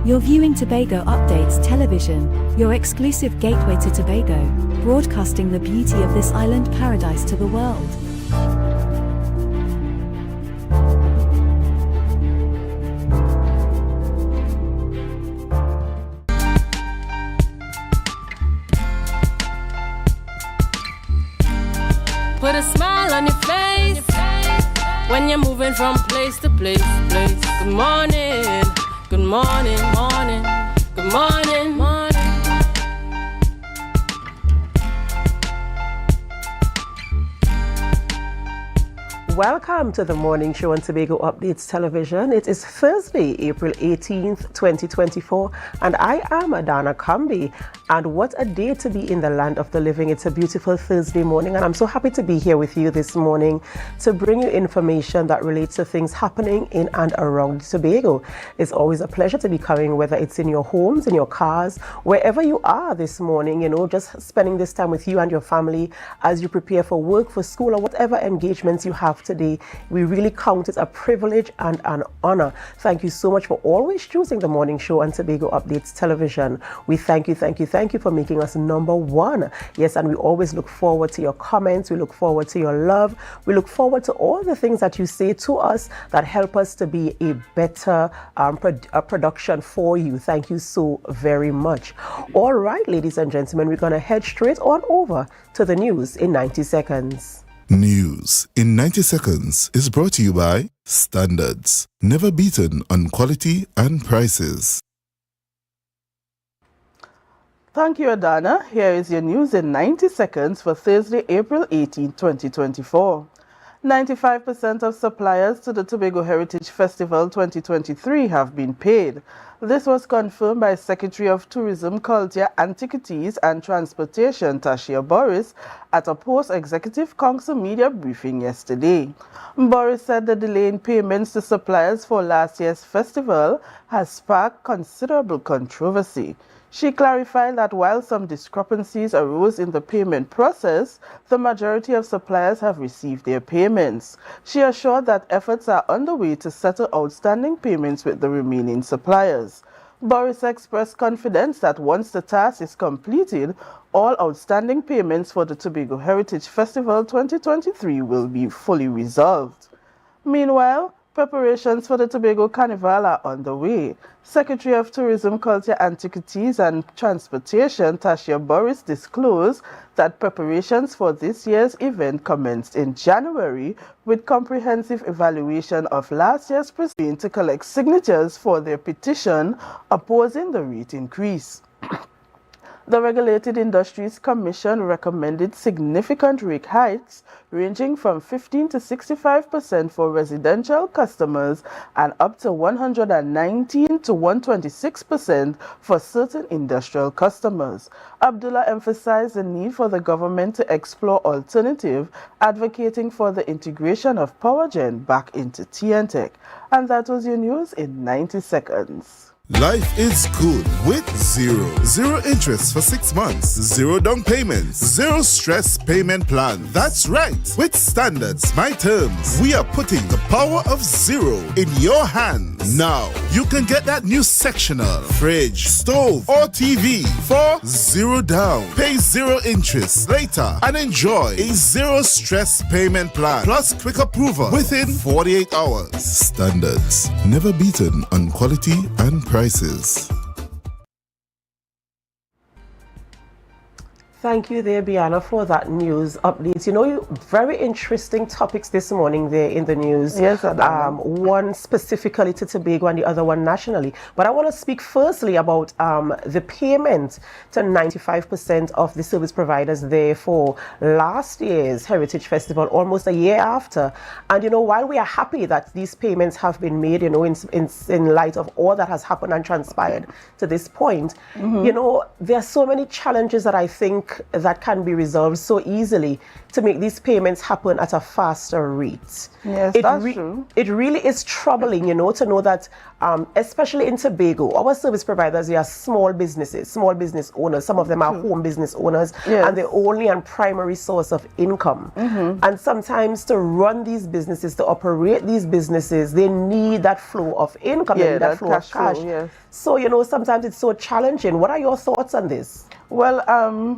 You're viewing Tobago Updates Television, your exclusive gateway to Tobago, broadcasting the beauty of this island paradise to the world. Put a smile on your face when you're moving from place to place. Good morning, good morning, morning, good morning, morning. Welcome to the morning show on Tobago Updates Television. It is Thursday, April 18th, 2024, and I am Adana Kambi. And what a day to be in the land of the living. It's a beautiful Thursday morning, and I'm so happy to be here with you this morning to bring you information that relates to things happening in and around Tobago. It's always a pleasure to be coming, whether it's in your homes, in your cars, wherever you are this morning, just spending this time with you and your family as you prepare for work, for school, or whatever engagements you have today. We really count it a privilege and an honor. Thank you so much for always choosing the morning show on Tobago Updates Television. We thank you for making us number one. Yes, and we always look forward to your comments. We look forward to your love. We look forward to all the things that you say to us that help us to be a better production for you. Thank you so very much. All right, ladies and gentlemen, we're going to head straight on over to the news in 90 seconds. News in 90 seconds is brought to you by Standards, never beaten on quality and prices. Thank you, Adana. Here is your news in 90 seconds for Thursday, April 18, 2024. 95% of suppliers to the Tobago Heritage Festival 2023 have been paid. This was confirmed by Secretary of Tourism, Culture, Antiquities and Transportation, Tashia Boris, at a post-executive council media briefing yesterday. Boris said the delay in payments to suppliers for last year's festival has sparked considerable controversy. She clarified that while some discrepancies arose in the payment process, the majority of suppliers have received their payments. She assured that efforts are underway to settle outstanding payments with the remaining suppliers. Boris expressed confidence that once the task is completed, all outstanding payments for the Tobago Heritage Festival 2023 will be fully resolved. Meanwhile, preparations for the Tobago Carnival are underway. Secretary of Tourism, Culture, Antiquities and Transportation, Tashia Boris, disclosed that preparations for this year's event commenced in January with comprehensive evaluation of last year's proceeding to collect signatures for their petition opposing the rate increase. The Regulated Industries Commission recommended significant rate hikes ranging from 15 to 65% for residential customers and up to 119 to 126% for certain industrial customers. Abdullah emphasized the need for the government to explore alternatives, advocating for the integration of power gen back into TNTech. And that was your news in 90 seconds. Life is good with zero interest for 6 months, zero down payments, zero stress payment plan. That's right. With Standards, my terms, we are putting the power of zero in your hands. Now, you can get that new sectional, fridge, stove, or TV for zero down. Pay zero interest later and enjoy a zero stress payment plan plus quick approval within 48 hours. Standards, never beaten on quality and prices. Thank you there, Biana, for that news update. Very interesting topics this morning there in the news. Yes, one specifically to Tobago and the other one nationally. But I want to speak firstly about the payment to 95% of the service providers there for last year's Heritage Festival, almost a year after. And, while we are happy that these payments have been made, in light of all that has happened and transpired to this point, there are so many challenges that I think think that can be resolved so easily to make these payments happen at a faster rate. Yes, that's true. It really is troubling, to know that, especially in Tobago, our service providers, they are small businesses, small business owners. Some of them are home business owners, and they're only a primary source of income. And sometimes to run these businesses, to operate these businesses, they need that flow of income, they need that flow of cash. So, sometimes it's so challenging. What are your thoughts on this? Well,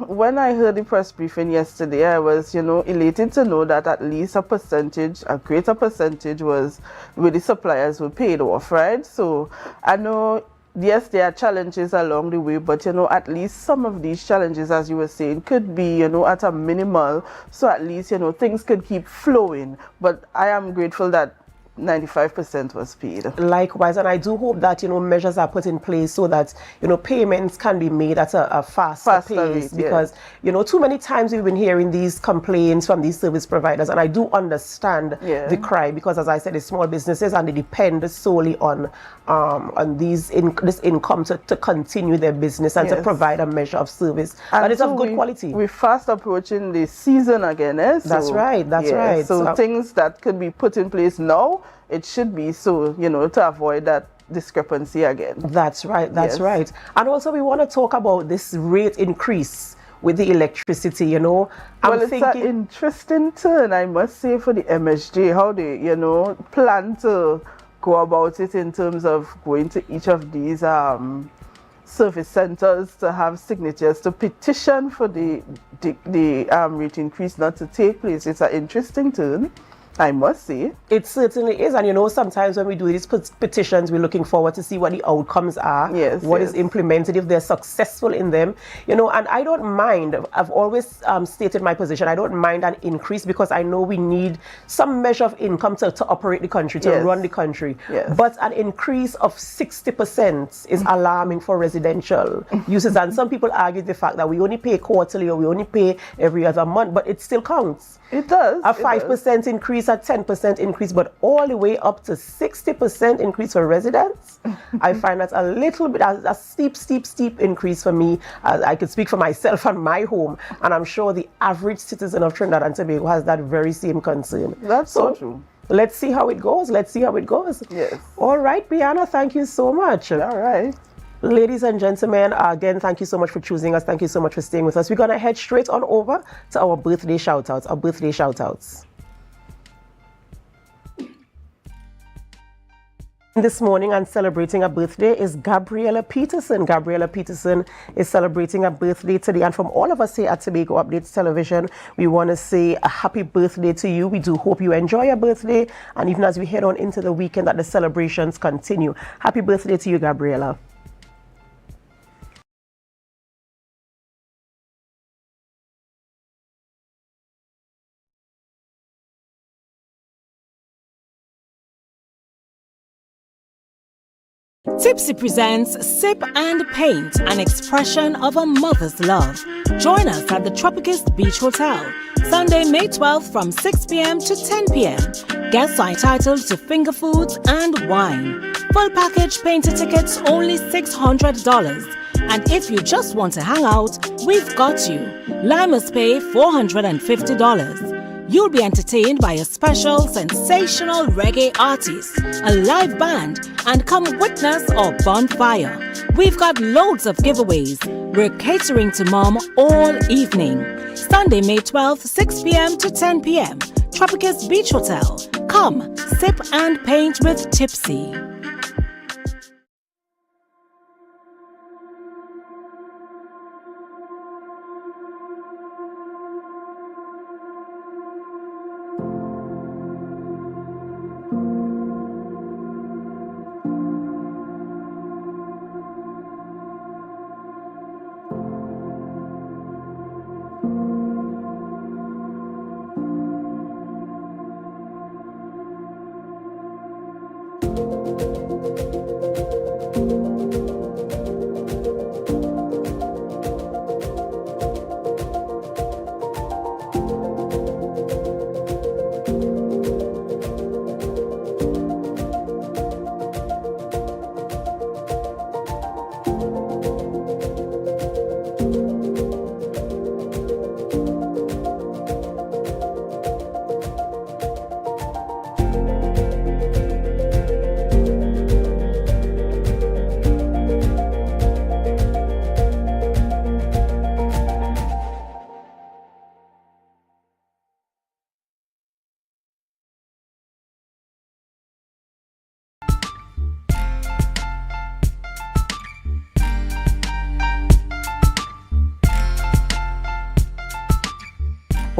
when I heard the press briefing yesterday, I was, elated to know that at least a greater percentage was with the suppliers were paid off, right? So I know, yes, there are challenges along the way, but, at least some of these challenges, as you were saying, could be, at a minimal. So at least, things could keep flowing. But I am grateful that 95% was paid. Likewise, and I do hope that measures are put in place so that payments can be made at a faster pace, because too many times we've been hearing these complaints from these service providers, and I do understand the cry, because as I said, it's small businesses and they depend solely on this income to continue their business and to provide a measure of service that is of good quality. We're fast approaching the season again, so, that's right. Right. So things that could be put in place now, it should be so, to avoid that discrepancy again. That's right. That's right. And also we want to talk about this rate increase with the electricity, Well, it's an interesting turn, I must say, for the MSJ, how they, plan to go about it in terms of going to each of these service centers to have signatures to petition for the rate increase not to take place. It's an interesting turn, I must say. It certainly is. And sometimes when we do these petitions, we're looking forward to see what the outcomes are, what is implemented, if they're successful in them. And I don't mind, I've always stated my position, I don't mind an increase, because I know we need some measure of income to operate the country, to run the country. But an increase of 60% is alarming for residential users. And some people argue the fact that we only pay quarterly or we only pay every other month, but it still counts. It does. A 5% increase, a 10% increase, but all the way up to 60% increase for residents. I find that a little bit, a steep increase for me. I could speak for myself and my home, and I'm sure the average citizen of Trinidad and Tobago has that very same concern. That's so true. Let's see how it goes. Yes. All right, Brianna, thank you so much. All right. Ladies and gentlemen, again, thank you so much for choosing us. Thank you so much for staying with us. We're going to head straight on over to our birthday shout-outs. This morning and celebrating a birthday is Gabriella Peterson. Gabriella Peterson is celebrating a birthday today, and from all of us here at Tobago Updates Television, we want to say a happy birthday to you. We do hope you enjoy your birthday, and even as we head on into the weekend, that the celebrations continue. Happy birthday to you, Gabriella. Tipsy presents Sip and Paint, an expression of a mother's love. Join us at the Tropicist Beach Hotel, Sunday, May 12th from 6 p.m. to 10 p.m. Guests are entitled to finger foods and wine. Full package painter tickets only $600. And if you just want to hang out, we've got you. Limers pay $450. You'll be entertained by a special sensational reggae artist, a live band, and come witness our bonfire. We've got loads of giveaways. We're catering to mom all evening. Sunday, May 12th, 6 p.m. to 10 p.m. Tropicus Beach Hotel. Come, sip and paint with Tipsy.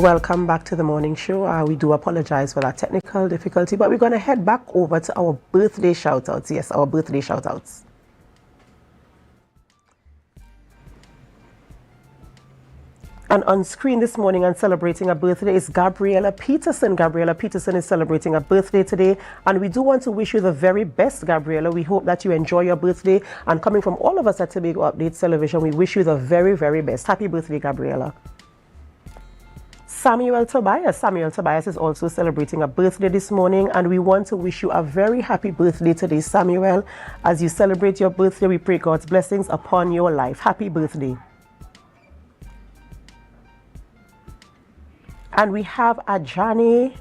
Welcome back to the morning show. We do apologize for that technical difficulty, but we're going to head back over to our birthday shout-outs. Yes, our birthday shout-outs. And on screen this morning and celebrating a birthday is Gabriella Peterson. Gabriella Peterson is celebrating a birthday today. And we do want to wish you the very best, Gabriella. We hope that you enjoy your birthday. And coming from all of us at Tobago Updates Television, we wish you the very, very best. Happy birthday, Gabriella. Samuel Tobias. Samuel Tobias is also celebrating a birthday this morning, and we want to wish you a very happy birthday today, Samuel. As you celebrate your birthday, we pray God's blessings upon your life. Happy birthday. And we have Ajani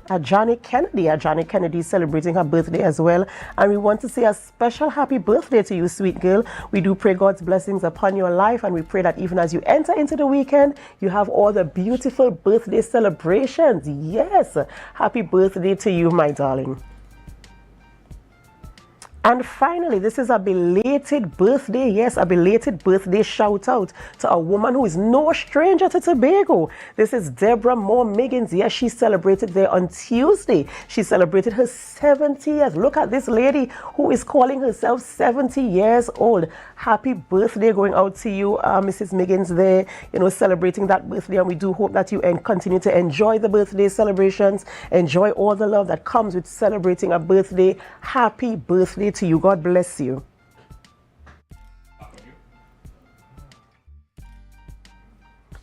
Kennedy. Ajani Kennedy is celebrating her birthday as well. And we want to say a special happy birthday to you, sweet girl. We do pray God's blessings upon your life. And we pray that even as you enter into the weekend, you have all the beautiful birthday celebrations. Yes. Happy birthday to you, my darling. And finally, this is a belated birthday. Yes, a belated birthday shout out to a woman who is no stranger to Tobago. This is Deborah Moore Miggins. Yes, she celebrated there on Tuesday. She celebrated her 70th. Look at this lady who is calling herself 70 years old. Happy birthday going out to you, Mrs. Miggins there, celebrating that birthday. And we do hope that you continue to enjoy the birthday celebrations, enjoy all the love that comes with celebrating a birthday. Happy birthday to you. God bless you.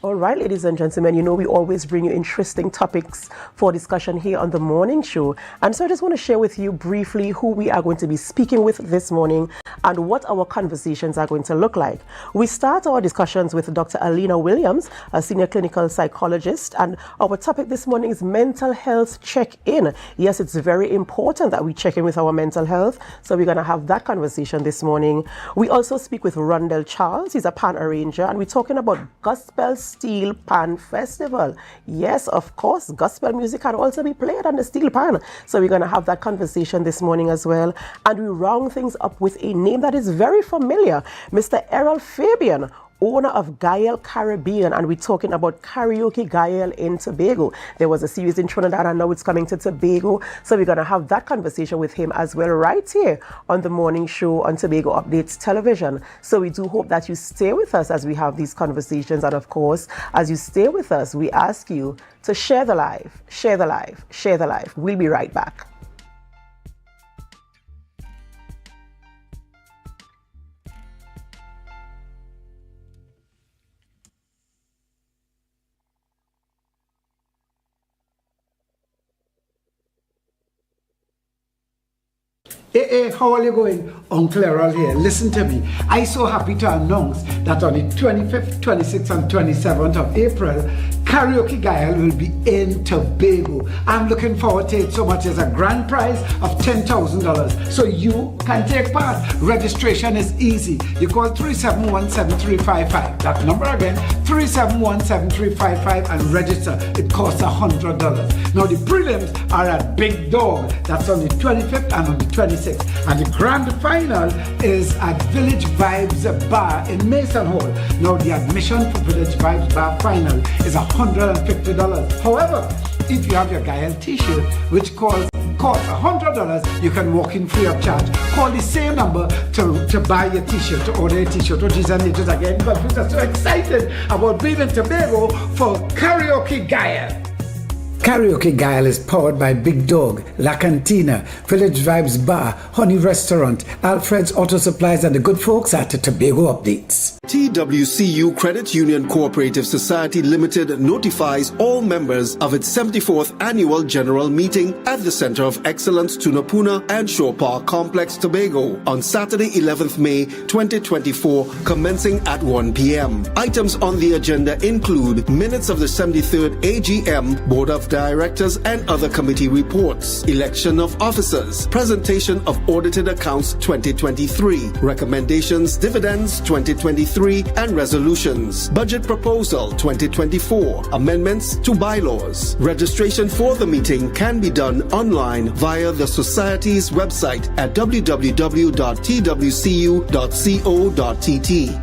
All right, ladies and gentlemen, we always bring you interesting topics for discussion here on the morning show. And so I just want to share with you briefly who we are going to be speaking with this morning and what our conversations are going to look like. We start our discussions with Dr. Alina Williams, a senior clinical psychologist. And our topic this morning is mental health check-in. Yes, it's very important that we check in with our mental health. So we're going to have that conversation this morning. We also speak with Rondell Charles. He's a pan arranger. And we're talking about gospel Steel Pan Festival. Yes, of course, gospel music can also be played on the steel pan. So we're going to have that conversation this morning as well. And we round things up with a name that is very familiar, Mr. Errol Fabian, owner of Gael Caribbean, and we're talking about Karaoke Gael in Tobago. There was a series in Trinidad and now it's coming to Tobago. So we're going to have that conversation with him as well right here on the morning show on Tobago Updates Television. So we do hope that you stay with us as we have these conversations. And of course, as you stay with us, we ask you to share the live, share the live, share the live. We'll be right back. Hey, how are you going? Uncle Errol here. Listen to me. I'm so happy to announce that on the 25th, 26th and 27th of April, Karaoke Gael will be in Tobago. I'm looking forward to it so much. There's a grand prize of $10,000. So you can take part. Registration is easy. You call 371-7355. That number again, 371-7355 and register. It costs $100. Now the prelims are at Big Dog. That's on the 25th and on the 26th. And the grand final is at Village Vibes Bar in Mason Hall. Now the admission for Village Vibes Bar final is $150. However, if you have your Gael t-shirt, which costs $100, you can walk in free of charge. Call the same number to buy your t-shirt, to order a t-shirt. Oh, geez, and just again, but we're so excited about being in Tobago for Karaoke Gael. Karaoke Gael is powered by Big Dog, La Cantina, Village Vibes Bar, Honey Restaurant, Alfred's Auto Supplies, and the good folks at the Tobago Updates. TWCU Credit Union Cooperative Society Limited notifies all members of its 74th Annual General Meeting at the Center of Excellence, Tunapuna and Shore Park Complex, Tobago, on Saturday, 11th May 2024, commencing at 1 p.m. Items on the agenda include minutes of the 73rd AGM Board of directors and other committee reports, election of officers, presentation of audited accounts 2023, recommendations, dividends 2023, and resolutions, budget proposal 2024, amendments to bylaws. Registration for the meeting can be done online via the Society's website at www.twcu.co.tt.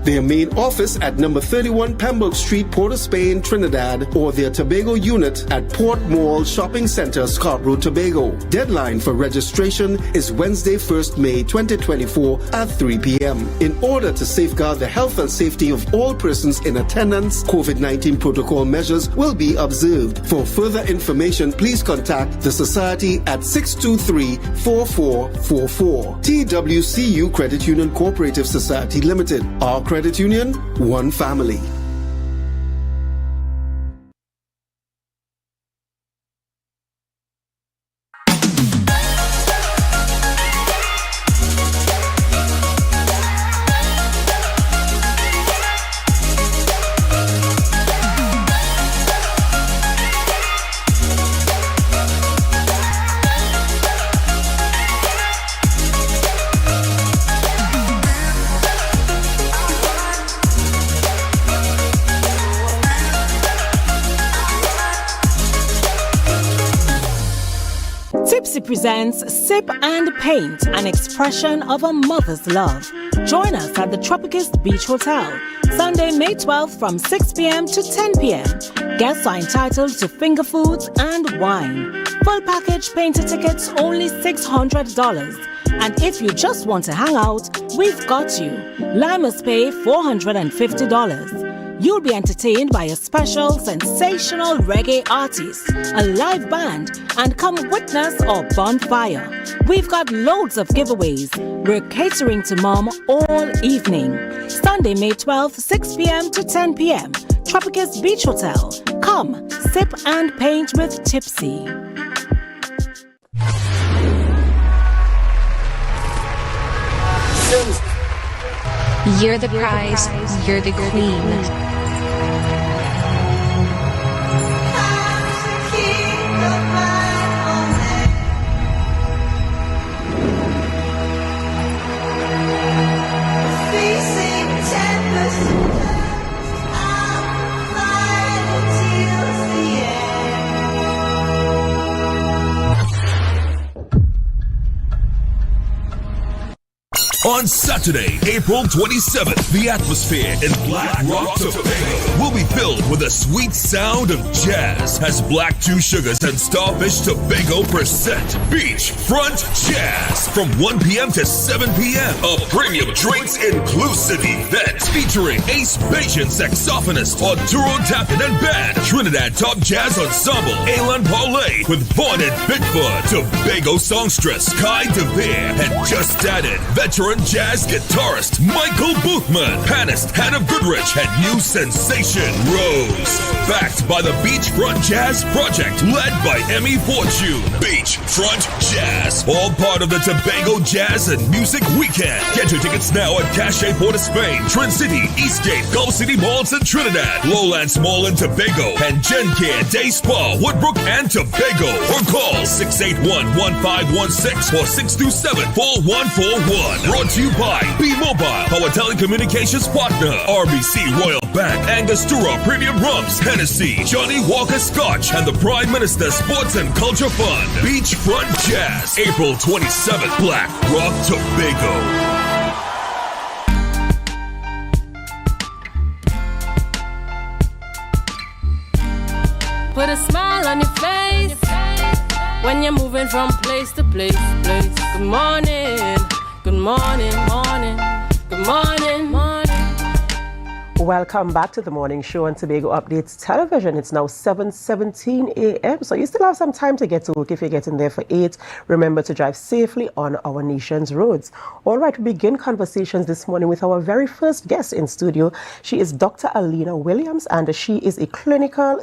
Their main office at number 31 Pembroke Street, Port of Spain, Trinidad, or their Tobago unit at Port Mall Shopping Center, Scarborough, Tobago. Deadline for registration is Wednesday, 1st May 2024 at 3 p.m. In order to safeguard the health and safety of all persons in attendance, COVID-19 protocol measures will be observed. For further information, please contact the Society at 623-4444. TWCU Credit Union Cooperative Society Limited. Our credit union, one family. Tipsy presents Sip and Paint, an expression of a mother's love. Join us at the Tropicist Beach Hotel, Sunday, May 12th from 6 p.m. to 10 p.m. Guests are entitled to finger foods and wine. Full package painter tickets only $600. And if you just want to hang out, we've got you. Limers pay $450. You'll be entertained by a special sensational reggae artist, a live band, and come witness our bonfire. We've got loads of giveaways. We're catering to mom all evening. Sunday, May 12th, 6 p.m. to 10 p.m. Tropicist Beach Hotel. Come, sip and paint with Tipsy. You're the prize, you're the queen. On Saturday, April 27th, the atmosphere in Black Rock, Tobago will be filled with a sweet sound of jazz as Black Two Sugars and Starfish Tobago present Beachfront Jazz from 1 p.m. to 7 p.m. A premium drinks inclusive event featuring Ace Bajan saxophonist Arturo Tappan and band, Trinidad Top Jazz Ensemble, Alan Paulay with Vaughn and Bigfoot, Tobago songstress Kai DeVere, and just added veteran jazz guitarist Michael Boothman, pianist Hannah Goodrich, and new sensation Rose. Backed by the Beachfront Jazz Project, led by Emmy Fortune. Beachfront Jazz, all part of the Tobago Jazz and Music Weekend. Get your tickets now at Cache Port of Spain, Trin City, Eastgate, Gulf City Malls in Trinidad, Lowlands Mall in Tobago, and GenCare Day Spa, Woodbrook and Tobago. Or call 681-1516 or 627-4141. Brought to you by B-Mobile, our telecommunications partner, RBC Royal Bank, Angostura Premium Rums, Hennessy, Johnny Walker Scotch, and the Prime Minister Sports and Culture Fund. Beachfront Jazz, April 27th, Black Rock, Tobago. Put a smile on your face when you're moving from place to place. Good morning, good morning, morning, good morning, morning. Welcome back to the morning show on Tobago Updates Television. It's now 7:17 a.m. So you still have some time to get to work if you're getting there for 8. Remember to drive safely on our nation's roads. All right, we begin conversations this morning with our very first guest in studio. She is Dr. Alina Williams, and she is a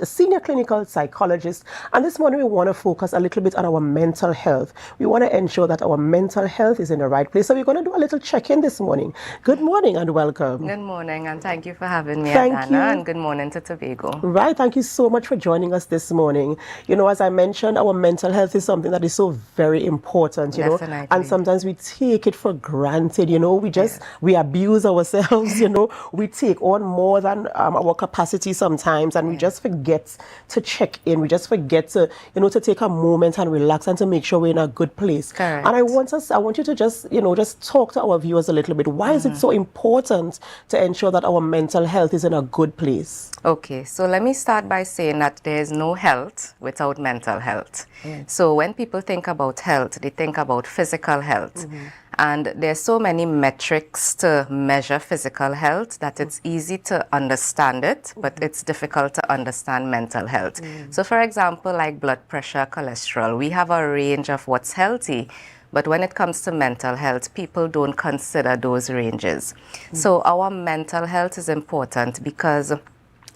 senior clinical psychologist. And this morning we want to focus a little bit on our mental health. We want to ensure that our mental health is in the right place. So we're going to do a little check-in this morning. Good morning and welcome. Good morning, and thank you for having me, Thank Adana, you. and good morning to Tobago. Right, thank you so much for joining us this morning. You know, as I mentioned, our mental health is something that is so very important, you know, and sometimes we take it for granted, you know, we abuse ourselves, you know, we take on more than our capacity sometimes, and we just forget to check in, we just forget to, you know, to take a moment and relax and to make sure we're in a good place. Correct. And I want you to just, you know, just talk to our viewers a little bit. Why is it so important to ensure that our mental health is in a good place? Okay, so let me start by saying that there is no health without mental health. So when people think about health, they think about physical health. And there's so many metrics to measure physical health that it's easy to understand it, but it's difficult to understand mental health. So for example, like blood pressure, cholesterol, we have a range of what's healthy. But when it comes to mental health, people don't consider those ranges. So our mental health is important because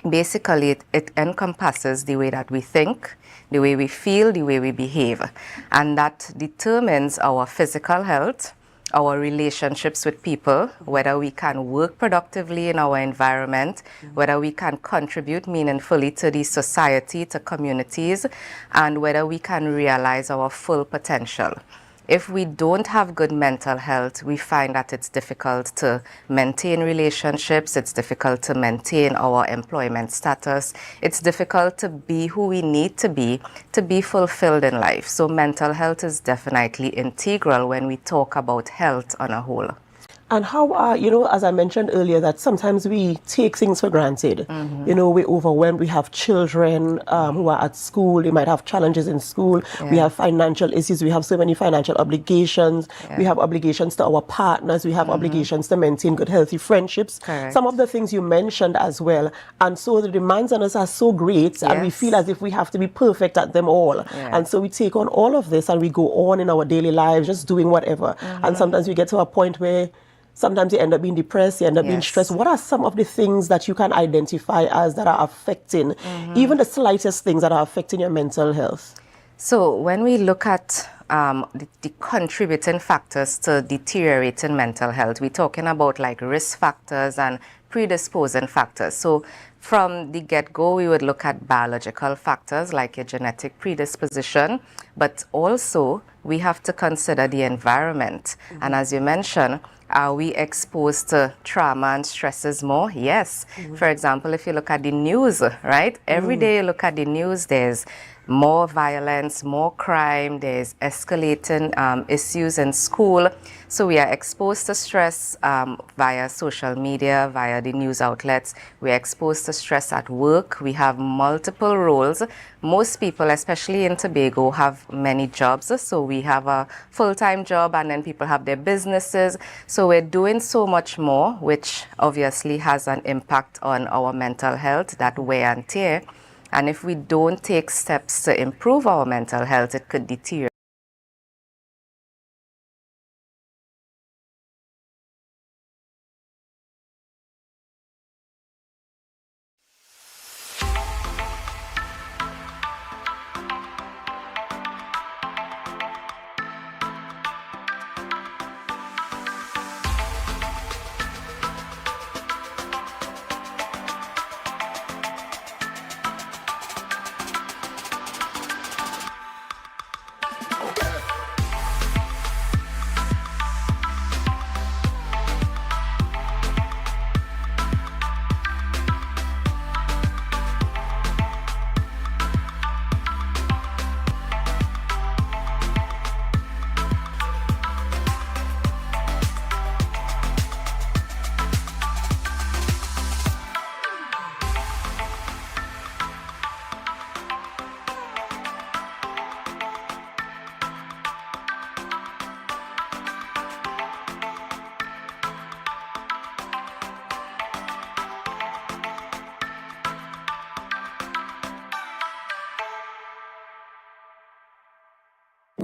basically it encompasses the way that we think, the way we feel, the way we behave. And that determines our physical health, our relationships with people, whether we can work productively in our environment, whether we can contribute meaningfully to the society, to communities, and whether we can realize our full potential. If we don't have good mental health, we find that it's difficult to maintain relationships, it's difficult to maintain our employment status, it's difficult to be who we need to be fulfilled in life. So mental health is definitely integral when we talk about health on a whole. And how you know, as I mentioned earlier, that sometimes we take things for granted. You know, we're overwhelmed. We have children who are at school. They might have challenges in school. We have financial issues. We have so many financial obligations. We have obligations to our partners. We have obligations to maintain good, healthy friendships. Correct. Some of the things you mentioned as well. And so the demands on us are so great, and we feel as if we have to be perfect at them all. And so we take on all of this and we go on in our daily lives, just doing whatever. And sometimes we get to a point where sometimes you end up being depressed, you end up being stressed. What are some of the things that you can identify as that are affecting, even the slightest things that are affecting your mental health? So when we look at the contributing factors to deteriorating mental health, we're talking about like risk factors and predisposing factors. So from the get-go, we would look at biological factors like your genetic predisposition, but also we have to consider the environment. And as you mentioned, are we exposed to trauma and stresses more? Yes. For example, if you look at the news, right? Every day you look at the news, there's more violence, more crime, there's escalating issues in school. So we are exposed to stress via social media, via the news outlets. We're exposed to stress at work. We have multiple roles. Most people, especially in Tobago, have many jobs. So we have a full-time job and then people have their businesses. So we're doing so much more, which obviously has an impact on our mental health, that wear and tear. And if we don't take steps to improve our mental health, it could deteriorate.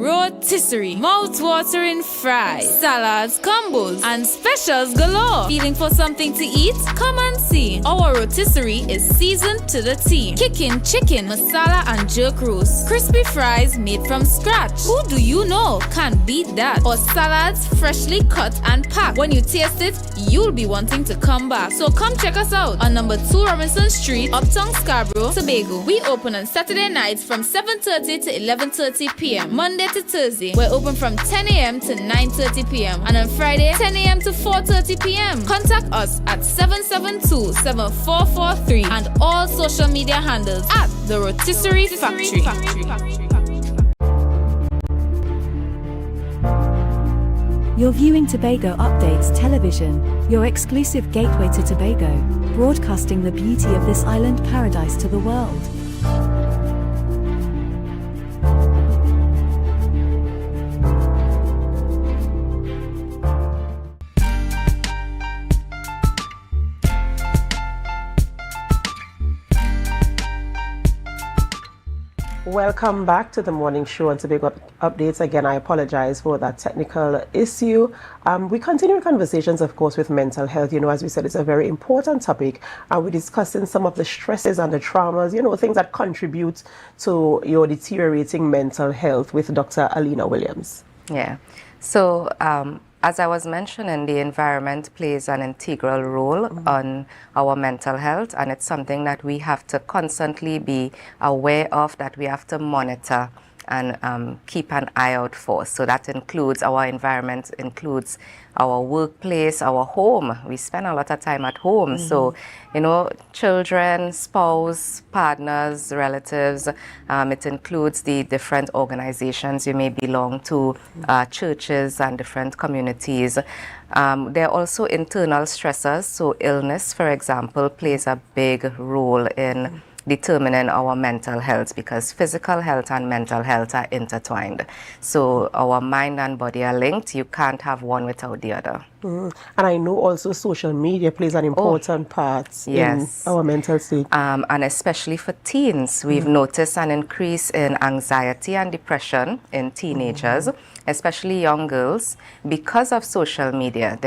rotisserie, mouth-watering fries, salads, combos, and specials galore. Feeling for something to eat? Come and see. Our rotisserie is seasoned to the T. Kicking chicken, masala, and jerk roast. Crispy fries made from scratch. Who do you know can't beat that? Or salads freshly cut and packed. When you taste it, you'll be wanting to come back. So come check us out on number 2 Robinson Street, Uptown Scarborough, Tobago. We open on Saturday nights from 7:30 to 11:30 p.m. Monday to Thursday, we're open from 10 a.m. to 9:30 p.m. And on Friday, 10 a.m. to 4:30 p.m. Contact us at 772-7443 and all social media handles at The Rotisserie Factory. You're viewing Tobago Updates Television, your exclusive gateway to Tobago, broadcasting the beauty of this island paradise to the world. Welcome back to the morning show on Tobago Updates. Again, I apologize for that technical issue. We continue conversations, of course, with mental health. You know, as we said, it's a very important topic. And we're discussing some of the stresses and the traumas, you know, things that contribute to your deteriorating mental health with Dr. Alina Williams. Yeah. So, as I was mentioning, the environment plays an integral role on our mental health, and it's something that we have to constantly be aware of, that we have to monitor and keep an eye out for. So that includes our environment, includes our workplace, our home. We spend a lot of time at home. So, you know, children, spouse, partners, relatives, it includes the different organizations you may belong to, churches and different communities. There are also internal stressors. So illness, for example, plays a big role in determining our mental health, because physical health and mental health are intertwined. So our mind and body are linked. You can't have one without the other. And I know also social media plays an important part in our mental state. And especially for teens, we've noticed an increase in anxiety and depression in teenagers, especially young girls, because of social media.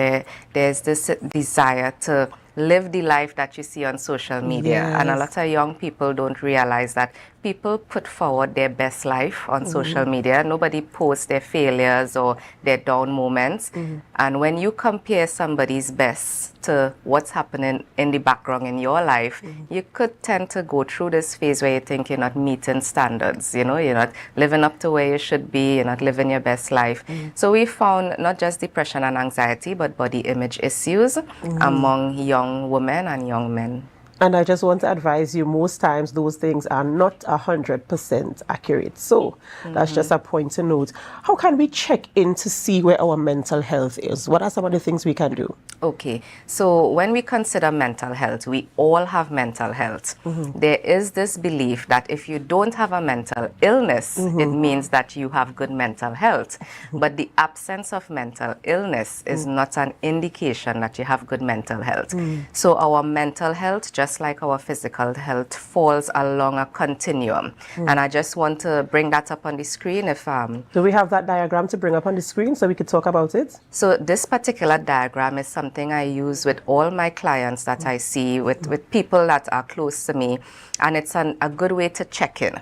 There's this desire to live the life that you see on social media. And a lot of young people don't realize that people put forward their best life on social media. Nobody posts their failures or their down moments. And when you compare somebody's best to what's happening in the background in your life, you could tend to go through this phase where you think you're not meeting standards. You know, you're not living up to where you should be, you're not living your best life. So we found not just depression and anxiety, but body image issues among young women and young men. And I just want to advise you, most times those things are not 100% accurate. So that's just a point to note. How can we check in to see where our mental health is? What are some of the things we can do? Okay, so when we consider mental health, we all have mental health. There is this belief that if you don't have a mental illness, it means that you have good mental health. But the absence of mental illness is not an indication that you have good mental health. So our mental health, just like our physical health, falls along a continuum. And I just want to bring that up on the screen. If do we have that diagram to bring up on the screen so we could talk about it? So this particular diagram is something I use with all my clients that I see, with people that are close to me, and it's a good way to check in.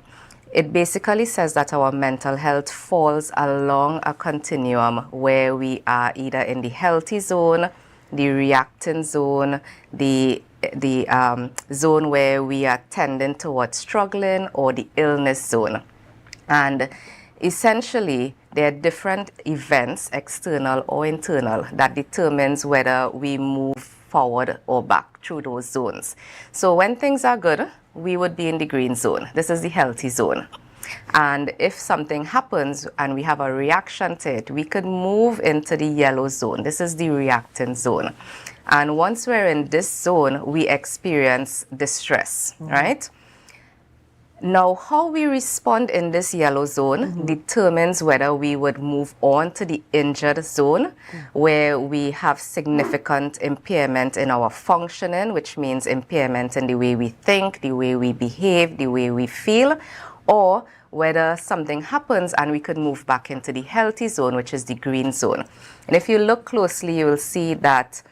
It basically says that our mental health falls along a continuum where we are either in the healthy zone, the reacting zone, the zone where we are tending towards struggling, or the illness zone. And essentially, there are different events, external or internal, that determines whether we move forward or back through those zones. So when things are good, we would be in the green zone. This is the healthy zone. And if something happens and we have a reaction to it, we could move into the yellow zone. This is the reacting zone. And once we're in this zone, we experience distress, right? Now, how we respond in this yellow zone determines whether we would move on to the injured zone, where we have significant impairment in our functioning, which means impairment in the way we think, the way we behave, the way we feel, or whether something happens and we could move back into the healthy zone, which is the green zone. And if you look closely, you will see that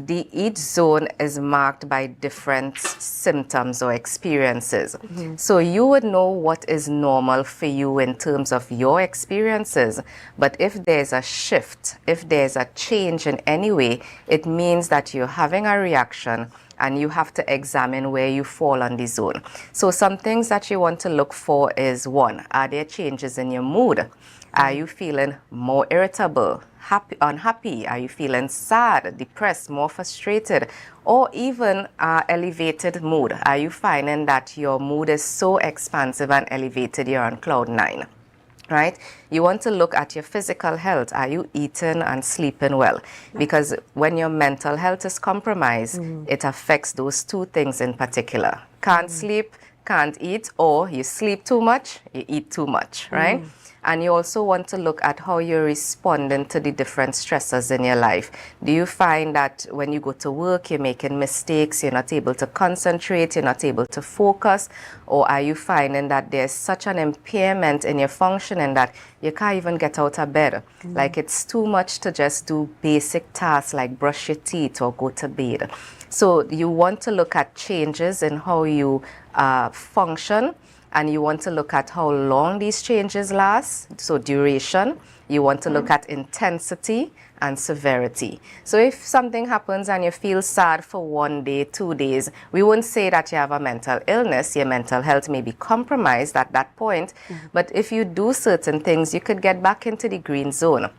each zone is marked by different symptoms or experiences. So you would know what is normal for you in terms of your experiences. But if there's a shift, if there's a change in any way, it means that you're having a reaction and you have to examine where you fall on the zone. So some things that you want to look for is, one, are there changes in your mood? Are you feeling more irritable, unhappy? Are you feeling sad, depressed, more frustrated, or even elevated mood? Are you finding that your mood is so expansive and elevated you're on cloud 9? Right? You want to look at your physical health. Are you eating and sleeping well? Because when your mental health is compromised, it affects those two things in particular. Can't sleep, can't eat, or you sleep too much, you eat too much, right? And you also want to look at how you're responding to the different stressors in your life. Do you find that when you go to work, you're making mistakes, you're not able to concentrate, you're not able to focus? Or are you finding that there's such an impairment in your functioning that you can't even get out of bed? Like it's too much to just do basic tasks like brush your teeth or go to bed. So you want to look at changes in how you function, and you want to look at how long these changes last, so duration. You want to look at intensity and severity. So if something happens and you feel sad for 1 day, 2 days, we won't say that you have a mental illness. Your mental health may be compromised at that point, but if you do certain things, you could get back into the green zone.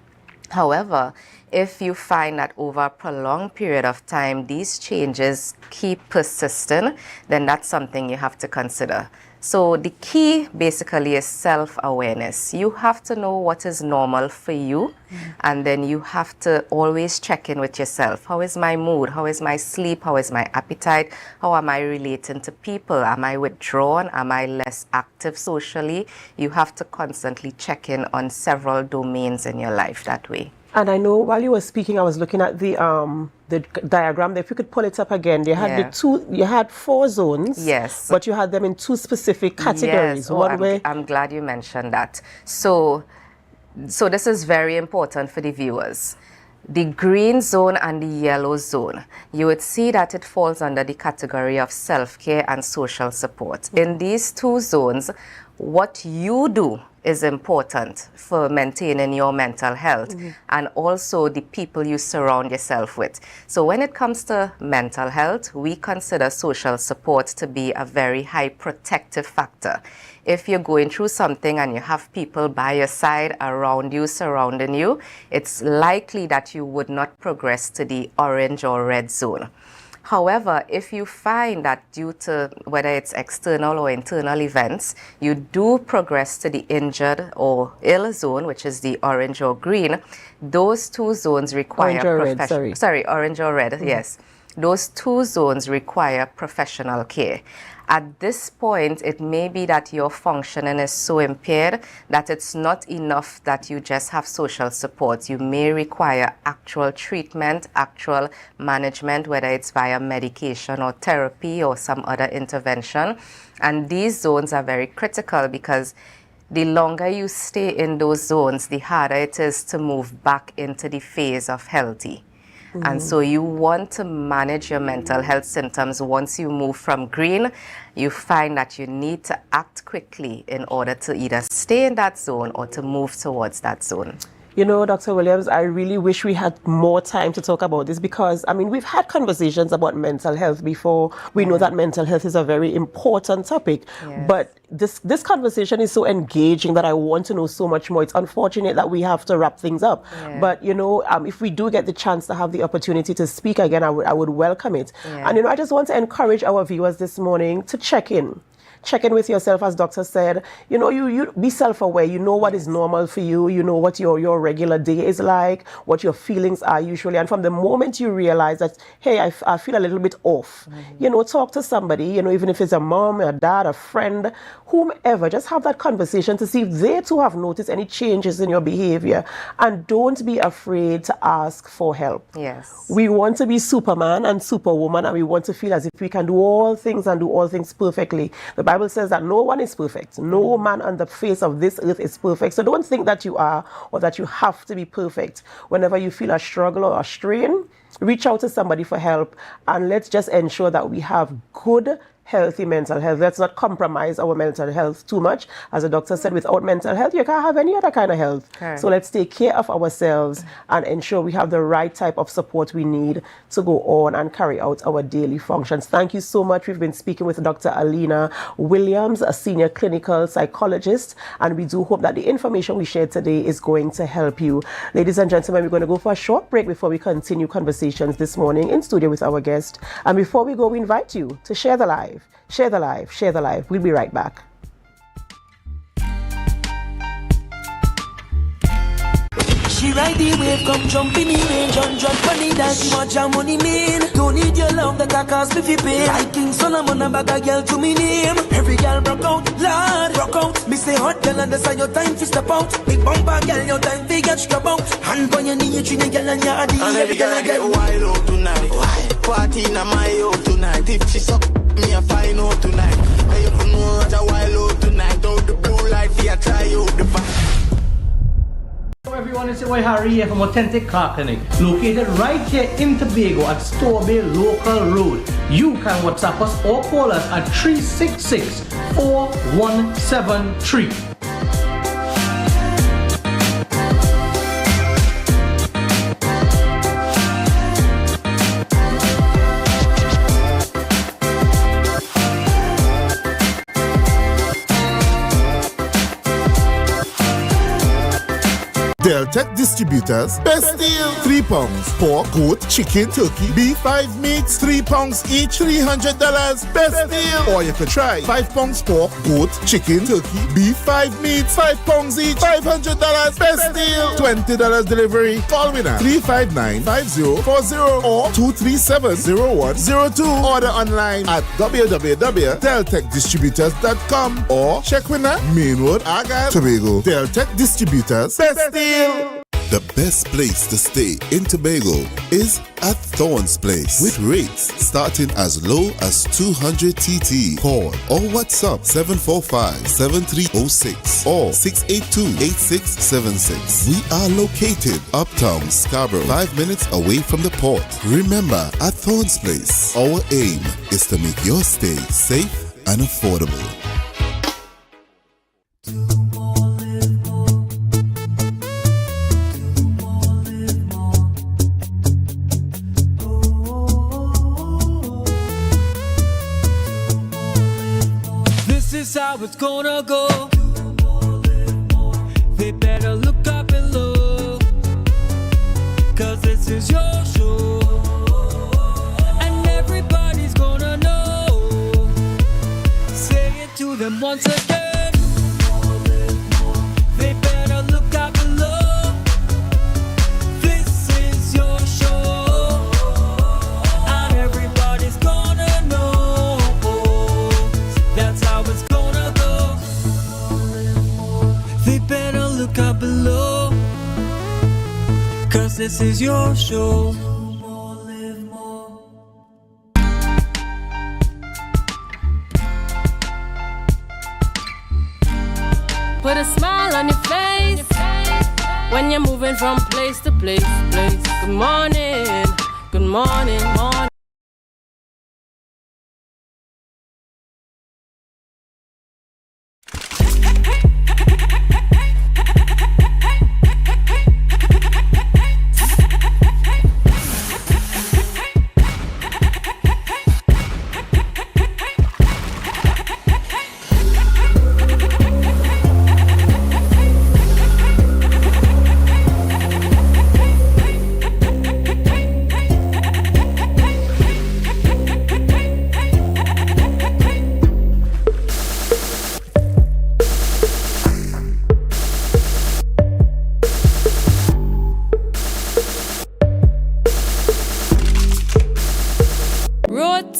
However, if you find that over a prolonged period of time, these changes keep persisting, then that's something you have to consider. So the key basically is self-awareness. You have to know what is normal for you, and then you have to always check in with yourself. How is my mood? How is my sleep? How is my appetite? How am I relating to people? Am I withdrawn? Am I less active socially? You have to constantly check in on several domains in your life that way. And I know while you were speaking, I was looking at the diagram. If you could pull it up again, they had you had 4 zones. Yes. But you had them in 2 specific categories. Yes. Oh, I'm glad you mentioned that. So this is very important for the viewers. The green zone and the yellow zone, you would see that it falls under the category of self-care and social support. In these 2 zones, what you do is important for maintaining your mental health and also the people you surround yourself with. So when it comes to mental health, we consider social support to be a very high protective factor. If you're going through something and you have people by your side, around you, surrounding you, it's likely that you would not progress to the orange or red zone. However, if you find that due to whether it's external or internal events, you do progress to the injured or ill zone, which is the orange or green, those 2 zones require orange or red, yes. Those 2 zones require professional care. At this point, it may be that your functioning is so impaired that it's not enough that you just have social support. You may require actual treatment, actual management, whether it's via medication or therapy or some other intervention. And these zones are very critical because the longer you stay in those zones, the harder it is to move back into the phase of healthy. And so you want to manage your mental health symptoms. Once you move from green, you find that you need to act quickly in order to either stay in that zone or to move towards that zone. You know, Dr. Williams, I really wish we had more time to talk about this because, I mean, we've had conversations about mental health before. We know that mental health is a very important topic, but this conversation is so engaging that I want to know so much more. It's unfortunate that we have to wrap things up, but, you know, if we do get the chance to have the opportunity to speak again, I would welcome it. And, you know, I just want to encourage our viewers this morning to check in. Check in with yourself, as doctor said. You know, you be self-aware. You know what is normal for you. You know what your regular day is like, what your feelings are usually. And from the moment you realize that, hey, I feel a little bit off, you know, talk to somebody, you know, even if it's a mom, a dad, a friend, whomever, just have that conversation to see if they too have noticed any changes in your behavior. And don't be afraid to ask for help. Yes. We want to be Superman and Superwoman, and we want to feel as if we can do all things and do all things perfectly. The Bible says that no one is perfect. No man on the face of this earth is perfect. So don't think that you are or that you have to be perfect. Whenever you feel a struggle or a strain, reach out to somebody for help, and let's just ensure that we have good, healthy mental health. Let's not compromise our mental health too much. As the doctor said, without mental health, you can't have any other kind of health. Okay. So let's take care of ourselves and ensure we have the right type of support we need to go on and carry out our daily functions. Thank you so much. We've been speaking with Dr. Alina Williams, a senior clinical psychologist, and we do hope that the information we shared today is going to help you. Ladies and gentlemen, we're going to go for a short break before we continue conversations this morning in studio with our guest. And before we go, we invite you to share the live. Share the live, share the live. We'll be right back. She ride the wave, come jump in the range. 100 funny that she want your money mean. Don't need your love, that I cost me 50 pay. Like King Solomon, a bag a girl to me name. Every girl broke out, Lord, broke out. Me say hot girl, understand your time to step out. Big bumper girl, your time to get scrub out. Hand on your knee, you treat a girl and your body. And every girl I get wild out tonight. Party in my out tonight. If she suck me a fine out tonight. I don't know what a wild out tonight. Out the blue light, I try out the back. Hello everyone, it's your boy Harry here from Authentic Car Clinic, located right here in Tobago at Storebay Local Road. You can WhatsApp us or call us at 366-4173. Deltec Distributors, best deal. 3 pounds, pork, goat, chicken, turkey, beef, 5 meats, 3 pounds each, $300, best deal. Or you could try 5 pounds pork, goat, chicken, turkey, beef, 5 meats, 5 pounds each, $500, best deal. $20 delivery. Call me now, 359-5040 or 237-0102. Order online at www.deltecdistributors.com or check with us, Main Road, Argyle, Tobago. Deltec Distributors, best deal. The best place to stay in Tobago is at Thorn's Place, with rates starting as low as 200 TT. Call or WhatsApp 745-7306 or 682-8676. We are located uptown Scarborough, 5 minutes away from the port. Remember, at Thorn's Place, our aim is to make your stay safe and affordable. How it's gonna go. They better look up and look, 'cause this is your show, and everybody's gonna know. Say it to them once again. They better look up and look. This is your show, and everybody's gonna know. That's how it's gonna go. They better look up below, 'cause this is your show. Put a smile on your face when you're moving from place to place. Good morning, good morning, morning.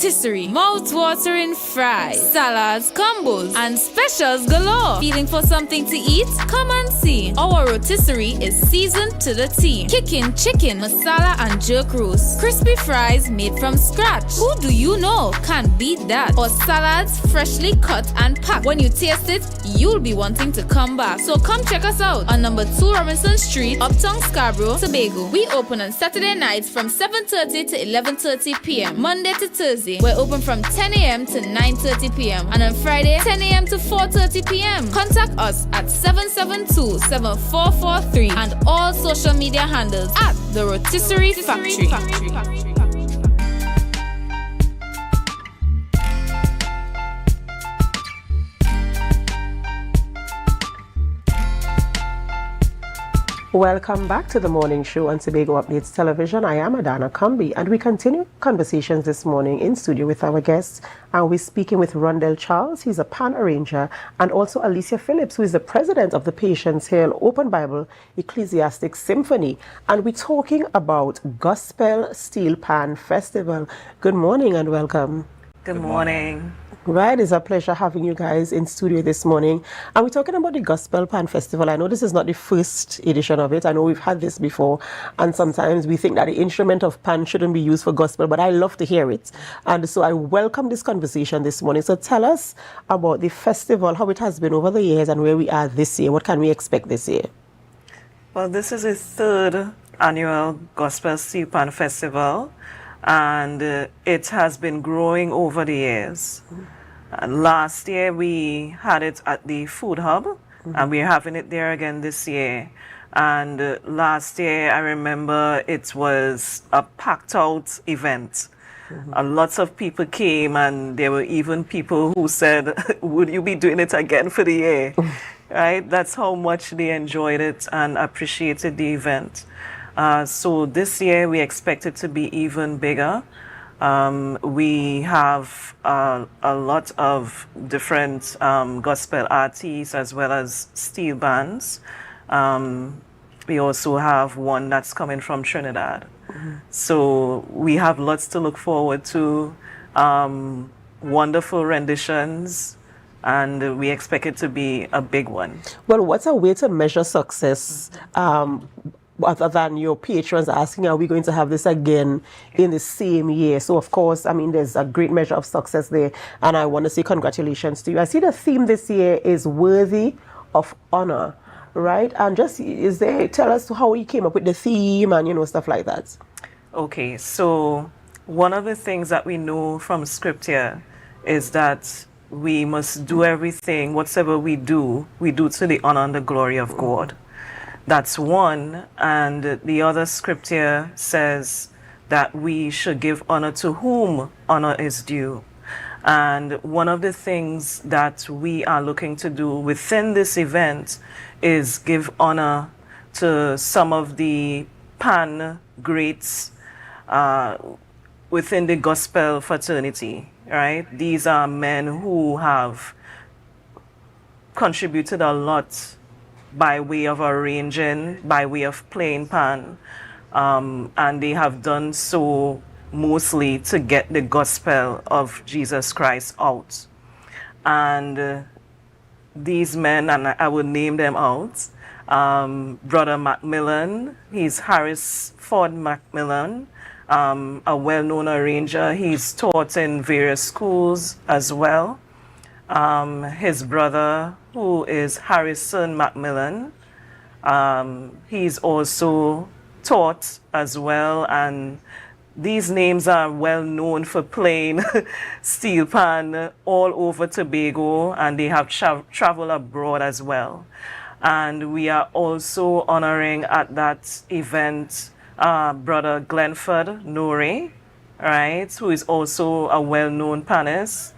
Fishery, mouth-watering mouth-watering fries, salads, combos, and specials galore. Feeling for something to eat? Come and see. Our rotisserie is seasoned to the T. Kicking chicken, masala, and jerk roast. Crispy fries made from scratch. Who do you know can't beat that? Or salads freshly cut and packed. When you taste it, you'll be wanting to come back. So come check us out on number 2 Robinson Street, Uptown Scarborough, Tobago. We open on Saturday nights from 7:30 to 11:30 p.m. Monday to Thursday, we're open from 10 a.m. to 9:30 p.m. And on Friday, 10 a.m. to 4:30 p.m. Contact us at 772-7443 and all social media handles at The Rotisserie Factory. Welcome back to the morning show on Tobago Updates Television. I am Adana Kambi, and we continue conversations this morning in studio with our guests. And we're speaking with Rondell Charles, he's a pan arranger, and also Alicia Phillips, who is the president of the Patience Hill Open Bible Ecclesiastic Symphony. And we're talking about Gospel Steel Pan Festival. Good morning and welcome. Good morning. Right, it's a pleasure having you guys in studio this morning. And we're talking about the Gospel Pan Festival. I know this is not the first edition of it. I know we've had this before. And sometimes we think that the instrument of pan shouldn't be used for gospel, but I love to hear it. And so I welcome this conversation this morning. So tell us about the festival, how it has been over the years and where we are this year. What can we expect this year? Well, this is the 3rd annual Gospel Steel Pan Festival. And it has been growing over the years. Last year we had it at the Food Hub, and we're having it there again this year. And last year I remember it was a packed out event. Lots of people came, and there were even people who said, would you be doing it again for the year? Right? That's how much they enjoyed it and appreciated the event. So this year we expect it to be even bigger. We have a lot of different gospel artists as well as steel bands. We also have one that's coming from Trinidad. So we have lots to look forward to, wonderful renditions, and we expect it to be a big one. Well, what's a way to measure success? Other than your patrons asking, are we going to have this again in the same year? So, of course, I mean, there's a great measure of success there. And I want to say congratulations to you. I see the theme this year is Worthy of Honor, right? And just, tell us how you came up with the theme and, stuff like that. Okay, so one of the things that we know from Scripture is that we must do everything, whatever we do to the honor and the glory of God. That's one. And the other scripture says that we should give honor to whom honor is due. And one of the things that we are looking to do within this event is give honor to some of the pan greats within the gospel fraternity, right? These are men who have contributed a lot by way of arranging, by way of playing pan. And they have done so mostly to get the gospel of Jesus Christ out. And these men, and I will name them out, Brother Macmillan, he's Harris Ford Macmillan, a well-known arranger. He's taught in various schools as well. His brother, who is Harrison Macmillan, he's also taught as well, and these names are well known for playing steel pan all over Tobago, and they have traveled abroad as well. And we are also honoring at that event Brother Glenford Norrie, right, who is also a well-known panist.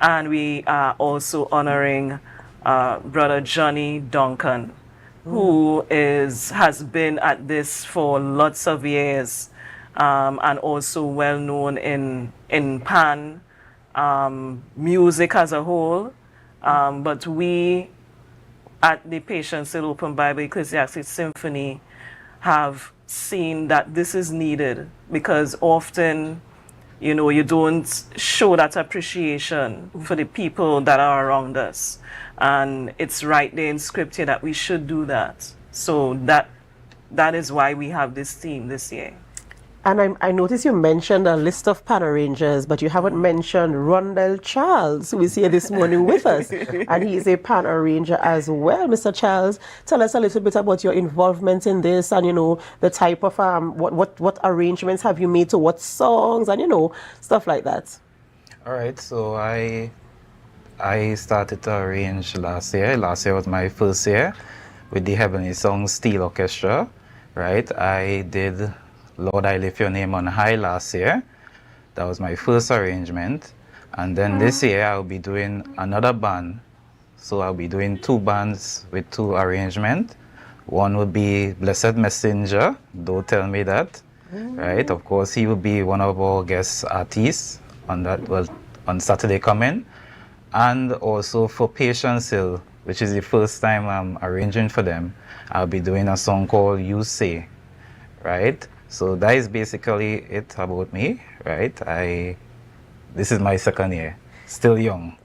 And we are also honoring Brother Johnny Duncan, who has been at this for lots of years, and also well known in pan music as a whole. But we at the Patience Hill Open Bible Ecclesiastic Symphony have seen that this is needed, because often you know, you don't show that appreciation for the people that are around us. And it's right there in scripture that we should do that. So that is why we have this theme this year. And I noticed you mentioned a list of panel rangers, but you haven't mentioned Rondell Charles, who is here this morning with us. And he is a panel ranger as well. Mr. Charles, tell us a little bit about your involvement in this and, you know, the type of, what arrangements have you made to what songs and, you know, stuff like that. All right, so I started to arrange last year. Last year was my first year with the Heavenly Song Steel Orchestra, right? I did Lord, I Lift Your Name on High last year. That was my first arrangement. And then this year I'll be doing another band. So I'll be doing 2 bands with 2 arrangements. One would be Blessed Messenger, Don't Tell Me That, right? Of course, he will be one of our guest artists on that, well, on Saturday coming. And also for Patience Hill, which is the first time I'm arranging for them, I'll be doing a song called You Say, right? So that is basically it about me, right? This is my second year, still young.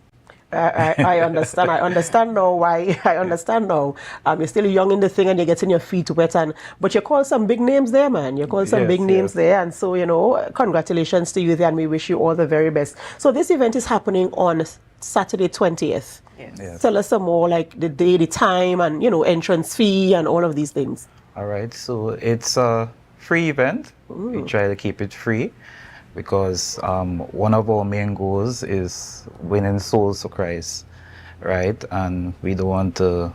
I understand. I understand now why. I understand now. You're still young in the thing and you're getting your feet wet. But you call some big names there, man. You call some big names there. And so, you know, congratulations to you there and we wish you all the very best. So this event is happening on Saturday 20th. Yes. Tell us some more, like the day, the time, and, you know, entrance fee and all of these things. All right. So it's a free event. We try to keep it free because one of our main goals is winning souls for Christ, right? And we don't want to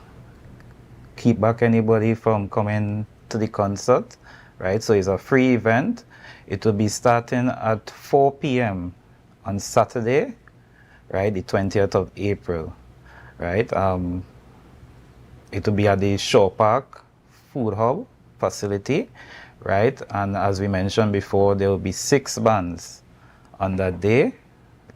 keep back anybody from coming to the concert, right? So it's a free event. It will be starting at 4 p.m. on Saturday, right? The 20th of April, right? It will be at the Shore Park Food Hub facility, right? And as we mentioned before, there will be 6 bands on that day.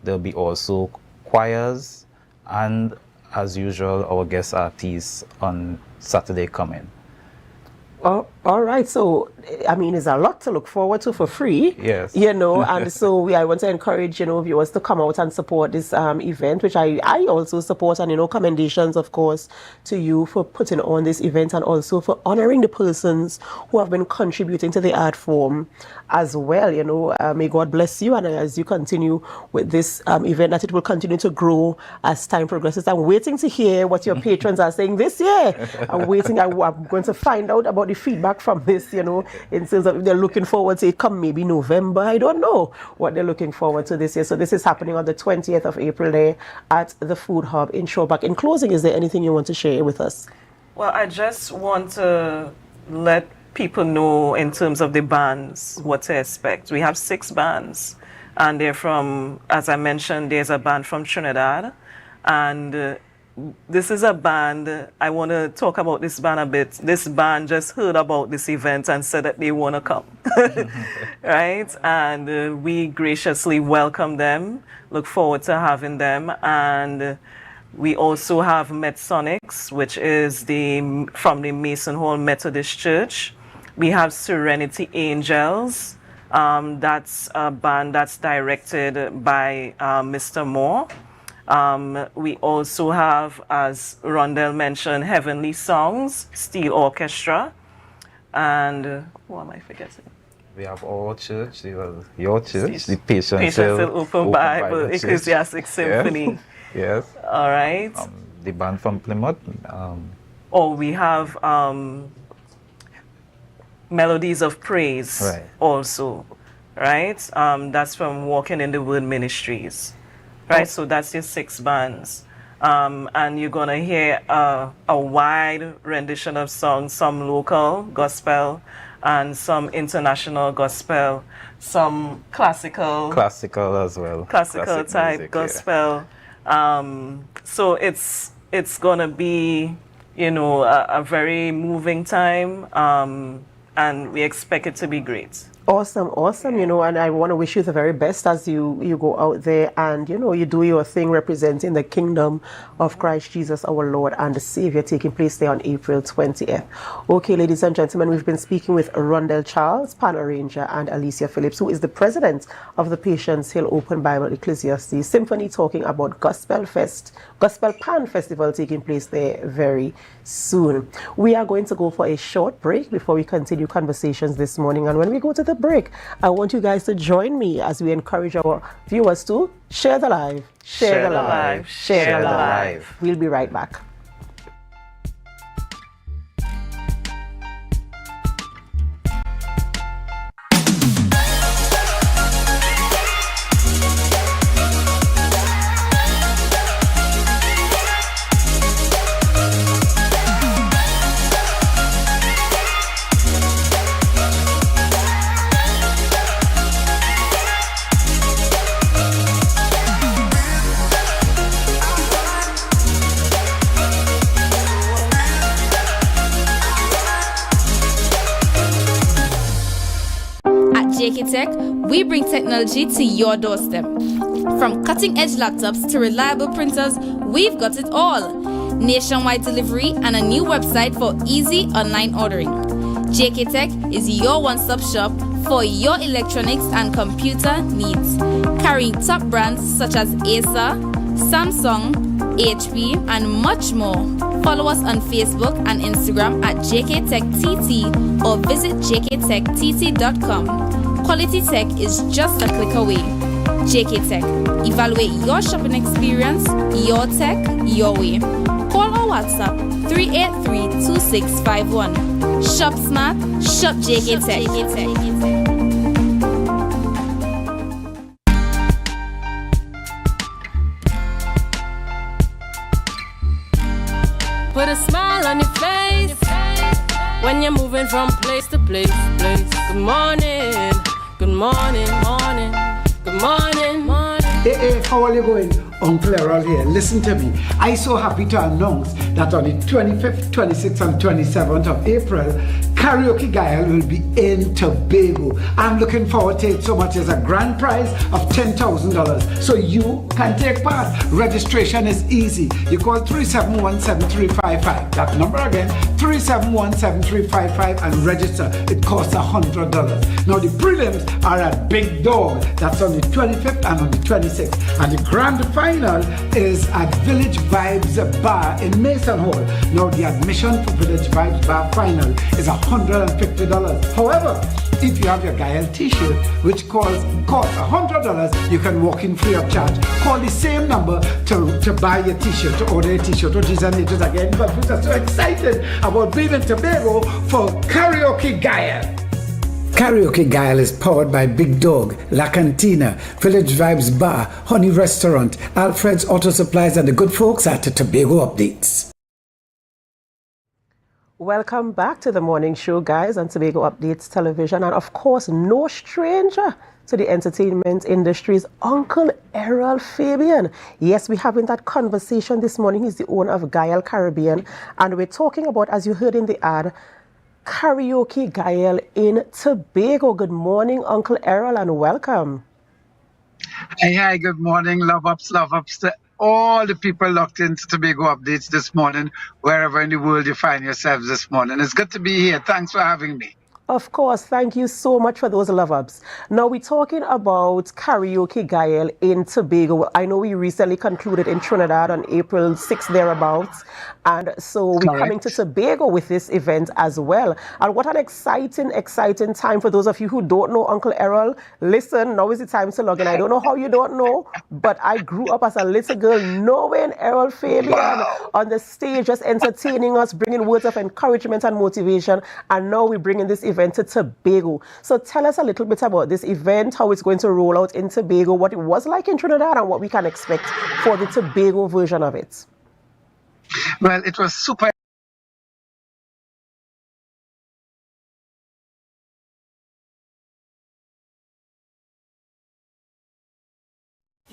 There'll be also choirs and, as usual, our guest artists on Saturday coming. Oh, all right. So, I mean, there's a lot to look forward to for free. Yes. You know, and so I want to encourage, you know, viewers to come out and support this event, which I also support. And, you know, commendations, of course, to you for putting on this event and also for honoring the persons who have been contributing to the art form as well. You know, may God bless you. And as you continue with this event, that it will continue to grow as time progresses. I'm waiting to hear what your patrons are saying this year. I'm waiting. I'm going to find out about the feedback from this, you know, in terms of if they're looking forward to it come maybe November. I don't know what they're looking forward to this year. So this is happening on the 20th of April there at the Food Hub in Shoreback. In closing, is there anything you want to share with us? Well, I just want to let people know in terms of the bands what to expect. We have 6 bands and they're from, as I mentioned, there's a band from Trinidad and this is a band, I want to talk about this band a bit. This band just heard about this event and said that they want to come, right? And we graciously welcome them, look forward to having them. And we also have Metsonics, which is from the Mason Hall Methodist Church. We have Serenity Angels. That's a band that's directed by Mr. Moore. We also have, as Rondell mentioned, Heavenly Songs, Steel Orchestra, and what am I forgetting? We have our church, your church, the Patience Hill Open Bible Ecclesiastic Symphony. Yes. All right. The band from Plymouth. We have Melodies of Praise also, right? That's from Walking in the Word Ministries. Right, so that's your 6 bands. And you're going to hear a wide rendition of songs, some local gospel and some international gospel, some classical. Classical as well. Classical type music, gospel. Yeah. So it's going to be, you know, a very moving time and we expect it to be great. Awesome, awesome, you know, and I want to wish you the very best as you go out there and, you know, you do your thing representing the kingdom of Christ Jesus, our Lord and Savior, taking place there on April 20th. Okay, ladies and gentlemen, we've been speaking with Rondell Charles, panel arranger, and Alicia Phillips, who is the president of the Patience Hill Open Bible Ecclesiastes Symphony, talking about Gospel Pan Festival taking place there very soon. We are going to go for a short break before we continue conversations this morning, and when we go to the break, I want you guys to join me as we encourage our viewers to share the live, share the live, share the live. We'll be right back. JK Tech, we bring technology to your doorstep. From cutting-edge laptops to reliable printers, we've got it all. Nationwide delivery and a new website for easy online ordering. JK Tech is your one-stop shop for your electronics and computer needs, carrying top brands such as Acer, Samsung, HP, and much more. Follow us on Facebook and Instagram at JKTechTT or visit jktechtt.com. Quality tech is just a click away. JK Tech. Evaluate your shopping experience, your tech, your way. Call or WhatsApp 383-2651. Shop smart, shop JK Tech. Put a smile on your face when you're moving from place to place. Good morning, good morning, morning, good morning, morning. Hey, how are you going? Uncle Errol here. Listen to me. I'm so happy to announce that on the 25th, 26th, and 27th of April, Karaoke G will be in Tobago. I'm looking forward to it so much as a grand prize of $10,000. So you can take part. Registration is easy. You call 371-7355. That number again, 371-7355 and register. It costs $100. Now the prelims are at Big Dog. That's on the 25th and on the 26th. And the grand final is at Village Vibes Bar in Mason Hall. Now the admission for Village Vibes Bar final is $150. However, if you have your Gael t-shirt, which costs $100, you can walk in free of charge. Call the same number to buy your t-shirt, to order a t-shirt. Oh, geez, and it is again, but we're so excited about being in Tobago for Karaoke Gael. Karaoke Gael is powered by Big Dog, La Cantina, Village Vibes Bar, Honey Restaurant, Alfred's Auto Supplies, and the good folks at the Tobago Updates. Welcome back to the morning show, guys, on Tobago Updates Television. And of course, no stranger to the entertainment industry's Uncle Errol Fabian. Yes, we're having that conversation this morning. He's the owner of Gael Caribbean. And we're talking about, as you heard in the ad, Karaoke Gael in Tobago. Good morning, Uncle Errol, and welcome. Hi, good morning. Love ups to all the people locked into Tobago Updates this morning, wherever in the world you find yourselves this morning. It's good to be here. Thanks for having me. Of course, thank you so much for those love-ups. Now we're talking about Karaoke Gael in Tobago. I know we recently concluded in Trinidad on April 6th thereabouts. And so we're coming to Tobago with this event as well. And what an exciting time for those of you who don't know Uncle Errol. Listen, now is the time to log in. I don't know how you don't know, but I grew up as a little girl knowing Errol Fabian on the stage, just entertaining us, bringing words of encouragement and motivation. And now we're bringing this event to Tobago. So tell us a little bit about this event, how it's going to roll out in Tobago, what it was like in Trinidad, and what we can expect for the Tobago version of it. Well, it was super.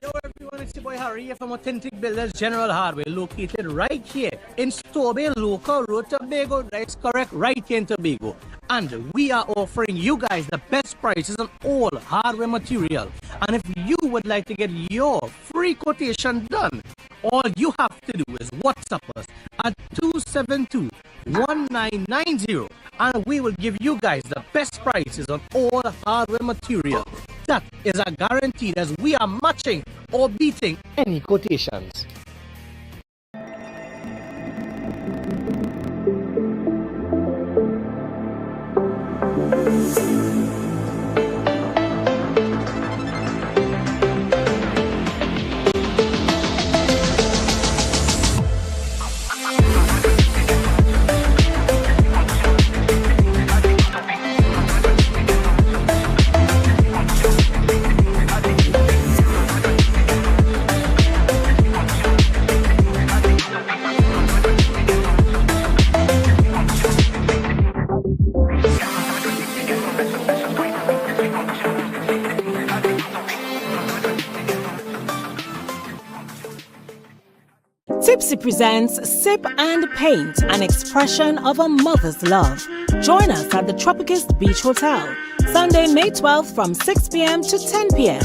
Yo everyone, it's your boy Harry here from Authentic Builders General Hardware, located right here in Tobago, local road, Tobago. That's correct, right here in Tobago. And we are offering you guys the best prices on all hardware material. And if you would like to get your free quotation done, all you have to do is WhatsApp us at 272-1990 and we will give you guys the best prices on all hardware material. That is a guarantee as we are matching or beating any quotations. Tipsy presents Sip and Paint, an expression of a mother's love. Join us at the Tropicist Beach Hotel, Sunday, May 12th from 6 p.m. to 10 p.m.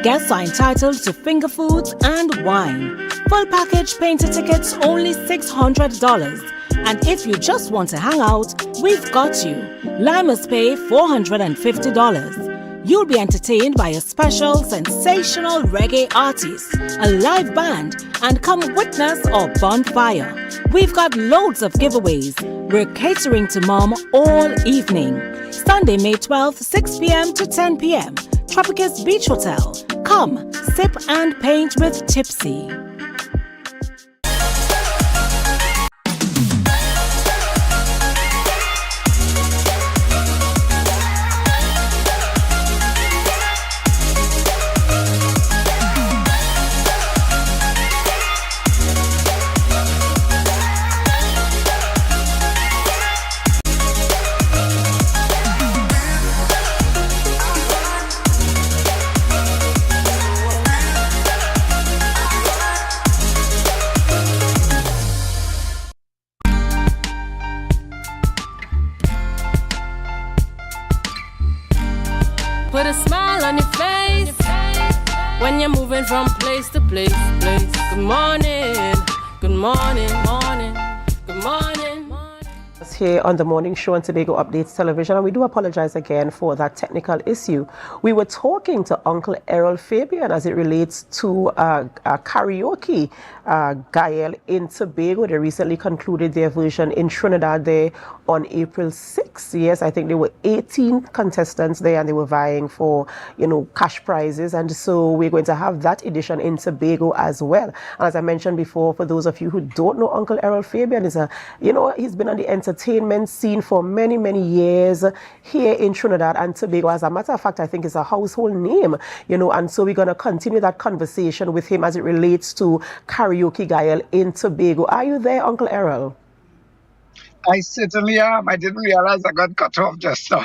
Guests are entitled to finger foods and wine. Full package painter tickets only $600. And if you just want to hang out, we've got you. Limers pay $450. You'll be entertained by a special sensational reggae artist, a live band, and come witness our bonfire. We've got loads of giveaways. We're catering to mom all evening. Sunday, May 12th, 6 p.m. to 10 p.m. Tropicist Beach Hotel. Come, sip and paint with Tipsy. Put a smile on your face when you're moving from place to place. Good morning, good morning, morning, good morning. Here on the morning show on Tobago Updates Television, and we do apologize again for that technical issue. We were talking to Uncle Errol Fabian as it relates to a karaoke Gael in Tobago. They recently concluded their version in Trinidad there on April 6th. Yes, I think there were 18 contestants there and they were vying for, cash prizes. And so we're going to have that edition in Tobago as well. And as I mentioned before, for those of you who don't know Uncle Errol Fabian, is he's been on the entertainment scene for many, many years here in Trinidad and Tobago. As a matter of fact, I think it's a household name, and so we're going to continue that conversation with him as it relates to Karaoke Gael in Tobago. Are you there, Uncle Errol? I certainly am. I didn't realize I got cut off just now.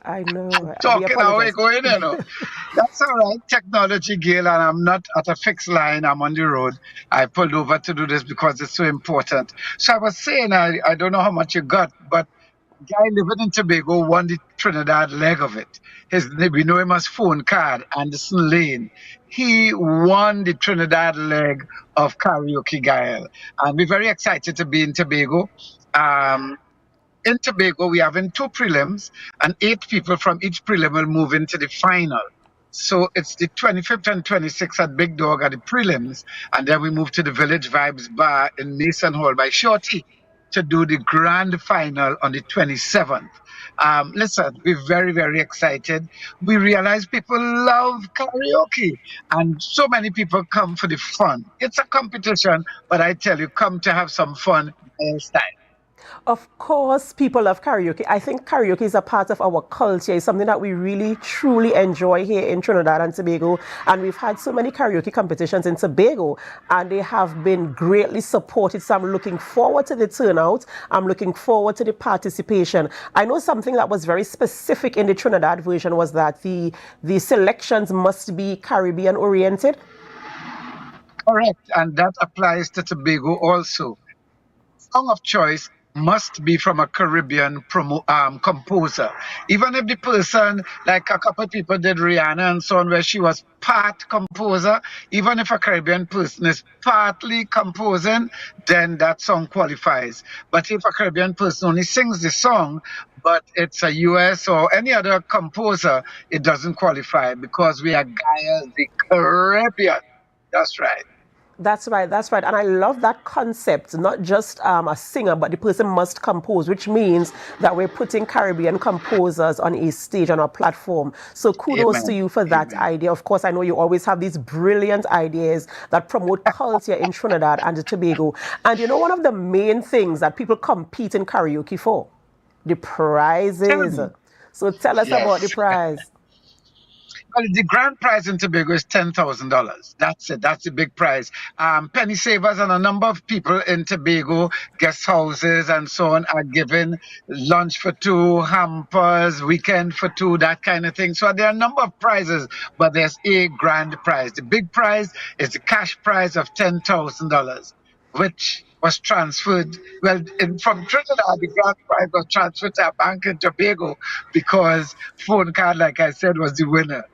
I know. Talking away, going, That's all right. Technology, Gail, and I'm not at a fixed line. I'm on the road. I pulled over to do this because it's so important. So I was saying, I don't know how much you got, but guy living in Tobago won the Trinidad leg of it. We know him as Phone Card, Anderson Lane. He won the Trinidad leg of Karaoke Gael. And we're very excited to be in Tobago. In Tobago, we have in 2 prelims, and 8 people from each prelim will move into the final. So it's the 25th and 26th at Big Dog at the prelims, and then we move to the Village Vibes Bar in Mason Hall by Shorty to do the grand final on the 27th. Listen, we're very, very excited. We realize people love karaoke, and so many people come for the fun. It's a competition, but I tell you, come to have some fun in style. Of course, people love karaoke. I think karaoke is a part of our culture. It's something that we really, truly enjoy here in Trinidad and Tobago. And we've had so many karaoke competitions in Tobago, and they have been greatly supported. So I'm looking forward to the turnout. I'm looking forward to the participation. I know something that was very specific in the Trinidad version was that the selections must be Caribbean-oriented. Correct, and that applies to Tobago also. Song of choice must be from a Caribbean composer. Even if the person, like a couple of people did Rihanna and so on, where she was part composer, even if a Caribbean person is partly composing, then that song qualifies. But if a Caribbean person only sings the song, but it's a US or any other composer, it doesn't qualify because we are Guyas, the Caribbean. That's right. That's right, that's right. And I love that concept, not just a singer, but the person must compose, which means that we're putting Caribbean composers on a stage, on a platform. So kudos to you for that idea. Of course, I know you always have these brilliant ideas that promote culture in Trinidad and Tobago. And you know, one of the main things that people compete in karaoke for? The prizes. So tell us about the prize. Well, the grand prize in Tobago is $10,000. That's it. That's the big prize. Penny savers and a number of people in Tobago, guest houses and so on, are given lunch for two, hampers, weekend for two, that kind of thing. So there are a number of prizes, but there's a grand prize. The big prize is the cash prize of $10,000, which was transferred, from Trinidad, the grand prize was transferred to a bank in Tobago because phone card, like I said, was the winner.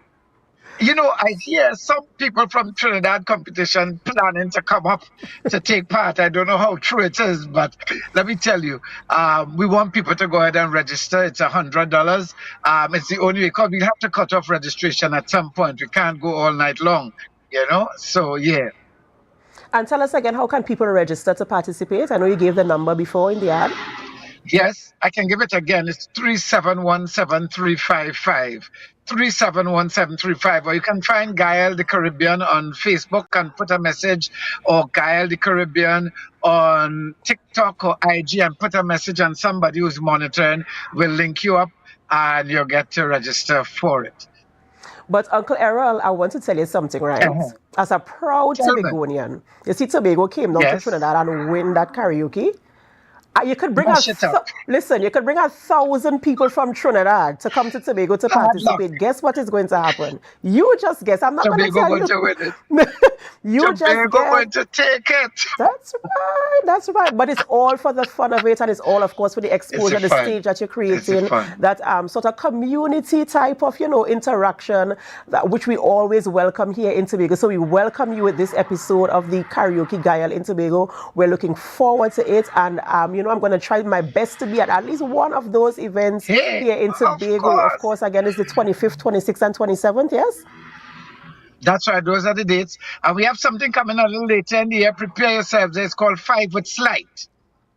You know, I hear some people from Trinidad competition planning to come up to take part. I don't know how true it is, but let me tell you, we want people to go ahead and register. It's $100. It's the only way, because we have to cut off registration at some point. We can't go all night long, you know? So, yeah. And tell us again, how can people register to participate? I know you gave the number before in the ad. Yes, I can give it again. It's 3717355. 3717355. Or you can find Gael the Caribbean on Facebook and put a message, or Gael the Caribbean on TikTok or IG and put a message, and somebody who's monitoring will link you up and you'll get to register for it. But Uncle Errol, I want to tell you something, right? As a proud Tobagonian, you see, Tobago came down to Trinidad and win that karaoke. You could bring you could bring 1,000 people from Trinidad to come to Tobago to participate. Guess what is going to happen? You just guess. I'm not going to tell you. To win it. You just guess. Going to take it. That's right. That's right. But it's all for the fun of it, and it's all, of course, for the exposure, the stage that you're creating, that sort of community type of, interaction, which we always welcome here in Tobago. So we welcome you with this episode of the Karaoke Gael in Tobago. We're looking forward to it, and I'm going to try my best to be at least one of those events here in Tobago. Of course, again, it's the 25th, 26th, and 27th, yes? That's right. Those are the dates. And we have something coming a little later in the year. Prepare yourselves. It's called 5 with Slide.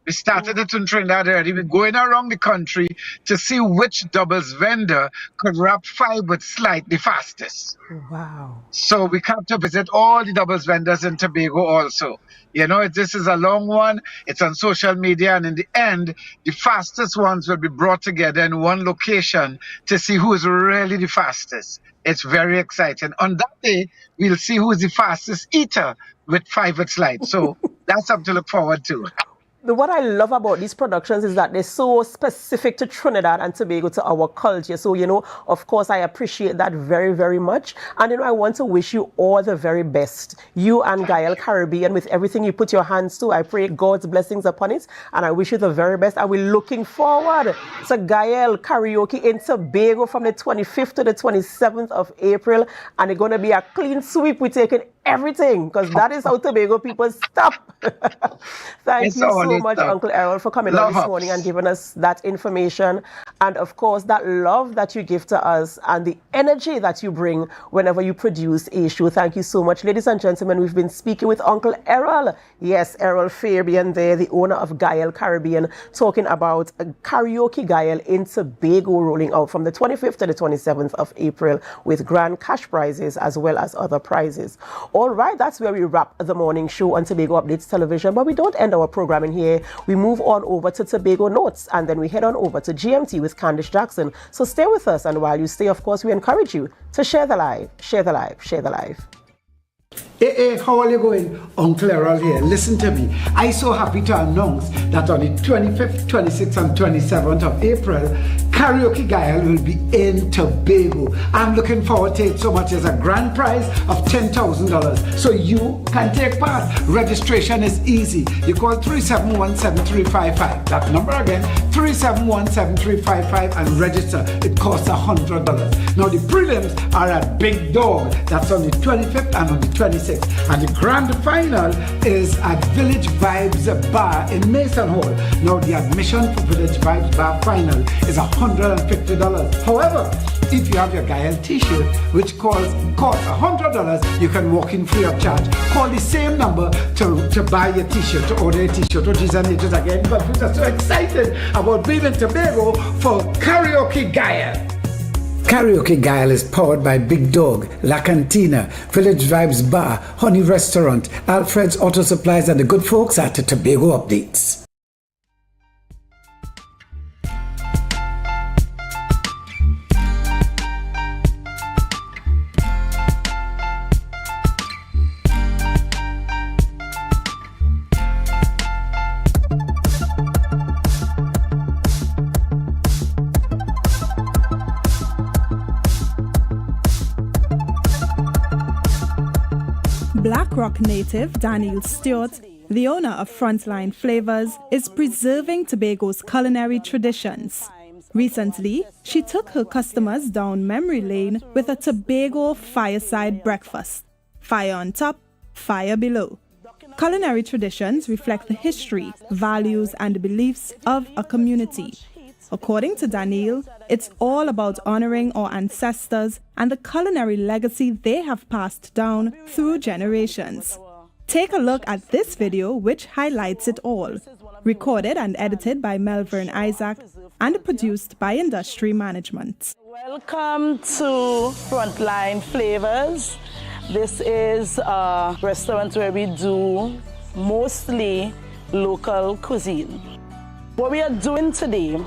We started it in Trinidad already. We're going around the country to see which doubles vendor could rap 5 with Slide the fastest. Wow. So we come to visit all the doubles vendors in Tobago also. This is a long one. It's on social media. And in the end, the fastest ones will be brought together in one location to see who is really the fastest. It's very exciting. On that day, we'll see who's the fastest eater with 5 with Slide. So that's something to look forward to. What I love about these productions is that they're so specific to Trinidad and Tobago, to our culture. So, of course, I appreciate that very, very much. And, I want to wish you all the very best. You and Gael Caribbean, with everything you put your hands to, I pray God's blessings upon it. And I wish you the very best. And we're looking forward to Gael Karaoke in Tobago from the 25th to the 27th of April. And it's going to be a clean sweep. We're taking everything, because that is how Tobago people stop. Thank you so much, Uncle Errol, for coming on this morning and giving us that information. And of course, that love that you give to us and the energy that you bring whenever you produce a show. Thank you so much. Ladies and gentlemen, we've been speaking with Uncle Errol. Yes, Errol Fabian there, the owner of Gael Caribbean, talking about Karaoke Gael in Tobago rolling out from the 25th to the 27th of April with grand cash prizes as well as other prizes. All right, that's where we wrap the morning show on Tobago Updates Television, but we don't end our programming here. We move on over to Tobago Notes, and then we head on over to GMT with Candice Jackson. So stay with us, and while you stay, of course, we encourage you to share the live, share the live, share the live. Hey, how are you going? Uncle Errol here. Listen to me. I'm so happy to announce that on the 25th, 26th, and 27th of April, Karaoke Guile will be in Tobago. I'm looking forward to it so much as a grand prize of $10,000. So you can take part. Registration is easy. You call 371-7355. That number again, 371-7355 and register. It costs $100. Now the prelims are at Big Dog. That's on the 25th and on the 26th. And the grand final is at Village Vibes Bar in Mason Hall. Now the admission for Village Vibes Bar final is $150. However, if you have your Guile t-shirt, which costs $100, you can walk in free of charge. Call the same number to buy your t-shirt, to order a t-shirt. Oh, geez, and it is again, but we're so excited about being in Tobago for Karaoke Guile. Karaoke Guile is powered by Big Dog, La Cantina, Village Vibes Bar, Honey Restaurant, Alfred's Auto Supplies, and the good folks at the Tobago Updates. Black Rock native Daniel Stewart, the owner of Frontline Flavors, is preserving Tobago's culinary traditions. Recently, she took her customers down memory lane with a Tobago fireside breakfast. Fire on top, fire below. Culinary traditions reflect the history, values, and beliefs of a community. According to Daniel, it's all about honoring our ancestors and the culinary legacy they have passed down through generations. Take a look at this video which highlights it all. Recorded and edited by Melvern Isaac and produced by Industry Management. Welcome to Frontline Flavors. This is a restaurant where we do mostly local cuisine. What we are doing today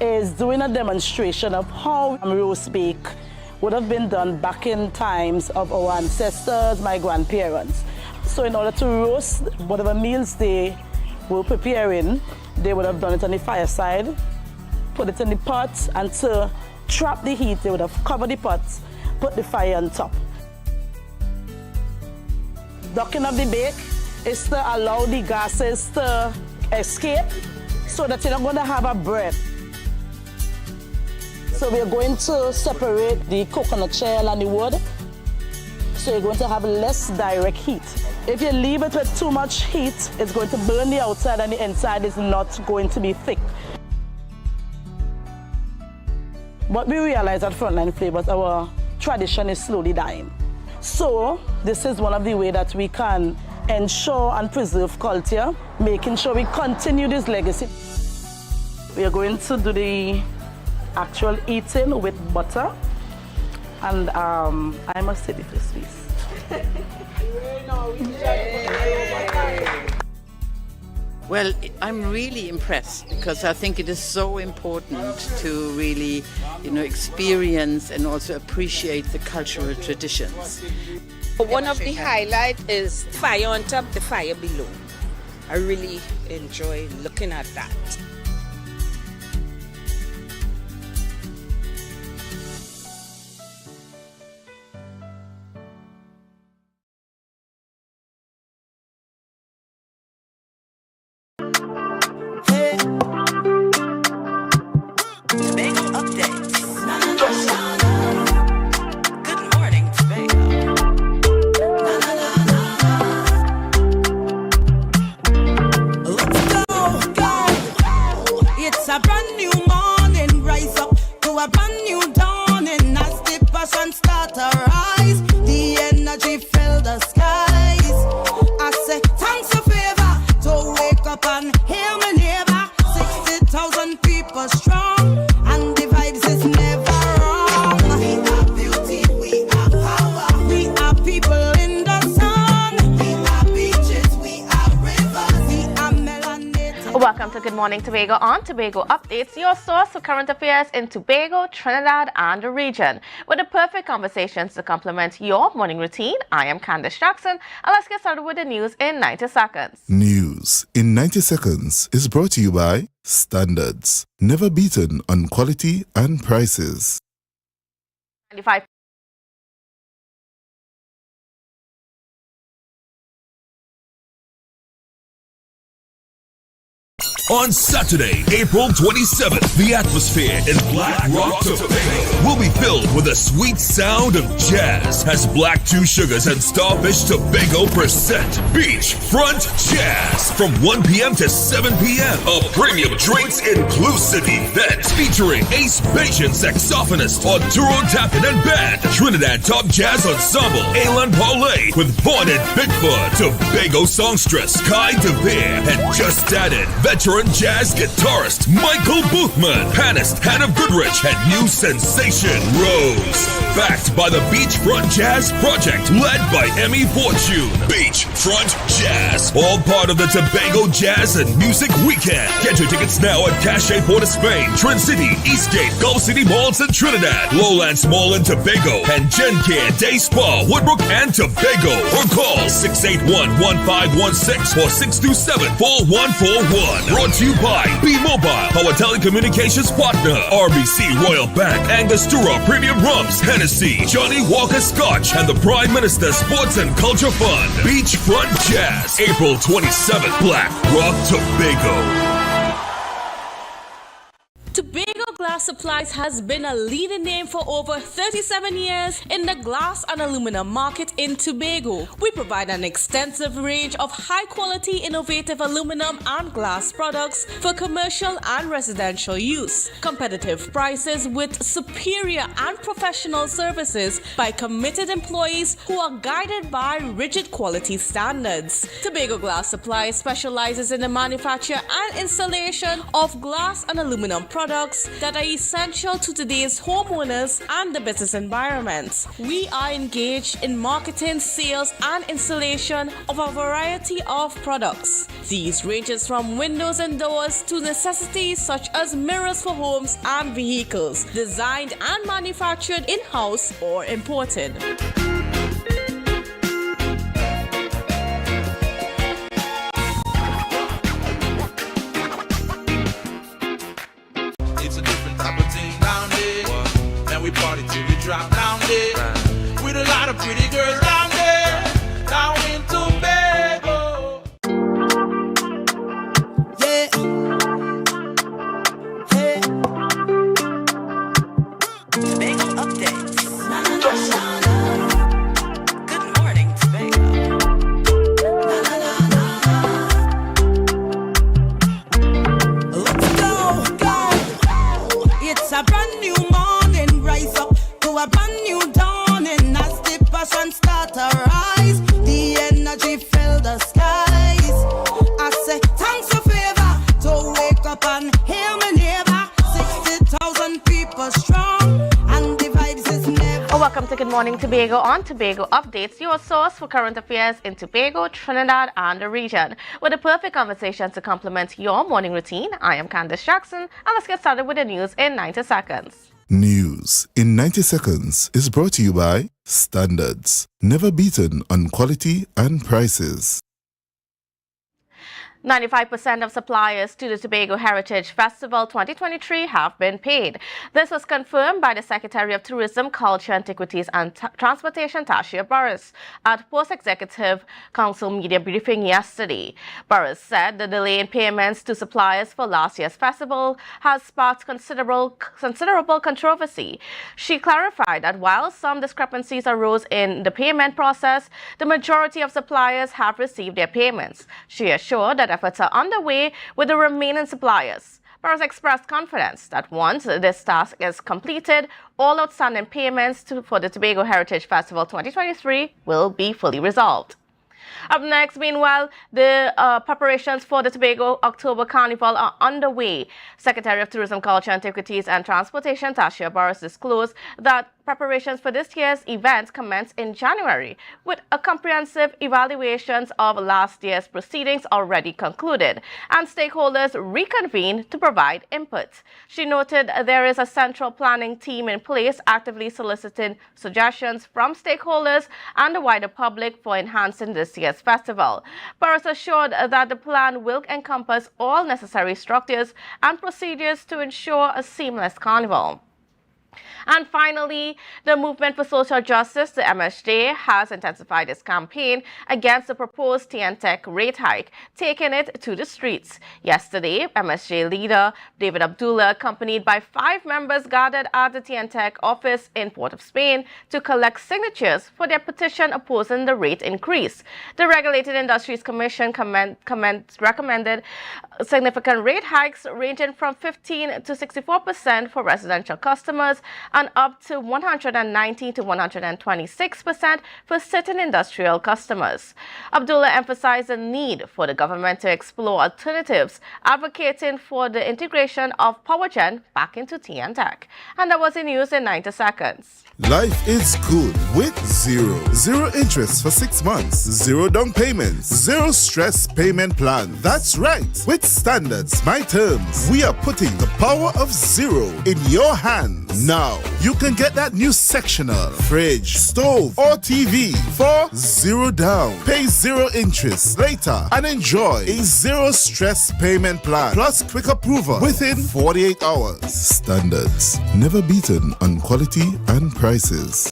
is doing a demonstration of how roast bake would have been done back in times of our ancestors, my grandparents. So in order to roast whatever meals they were preparing, they would have done it on the fireside, put it in the pot, and to trap the heat, they would have covered the pot, put the fire on top. Ducking of the bake is to allow the gases to escape so that you're not going to have a breath. So we're going to separate the coconut shell and the wood. So you're going to have less direct heat. If you leave it with too much heat, it's going to burn the outside and the inside is not going to be thick. But we realize at Frontline Flavors, our tradition is slowly dying. So this is one of the ways that we can ensure and preserve culture, making sure we continue this legacy. We are going to do the actual eating with butter, and I must say the first piece. Well, I'm really impressed because I think it is so important to really, experience and also appreciate the cultural traditions. One of the highlights is fire on top, the fire below. I really enjoy looking at that. Welcome to Good Morning Tobago on Tobago Updates, your source for current affairs in Tobago, Trinidad, and the region. With the perfect conversations to complement your morning routine, I am Candace Jackson, and let's get started with the news in 90 seconds. News in 90 seconds is brought to you by Standards. Never beaten on quality and prices. 95. On Saturday, April 27th, the atmosphere in Black Rock, Tobago will be filled with a sweet sound of jazz as Black Two Sugars and Starfish Tobago present Beachfront Jazz from 1 p.m. to 7 p.m. A premium drinks inclusive event featuring Ace Bajan saxophonist Arturo Tappan and band, Trinidad Top Jazz Ensemble, Alan Paulay with Vaughn and Bigfoot, Tobago songstress Kai DeVere, and just added veteran jazz guitarist Michael Boothman, pianist Hannah Goodrich, and new sensation Rose. Backed by the Beachfront Jazz Project, led by Emmy Fortune. Beachfront Jazz, all part of the Tobago Jazz and Music Weekend. Get your tickets now at Cache Port of Spain, Trin City, Eastgate, Gulf City Malls in Trinidad, Lowlands Mall in Tobago, and GenCare Day Spa, Woodbrook and Tobago. Or call 681-1516 or 627-4141. Brought to you by B-Mobile, our telecommunications partner, RBC Royal Bank, Angostura Premium Rums, Hennessy, Johnny Walker Scotch, and the Prime Minister Sports and Culture Fund. Beachfront Jazz, April 27th, Black Rock, Tobago. Tobago Glass Supplies has been a leading name for over 37 years in the glass and aluminum market in Tobago. We provide an extensive range of high-quality, innovative aluminum and glass products for commercial and residential use. Competitive prices with superior and professional services by committed employees who are guided by rigid quality standards. Tobago Glass Supplies specializes in the manufacture and installation of glass and aluminum products that are essential to today's homeowners and the business environment. We are engaged in marketing, sales, and installation of a variety of products. These ranges from windows and doors to necessities such as mirrors for homes and vehicles, designed and manufactured in-house or imported. We party till we drop down there with a lot of pretty girls down there, down in Tobago. Yeah. Hey. Tobago updates. Good morning, Tobago. Let's go, go. It's a brand new morning. Rise up to a brand new dawning as the passion start to rise. The energy fill the skies. I say thanks for favor to wake up and hear me neighbor. 60,000 people strong and the vibes is never. Welcome to Good Morning Tobago on Tobago Updates, your source for current affairs in Tobago, Trinidad, and the region. With the perfect conversation to complement your morning routine, I am Candice Jackson, and let's get started with the news in 90 seconds. News in 90 seconds is brought to you by Standards. Never beaten on quality and prices. 95% of suppliers to the Tobago Heritage Festival 2023 have been paid. This was confirmed by the Secretary of Tourism, Culture, Antiquities and Transportation, Tasha Burris, at Post-Executive Council media briefing yesterday. Burris said the delay in payments to suppliers for last year's festival has sparked considerable controversy. She clarified that while some discrepancies arose in the payment process, the majority of suppliers have received their payments. She assured that efforts are underway with the remaining suppliers. Burris expressed confidence that once this task is completed, all outstanding payments for the Tobago Heritage Festival 2023 will be fully resolved. Up next, meanwhile, the preparations for the Tobago October Carnival are underway. Secretary of Tourism, Culture, Antiquities and Transportation, Tasha Burris, disclosed that preparations for this year's event commenced in January, with a comprehensive evaluations of last year's proceedings already concluded, and stakeholders reconvened to provide input. She noted there is a central planning team in place actively soliciting suggestions from stakeholders and the wider public for enhancing this year's biggest festival. Paris assured that the plan will encompass all necessary structures and procedures to ensure a seamless carnival. And finally, the Movement for Social Justice, the MSJ, has intensified its campaign against the proposed TNTech rate hike, taking it to the streets. Yesterday, MSJ leader David Abdullah, accompanied by 5 members, gathered at the TNTech office in Port of Spain to collect signatures for their petition opposing the rate increase. The Regulated Industries Commission recommended significant rate hikes ranging from 15 to 64% for residential customers and up to 190 to 126% for certain industrial customers. Abdullah emphasized the need for the government to explore alternatives, advocating for the integration of power gen back into TNTech. And that was the news in 90 seconds. Life is good with Zero. Zero interest for 6 months. Zero down payments. Zero stress payment plan. That's right. With Standards My Terms, we are putting the power of zero in your hands. Now, you can get that new sectional, fridge, stove, or TV for zero down. Pay zero interest later and enjoy a zero stress payment plan plus quick approval within 48 hours. Standards, never beaten on quality and prices.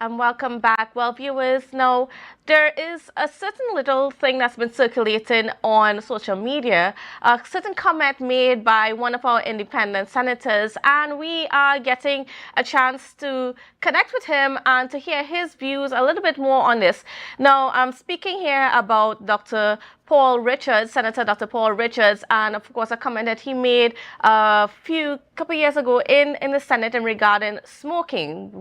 And welcome back. Well, viewers, now there is a certain little thing that's been circulating on social media, a certain comment made by one of our independent senators, and we are getting a chance to connect with him and to hear his views a little bit more on this. Now, I'm speaking here about Dr. Paul Richards, Senator Dr. Paul Richards, and of course a comment that he made a couple years ago in the Senate in regarding smoking,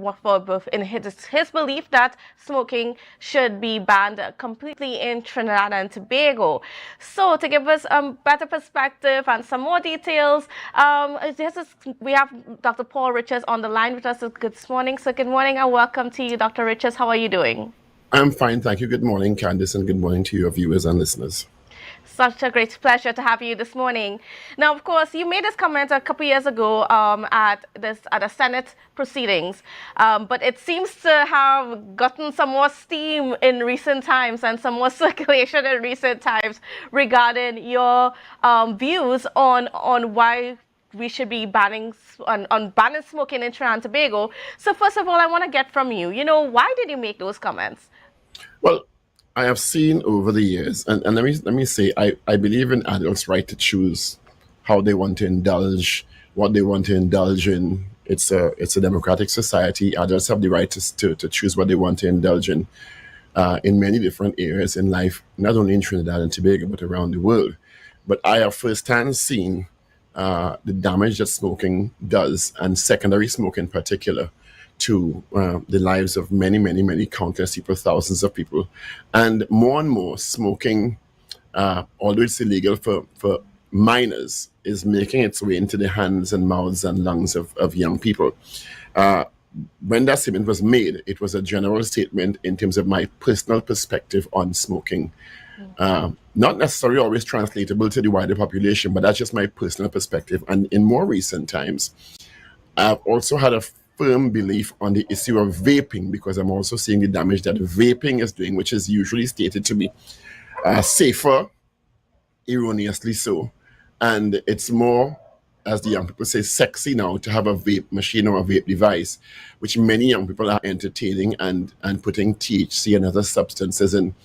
in his belief that smoking should be banned completely in Trinidad and Tobago. So to give us a better perspective and some more details, we have Dr. Paul Richards on the line with us this morning. So good morning and welcome to you, Dr. Richards. How are you doing? I'm fine, thank you. Good morning, Candice, and good morning to your viewers and listeners. Such a great pleasure to have you this morning. Now, of course, you made this comment a couple years ago at the Senate proceedings, but it seems to have gotten some more steam in recent times and some more circulation in recent times regarding your views on why we should be banning smoking in Trinidad and Tobago. So first of all, I want to get from you, why did you make those comments? Well, I have seen over the years, and let me say, I believe in adults' right to choose how they want to indulge, what they want to indulge in. It's a democratic society. Adults have the right to choose what they want to indulge in many different areas in life, not only in Trinidad and Tobago, but around the world. But I have firsthand seen the damage that smoking does, and secondary smoke in particular, to the lives of many countless people, thousands of people. And more smoking, although it's illegal for minors, is making its way into the hands and mouths and lungs of young people. When that statement was made, it was a general statement in terms of my personal perspective on smoking. Not necessarily always translatable to the wider population, but that's just my personal perspective. And in more recent times, I've also had a firm belief on the issue of vaping, because I'm also seeing the damage that vaping is doing, which is usually stated to be safer, erroneously so. And it's more, as the young people say, sexy now to have a vape machine or a vape device, which many young people are entertaining and putting THC and other substances in,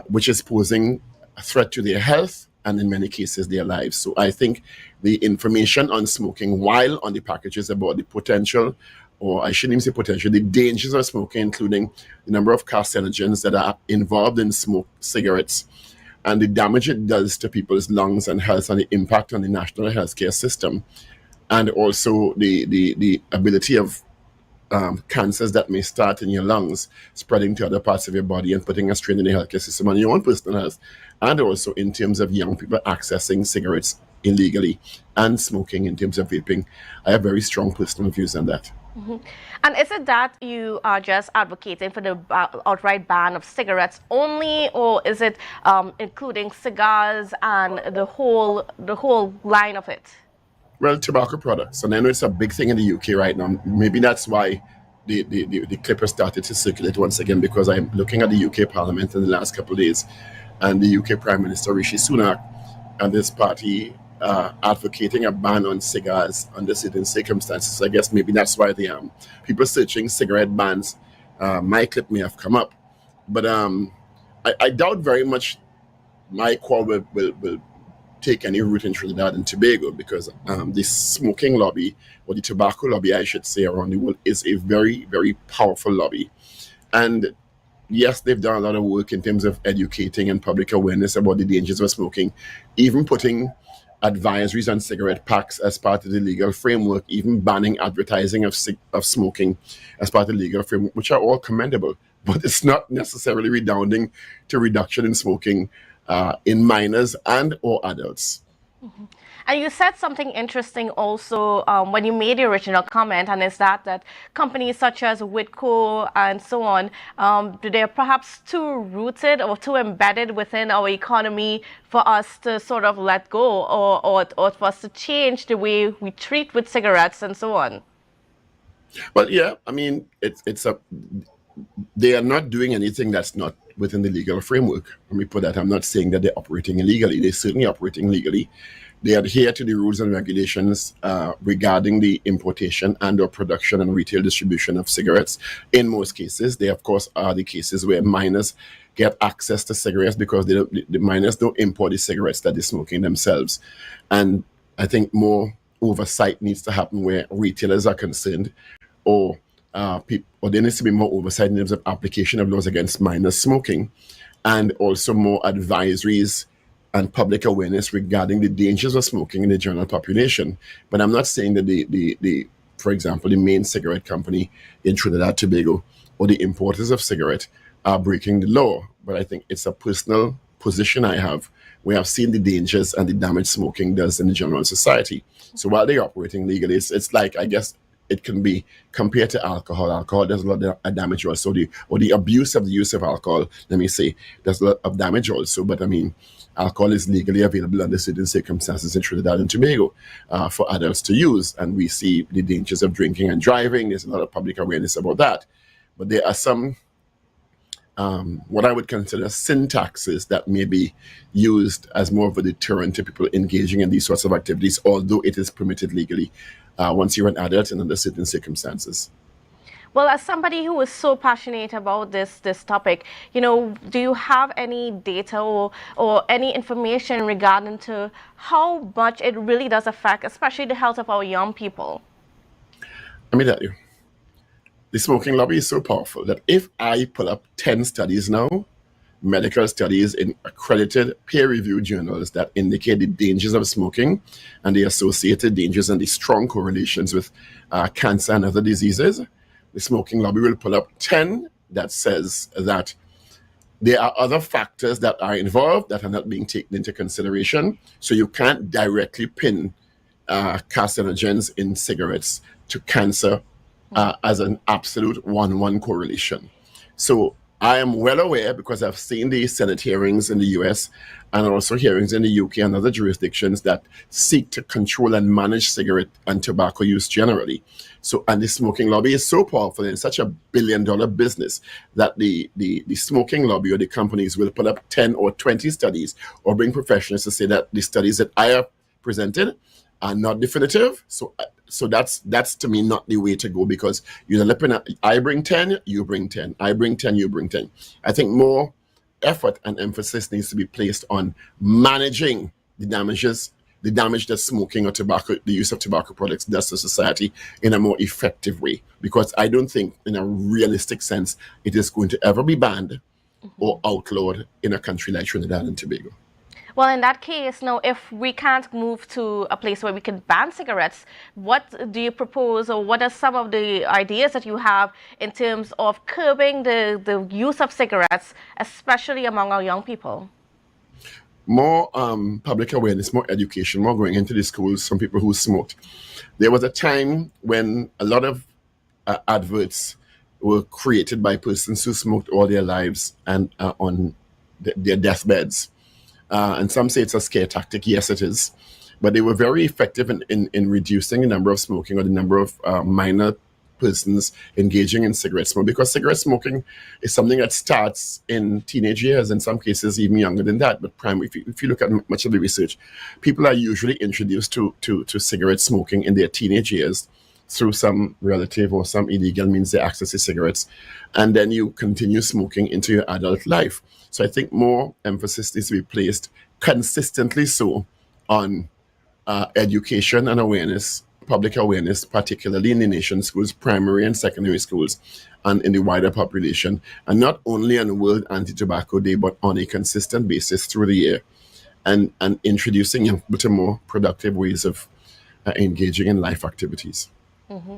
which is posing a threat to their health and in many cases their lives. So I think the information on smoking, while on the packages about the potential, or I shouldn't even say potential, the dangers of smoking, including the number of carcinogens that are involved in cigarettes, and the damage it does to people's lungs and health, and the impact on the national healthcare system, and also the ability of cancers that may start in your lungs spreading to other parts of your body and putting a strain in the healthcare system on your own personal health, and also in terms of young people accessing cigarettes illegally and smoking in terms of vaping. I have very strong personal views on that. Mm-hmm. And is it that you are just advocating for the outright ban of cigarettes only, or is it including cigars and the whole line of it? Well, tobacco products, and I know it's a big thing in the UK right now. Maybe that's why the clip has started to circulate once again, because I'm looking at the UK Parliament in the last couple of days, and the UK Prime Minister Rishi Sunak and this party advocating a ban on cigars under certain circumstances. I guess maybe that's why the people searching cigarette bans. My clip may have come up, but I doubt very much my call will take any root in Trinidad and Tobago, because the smoking lobby, or the tobacco lobby, I should say, around the world is a very, very powerful lobby. And yes, they've done a lot of work in terms of educating and public awareness about the dangers of smoking, even putting advisories on cigarette packs as part of the legal framework, even banning advertising of smoking as part of the legal framework, which are all commendable. But it's not necessarily redounding to reduction in smoking in minors and or adults. Mm-hmm. And you said something interesting also when you made the original comment, and is that companies such as Whitco and so on, they're perhaps too rooted or too embedded within our economy for us to sort of let go, or for us to change the way we treat with cigarettes and so on. Well, yeah, I mean, they are not doing anything that's not within the legal framework. Let me put that. I'm not saying that they're operating illegally. They're certainly operating legally. They adhere to the rules and regulations regarding the importation and or production and retail distribution of cigarettes. In most cases, they of course are the cases where minors get access to cigarettes because the minors don't import the cigarettes that they're smoking themselves. And I think more oversight needs to happen where retailers are concerned, or there needs to be more oversight in terms of application of laws against minors smoking, and also more advisories and public awareness regarding the dangers of smoking in the general population. But I'm not saying that for example, the main cigarette company in Trinidad and Tobago or the importers of cigarette are breaking the law. But I think it's a personal position I have, where I've seen the dangers and the damage smoking does in the general society. So while they're operating legally, it's like, I guess it can be compared to alcohol. Alcohol does a lot of damage also, or the abuse of the use of alcohol, let me say, does a lot of damage also. But I mean, alcohol is legally available under certain circumstances in Trinidad and Tobago for adults to use. And we see the dangers of drinking and driving. There's a lot of public awareness about that. But there are some, what I would consider syntaxes that may be used as more of a deterrent to people engaging in these sorts of activities, although it is permitted legally once you're an adult and under certain circumstances. Well, as somebody who is so passionate about this topic, do you have any data or any information regarding to how much it really does affect, especially the health of our young people? Let me tell you, the smoking lobby is so powerful that if I pull up 10 studies now, medical studies in accredited peer-reviewed journals that indicate the dangers of smoking and the associated dangers and the strong correlations with cancer and other diseases, the smoking lobby will pull up 10 that says that there are other factors that are involved that are not being taken into consideration. So you can't directly pin carcinogens in cigarettes to cancer as an absolute 1-1 correlation. So I am well aware, because I've seen the Senate hearings in the US and also hearings in the UK and other jurisdictions that seek to control and manage cigarette and tobacco use generally. So, and the smoking lobby is so powerful and such a $1 billion business that the smoking lobby or the companies will put up 10 or 20 studies or bring professionals to say that the studies that I have presented are not definitive. So that's to me not the way to go, because you're looking at, I bring 10, you bring 10, I bring 10, you bring 10. I think more effort and emphasis needs to be placed on managing the damage that smoking or tobacco, the use of tobacco products does to society in a more effective way. Because I don't think in a realistic sense it is going to ever be banned or outlawed in a country like Trinidad and Tobago. Well, in that case, now, if we can't move to a place where we can ban cigarettes, what do you propose, or what are some of the ideas that you have in terms of curbing the use of cigarettes, especially among our young people? More public awareness, more education, more going into the schools from people who smoked. There was a time when a lot of adverts were created by persons who smoked all their lives and on their deathbeds. And some say it's a scare tactic. Yes, it is. But they were very effective in reducing the number of smoking or the number of minor persons engaging in cigarette smoke, because cigarette smoking is something that starts in teenage years, in some cases even younger than that. But if you look at much of the research, people are usually introduced to cigarette smoking in their teenage years through some relative or some illegal means they access to cigarettes, and then you continue smoking into your adult life. So I think more emphasis needs to be placed consistently so on education and awareness, public awareness, particularly in the nation's schools, primary and secondary schools, and in the wider population, and not only on World Anti-Tobacco Day, but on a consistent basis through the year, and introducing young people to more productive ways of engaging in life activities. Mm-hmm.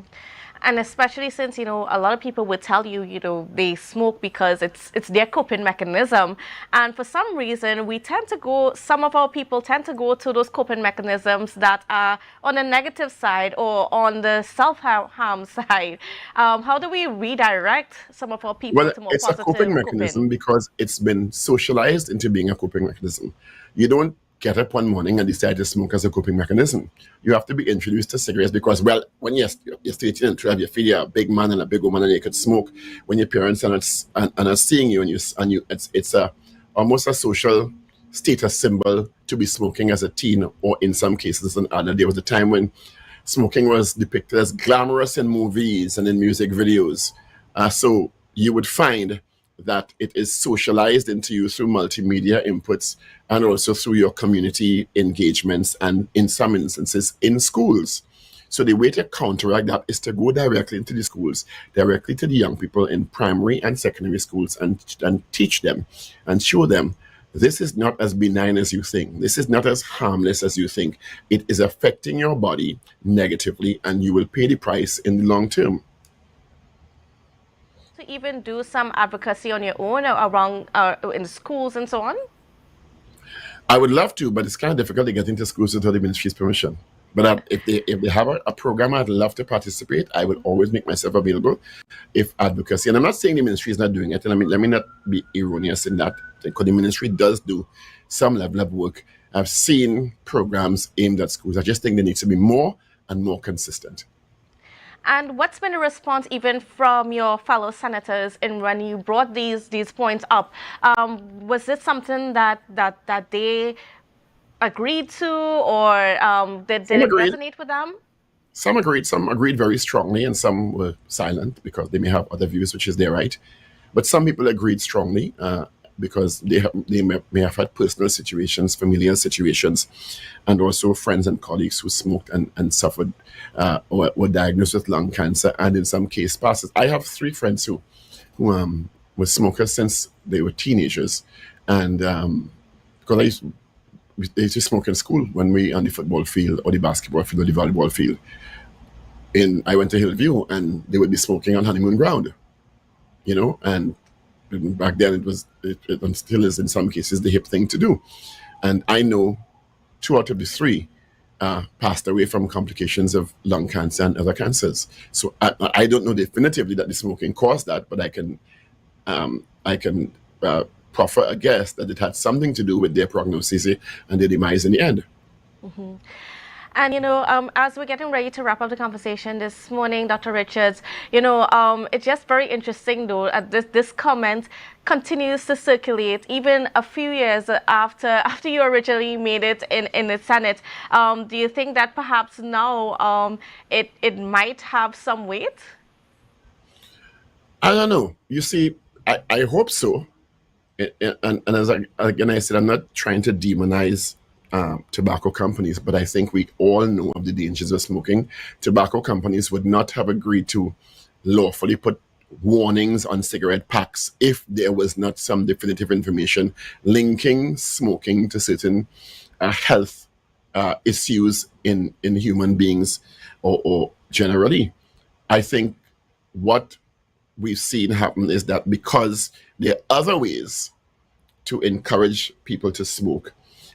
And especially since, a lot of people would tell you, they smoke because it's their coping mechanism. And for some reason, some of our people tend to go to those coping mechanisms that are on the negative side or on the self-harm side. How do we redirect some of our people to more positive coping? It's a coping mechanism because it's been socialized into being a coping mechanism. You don't get up one morning and decide to smoke as a coping mechanism. You have to be introduced to cigarettes because, when you're 13 and 12, you feel you're a big man and a big woman and you could smoke. When your parents are seeing you it's almost a social status symbol to be smoking as a teen, or in some cases an adult. There was a time when smoking was depicted as glamorous in movies and in music videos. So you would find that it is socialized into you through multimedia inputs and also through your community engagements and in some instances in schools. So the way to counteract that is to go directly into the schools, directly to the young people in primary and secondary schools and teach them and show them this is not as benign as you think. This is not as harmless as you think. It is affecting your body negatively and you will pay the price in the long term. Even do some advocacy on your own around in schools and so on? I would love to, but it's kind of difficult to get into schools without the ministry's permission. But if they have a program, I'd love to participate. I would always make myself available if advocacy. And I'm not saying the ministry is not doing it. And let me not be erroneous in that, because the ministry does do some level of work. I've seen programs aimed at schools. I just think they need to be more and more consistent. And what's been the response even from your fellow senators when you brought these points up? Was it something that they agreed to, or did it resonate with them? Some agreed very strongly, and some were silent because they may have other views, which is their right. But some people agreed strongly because they may have had personal situations, familial situations, and also friends and colleagues who smoked and suffered or were diagnosed with lung cancer, and in some case passes. I have 3 friends who were smokers since they were teenagers, and because they used to smoke in school when we on the football field or the basketball field or the volleyball field. I went to Hillview and they would be smoking on honeymoon ground, and back then it still is in some cases the hip thing to do. And I know 2 out of the 3 passed away from complications of lung cancer and other cancers. So I don't know definitively that the smoking caused that, but I can proffer a guess that it had something to do with their prognosis and their demise in the end. Mm-hmm. And, as we're getting ready to wrap up the conversation this morning, Dr. Richards, it's just very interesting, though, this comment continues to circulate even a few years after you originally made it in the Senate. Do you think that perhaps now it might have some weight? I don't know. You see, I hope so. And as I said, I'm not trying to demonize tobacco companies, but I think we all know of the dangers of smoking. Tobacco companies would not have agreed to lawfully put warnings on cigarette packs if there was not some definitive information linking smoking to certain health issues in human beings or generally. I think what we've seen happen is that because there are other ways to encourage people to smoke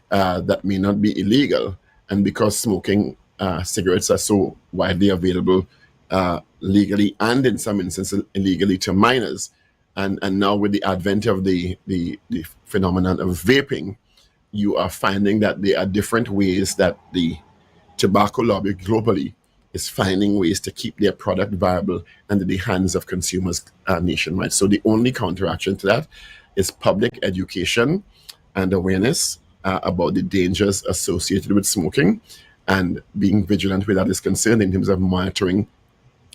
that may not be illegal, and because smoking cigarettes are so widely available legally and in some instances illegally to minors, and now with the advent of the phenomenon of vaping, you are finding that there are different ways that the tobacco lobby globally is finding ways to keep their product viable under the hands of consumers nationwide. So the only counteraction to that is public education and awareness about the dangers associated with smoking, and being vigilant where that is concerned in terms of monitoring,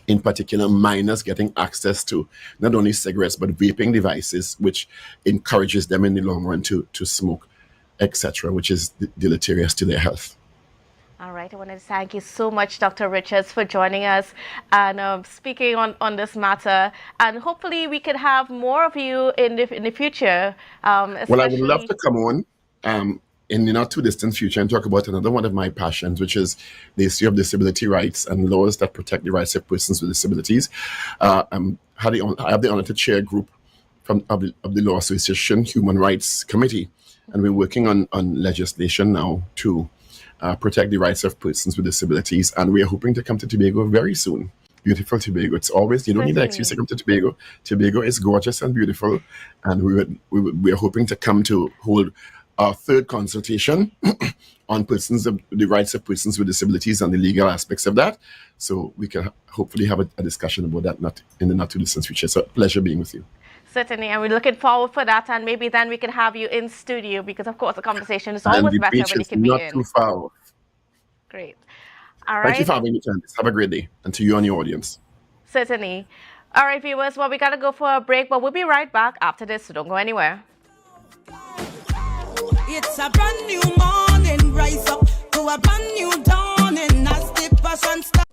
in particular, minors getting access to not only cigarettes but vaping devices, which encourages them in the long run to smoke, etc., which is deleterious to their health. All right, I want to thank you so much, Dr. Richards, for joining us and speaking on this matter. And hopefully we can have more of you in the future. Well, I would love to come on in the not too distant future and talk about another one of my passions, which is the issue of disability rights and laws that protect the rights of persons with disabilities. I have the honor to chair a group of the Law Association Human Rights Committee, and we're working on legislation now to protect the rights of persons with disabilities, and we are hoping to come to Tobago very soon. Beautiful Tobago. It's always, you don't need an excuse to come to Tobago. Tobago is gorgeous and beautiful, and we are hoping to come to hold our third consultation on the rights of persons with disabilities and the legal aspects of that. So we can hopefully have a discussion about that in the not too distant future. So pleasure being with you. Certainly, and we're looking forward for that, and maybe then we can have you in studio, because of course the conversation is always better when you can be in. Not too far off. Great. All right. Thank you for having me, Candice. Have a great day, and to you and your audience. Certainly. All right, viewers, well, we got to go for a break, but we'll be right back after this, so don't go anywhere. It's a brand new morning, rise up to a brand new dawn, and as the passion starts.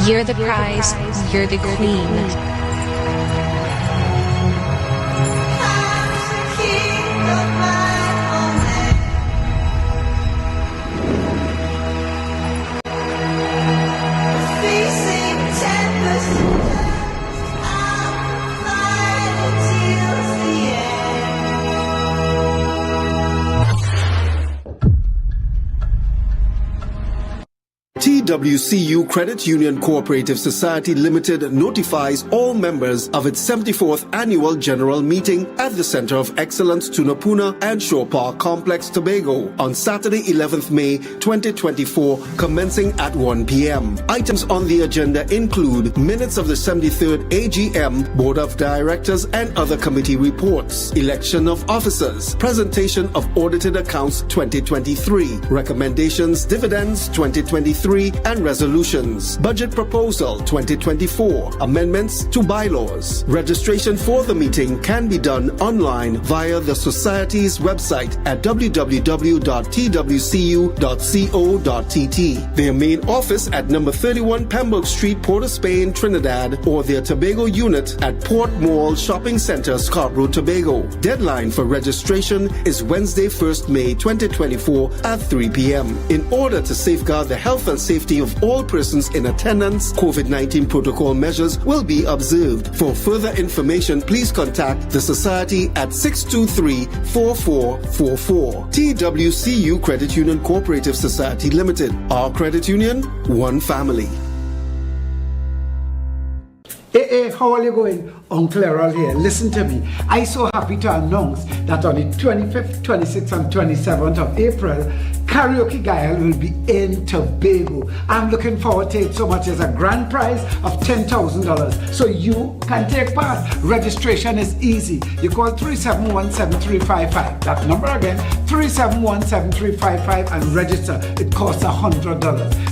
You're the prize, you're the queen. TWCU Credit Union Cooperative Society Limited notifies all members of its 74th Annual General Meeting at the Center of Excellence Tunapuna and Shore Park Complex, Tobago on Saturday, 11th May 2024, commencing at 1 p.m. Items on the agenda include minutes of the 73rd AGM, Board of Directors and other committee reports, election of officers, presentation of audited accounts 2023, recommendations, dividends 2023, and resolutions, budget proposal 2024, amendments to bylaws. Registration for the meeting can be done online via the Society's website at www.twcu.co.tt. Their main office at number 31 Pembroke Street, Port of Spain, Trinidad, or their Tobago unit at Port Mall Shopping Center, Scarborough, Tobago. Deadline for registration is Wednesday, 1st May 2024 at 3 p.m. In order to safeguard the health and safety of all persons in attendance, COVID-19 protocol measures will be observed. For further information, please contact the Society at 623-4444. TWCU Credit Union Cooperative Society Limited. Our credit union, one family. Hey, how are you going? Uncle Errol here. Listen to me. I'm so happy to announce that on the 25th, 26th, and 27th of April, Karaoke G will be in Tobago. I'm looking forward to it so much as a grand prize of $10,000. So you can take part. Registration is easy. You call 371-7355. That number again, 371-7355, and register. It costs $100.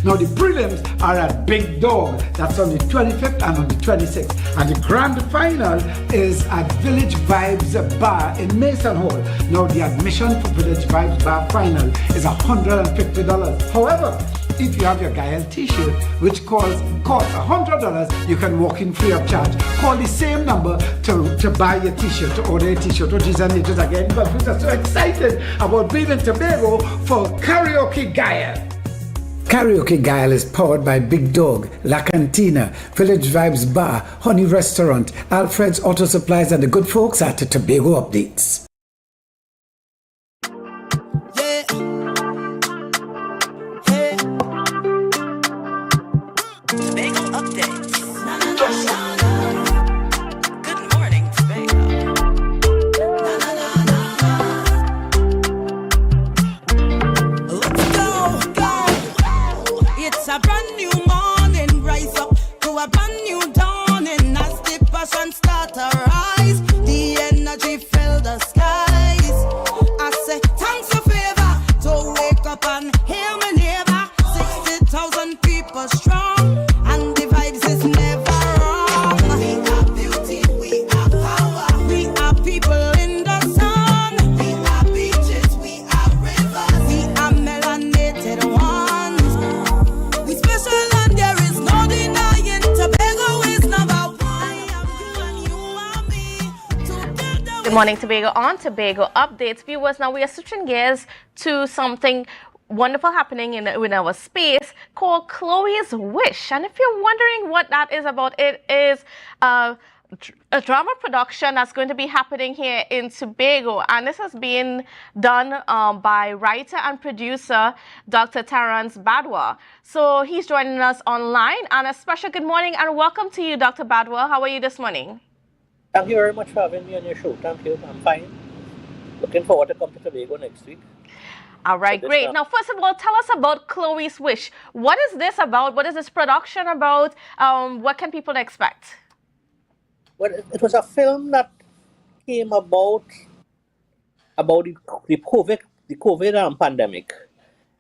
Now the prelims are at Big Dog. That's on the 25th and on the 26th. And the grand final is at Village Vibes Bar in Mason Hall. Now the admission for Village Vibes Bar final is $150. However, if you have your Gael t-shirt, which costs $100, you can walk in free of charge. Call the same number to buy your t-shirt, to order a t-shirt. Oh, geez, and it is again, but we are so excited about being in Tobago for Karaoke Gael. Karaoke Gael is powered by Big Dog, La Cantina, Village Vibes Bar, Honey Restaurant, Alfred's Auto Supplies, and the good folks at the Tobago Updates. Good morning, Tobago on Tobago Updates. Viewers, now we are switching gears to something wonderful happening in our space called Chloe's Wish. And if you're wondering what that is about, it is a drama production that's going to be happening here in Tobago. And this has been done by writer and producer Dr. Terrence Badwa. So he's joining us online. And a special good morning and welcome to you, Dr. Badwa. How are you this morning? Thank you very much for having me on your show. Thank you. I'm fine. Looking forward to come to Tobago next week. All right, great. Now, first of all, tell us about Chloe's Wish. What is this about? What is this production about? What can people expect? Well, it was a film that came about the COVID pandemic.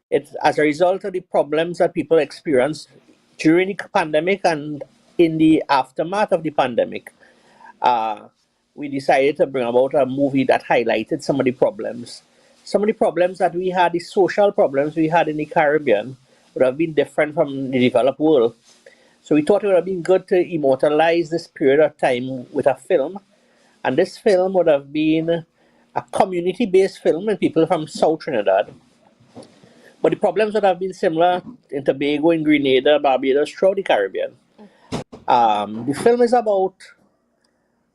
It's as a result of the problems that people experienced during the pandemic and in the aftermath of the pandemic. We decided to bring about a movie that highlighted some of the problems. Some of the problems that we had, the social problems we had in the Caribbean, would have been different from the developed world. So we thought it would have been good to immortalize this period of time with a film. And this film would have been a community-based film and people from South Trinidad. But the problems would have been similar in Tobago, in Grenada, Barbados, throughout the Caribbean. The film is about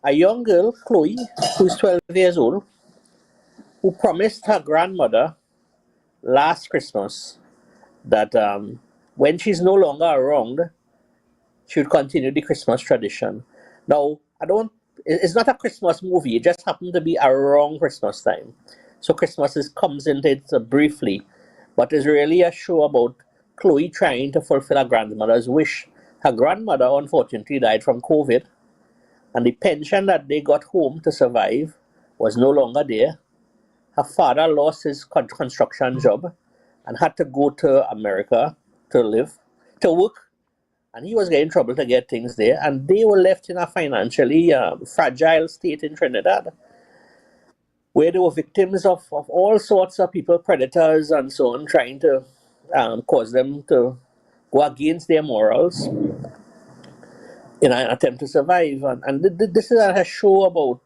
a young girl, Chloe, who's 12 years old, who promised her grandmother last Christmas that when she's no longer around, she would continue the Christmas tradition. Now, it's not a Christmas movie, it just happened to be around Christmas time. So Christmas comes into it briefly, but it's really a show about Chloe trying to fulfill her grandmother's wish. Her grandmother, unfortunately, died from COVID, and the pension that they got home to survive was no longer there. Her father lost his construction job and had to go to America to work, and he was getting trouble to get things there, and they were left in a financially fragile state in Trinidad, where they were victims of all sorts of people, predators and so on, trying to cause them to go against their morals in an attempt to survive. And this is a show about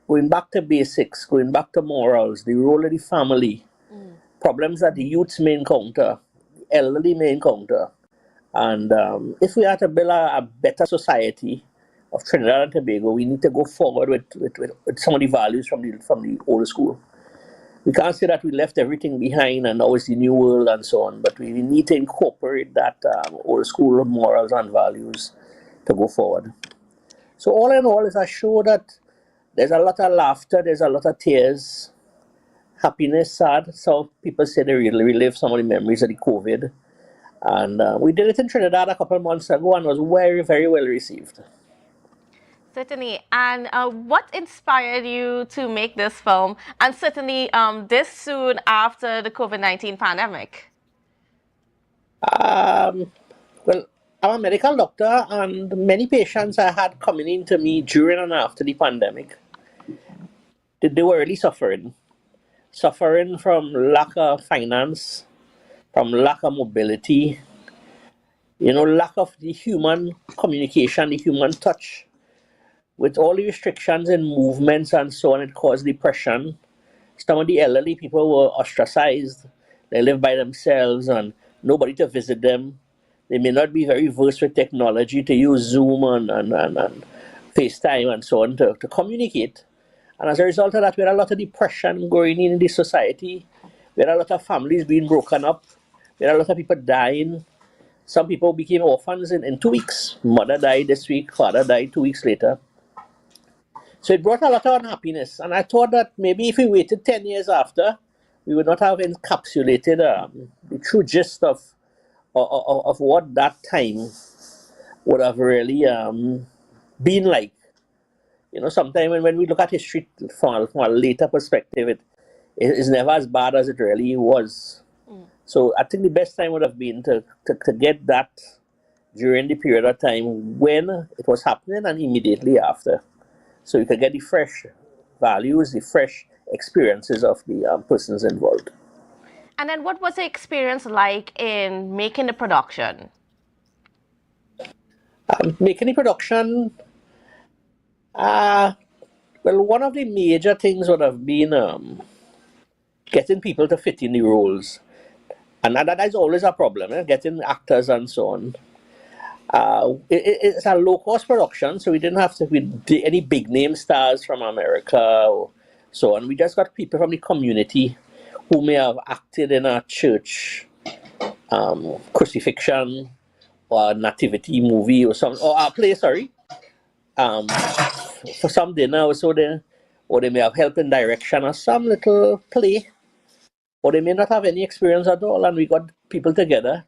going back to basics, going back to morals, the role of the family, problems that the youths may encounter, the elderly may encounter. And if we are to build a better society of Trinidad and Tobago, we need to go forward with some of the values from the old school. We can't say that we left everything behind and now it's the new world and so on, but we need to incorporate that old school morals and values to go forward. So all in all, it's a show that there's a lot of laughter, there's a lot of tears, happiness, sad. So people say they really relive some of the memories of the COVID. And we did it in Trinidad a couple of months ago and was very, very well received. Certainly. And what inspired you to make this film? And certainly this soon after the COVID-19 pandemic? Well, I'm a medical doctor, and many patients I had coming in to me during and after the pandemic, they were really suffering from lack of finance, from lack of mobility, lack of the human communication, the human touch. With all the restrictions in movements and so on, it caused depression. Some of the elderly people were ostracized. They live by themselves and nobody to visit them. They may not be very versed with technology to use Zoom and FaceTime and so on to communicate. And as a result of that, we had a lot of depression going in the society. We had a lot of families being broken up. We had a lot of people dying. Some people became orphans in 2 weeks. Mother died this week, father died 2 weeks later. So it brought a lot of unhappiness. And I thought that maybe if we waited 10 years after, we would not have encapsulated the true gist of what that time would have really been like. Sometimes when we look at history from a later perspective, it is never as bad as it really was. So I think the best time would have been to get that during the period of time when it was happening and immediately after. So you could get the fresh values, the fresh experiences of the persons involved. And then what was the experience like in making the production? Making the production, Well, one of the major things would have been getting people to fit in the roles. And that is always a problem, getting actors and so on. It's a low-cost production, so we didn't have to with any big-name stars from America or so on. We just got people from the community who may have acted in a church crucifixion or nativity movie or something, or a play, for some dinner or so there, or they may have helped in direction or some little play, or they may not have any experience at all, and we got people together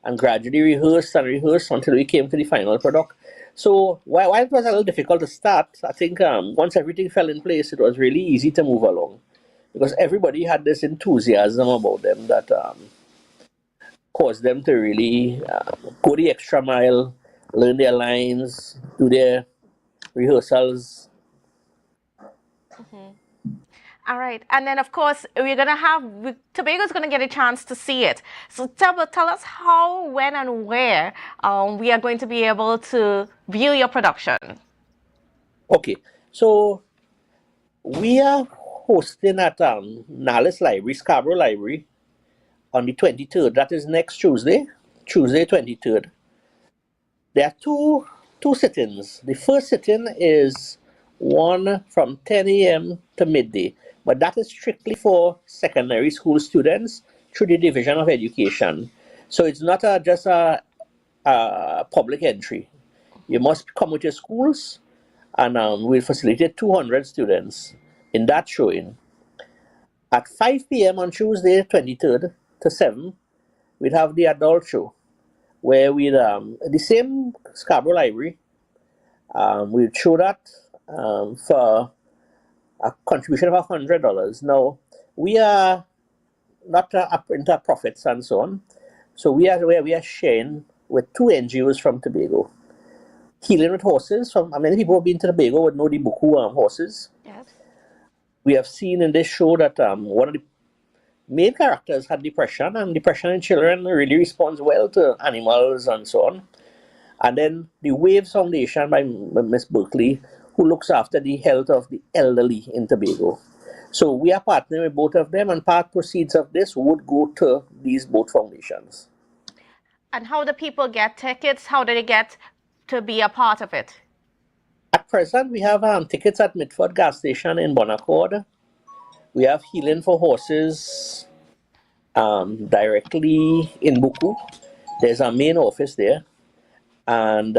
and gradually rehearsed until we came to the final product. So while it was a little difficult to start, I think once everything fell in place, it was really easy to move along because everybody had this enthusiasm about them that caused them to really go the extra mile, learn their lines, do their rehearsals. All right, and then of course we're gonna have Tobago's gonna get a chance to see it. So tell us how, when, and where we are going to be able to view your production. Okay, so we are hosting at Nallis Library, Scarborough Library, on the 23rd. That is next Tuesday 23rd. There are two sit-ins. The first sit-in is one from 10 a.m. to midday. But that is strictly for secondary school students through the Division of Education. So it's not just a public entry. You must come with your schools, and we'll facilitate 200 students in that showing. At 5 p.m. on Tuesday, 23rd to 7, we'd have the adult show, where we'd, the same Scarborough Library, we'd show that for a contribution of $100. Now, we are not into profits and so on. So we are sharing with two NGOs from Tobago. Healing with Horses. Many people who have been to Tobago would know the Buku horses. Yes. We have seen in this show that one of the main characters had depression, and depression in children really responds well to animals and so on. And then the Waves Foundation by Miss Berkeley, who looks after the health of the elderly in Tobago. So we are partnering with both of them, and part proceeds of this would go to these both foundations. And how do people get tickets? How do they get to be a part of it? At present, we have tickets at Mitford gas station in Bonaccord. We have Healing for Horses directly in Buku. There's our main office there. And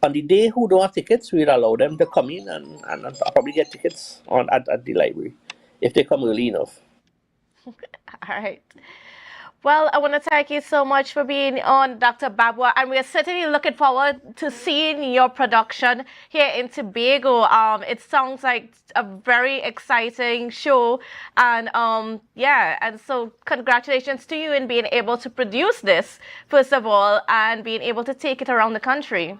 on the day who don't have tickets, we'll allow them to come in and probably get tickets at the library if they come early enough. All right. Well, I want to thank you so much for being on, Dr. Babwa, and we're certainly looking forward to seeing your production here in Tobago. It sounds like a very exciting show, and and so congratulations to you in being able to produce this, first of all, and being able to take it around the country.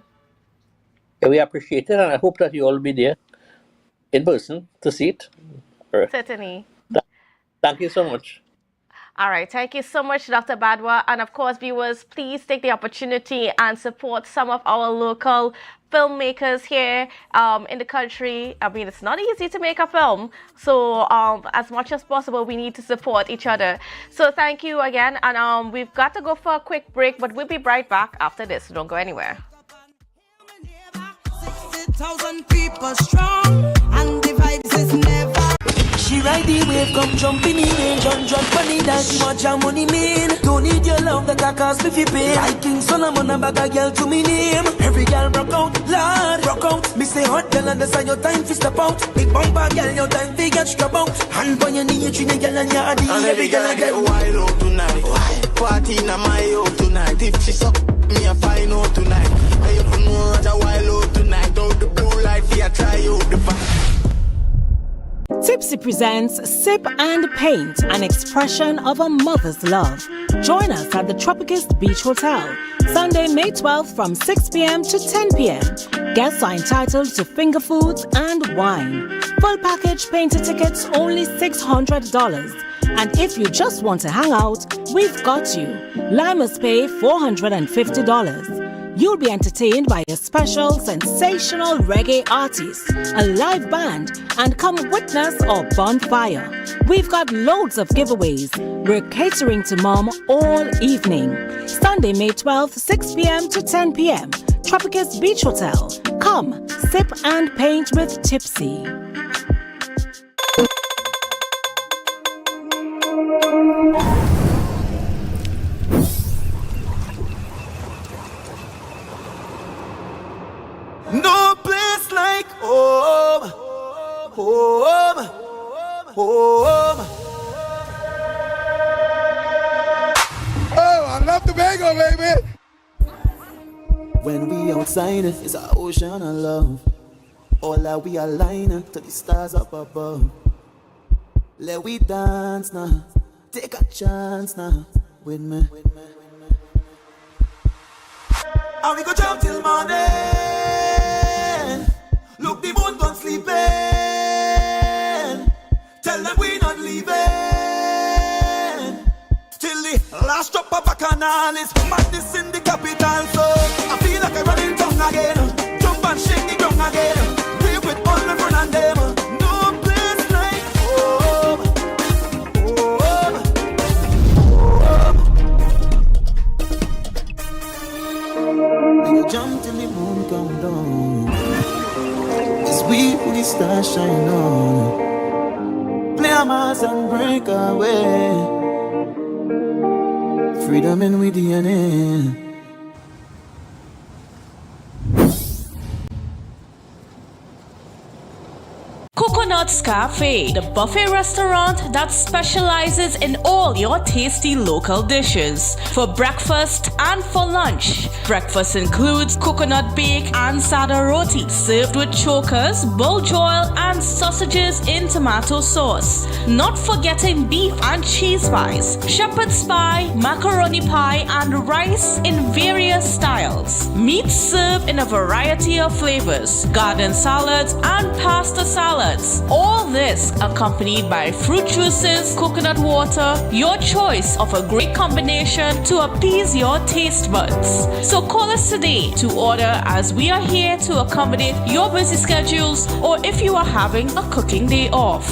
Yeah, we appreciate it, and I hope that you all will be there in person to see it. Certainly. Thank you so much. All right. Thank you so much, Dr. Badwa. And of course, viewers, please take the opportunity and support some of our local filmmakers here in the country. I mean, it's not easy to make a film. So as much as possible, we need to support each other. So thank you again. And we've got to go for a quick break, but we'll be right back after this. So don't go anywhere. 60,000 people strong, and the vibes is never. She ride the wave, come jumping in range, and jump funny, that's much your money mean. Don't need your love, that I cost me for pay. Like King Solomon, a bag a girl to me name. Every girl rock out, Lord, rock out. Me say hot girl, understand your time fi step out. Big bumper girl, your time fi get strap out. Hand on your knee, you treat a girl and your body. And every girl I get wild out tonight. Party in my out tonight. If she suck me, a fine out tonight. I you know what a wild out tonight. Out the blue light, fi try out the back. Tipsy presents Sip and Paint, an expression of a mother's love. Join us at the Tropicist Beach Hotel, Sunday, May 12th from 6 p.m. to 10 p.m. Guests are entitled to finger foods and wine. Full package painter tickets only $600. And if you just want to hang out, we've got you. Limers pay $450. You'll be entertained by a special sensational reggae artist, a live band, and come witness our bonfire. We've got loads of giveaways. We're catering to Mom all evening. Sunday, May 12th, 6 p.m. to 10 p.m. Tropicus Beach Hotel. Come, sip and paint with Tipsy. No place like home, home, home. Oh, I love Tobago, baby. When we outside, it's an ocean of love. All that we align to the stars up above. Let we dance now, take a chance now with me. And we go jump till morning. Look, the moon gone sleeping. Tell them we not leaving. Till the last drop of bacchanal is madness in the capital. So I feel like I'm running tongue again. Jump and shake the ground again. Live with all my friends and them. No place like home. Home. Home. We go jump till the moon come down. It's we who the stars shine on. Play a mass and break away. Freedom in with DNA. Coconut's Cafe, the buffet restaurant that specializes in all your tasty local dishes. For breakfast and for lunch. Breakfast includes coconut bake and sada roti, served with chokers, bull joil, and sausages in tomato sauce. Not forgetting beef and cheese pies, shepherd's pie, macaroni pie, and rice in various styles. Meat served in a variety of flavors, garden salads, and pasta salads. All this accompanied by fruit juices, coconut water, your choice of a great combination to appease your taste buds. So call us today to order, as we are here to accommodate your busy schedules or if you are having a cooking day off.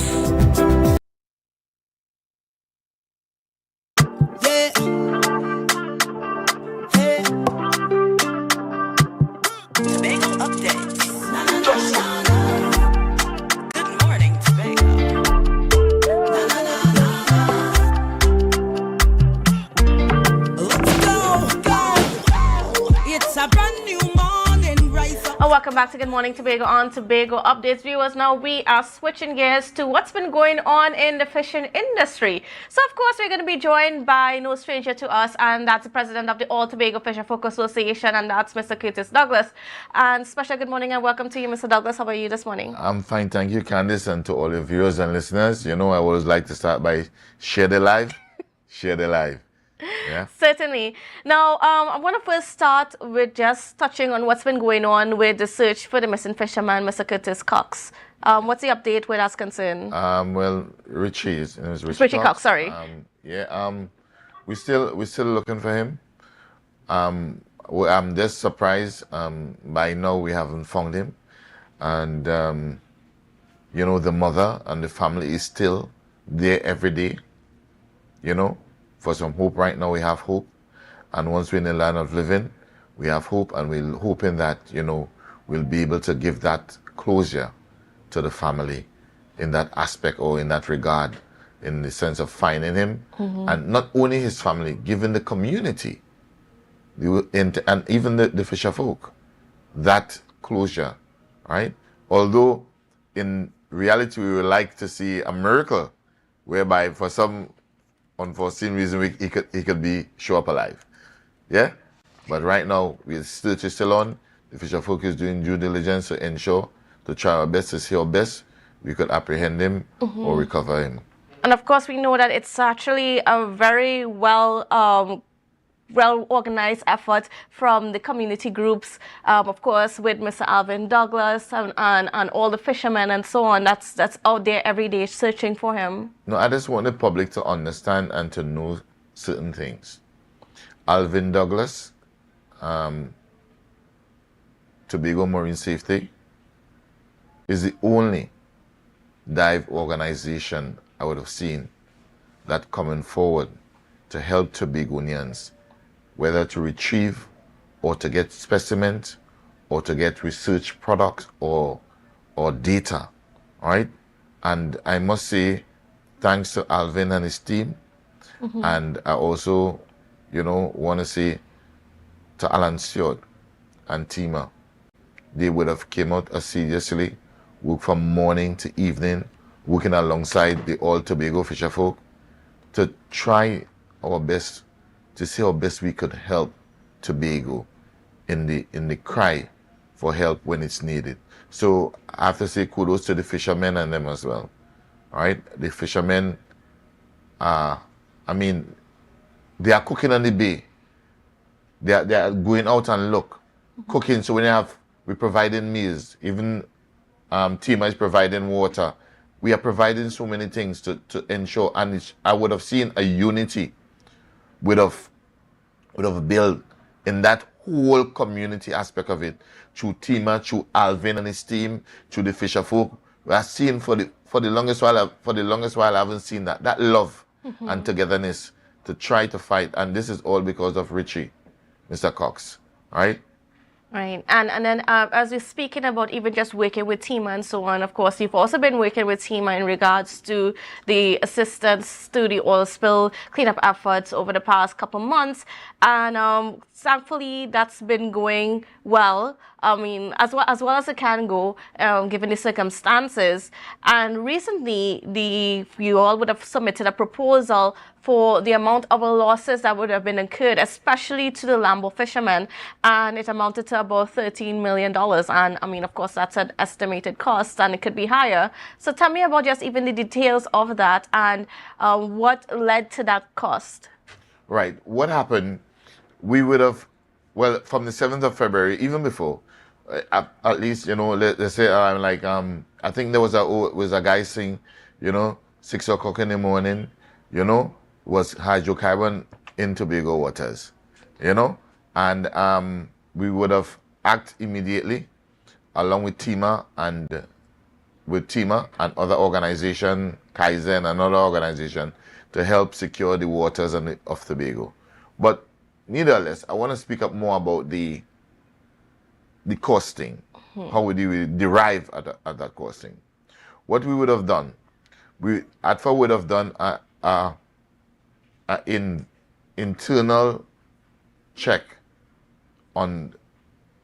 Welcome back to Good Morning Tobago on Tobago Updates. Viewers, now we are switching gears to what's been going on in the fishing industry. So, of course, we're going to be joined by no stranger to us, and that's the president of the All Tobago Fisher Folk Association, and that's Mr. Curtis Douglas. And special good morning and welcome to you, Mr. Douglas. How are you this morning? I'm fine, thank you, Candice, and to all your viewers and listeners. You know, I always like to start by share the live. Share the live. Yeah. Certainly. Now, I want to first start with just touching on what's been going on with the search for the missing fisherman, Mr. Curtis Cox. What's the update where that's concerned? Well, Richie, it was Richie Cox, sorry. We're still looking for him. I'm just surprised. By now we haven't found him, and you know, the mother and the family is still there every day. You know. For some hope right now, we have hope. And once we're in the land of living, we have hope, and we're hoping that, you know, we'll be able to give that closure to the family in that aspect or in that regard, in the sense of finding him. Mm-hmm. And not only his family, giving the community, and even the fisher folk, that closure, right? Although in reality, we would like to see a miracle whereby for some unforeseen reason he could show up alive. Yeah? But right now, the search is still on. The fisher folk is doing due diligence to ensure, to try our best to see how best we could apprehend him or recover him. And of course, we know that it's actually a very well-organized effort from the community groups, of course, with Mr. Alvin Douglas and all the fishermen and so on. That's out there every day searching for him. No, I just want the public to understand and to know certain things. Alvin Douglas Tobago Marine Safety is the only dive organization I would have seen that coming forward to help Tobagonians, whether to retrieve or to get specimens or to get research products or data, right? And I must say, thanks to Alvin and his team, and I also, want to say to Alan Stewart and Tima, they would have came out assiduously, work from morning to evening, working alongside the all Tobago fisher folk to try our best to see how best we could help Tobago in the cry for help when it's needed. So I have to say kudos to the fishermen and them as well. All right, the fishermen they are cooking on the bay. They are going out and look, cooking. So we're providing meals. Even Tima is providing water. We are providing so many things to ensure. And I would have seen a unity would have built in that whole community aspect of it. Through Tima, through Alvin and his team, through the fisher folk. We are seeing for the longest while I haven't seen that love and togetherness to try to fight. And this is all because of Richie, Mr. Cox, right? Right. And then as we're speaking about even just working with Tima and so on, of course, you've also been working with Tima in regards to the assistance to the oil spill cleanup efforts over the past couple months. And thankfully, that's been going well. As well as it can go, given the circumstances. And recently, you all would have submitted a proposal for the amount of losses that would have been incurred, especially to the Lambo fishermen, and it amounted to about $13 million. And of course, that's an estimated cost, and it could be higher. So tell me about just even the details of that and what led to that cost. Right. What happened? We would have, from the 7th of February, even before, at least, let's say, I think there was a guy saying, 6 o'clock in the morning, was hydrocarbon in Tobago waters, and we would have acted immediately along with Tima and other organization, Kaizen and other organization, to help secure the waters of Tobago. But nevertheless, I want to speak up more about the costing, how we derive at that costing. What we would have done, ATFA would have done an internal check on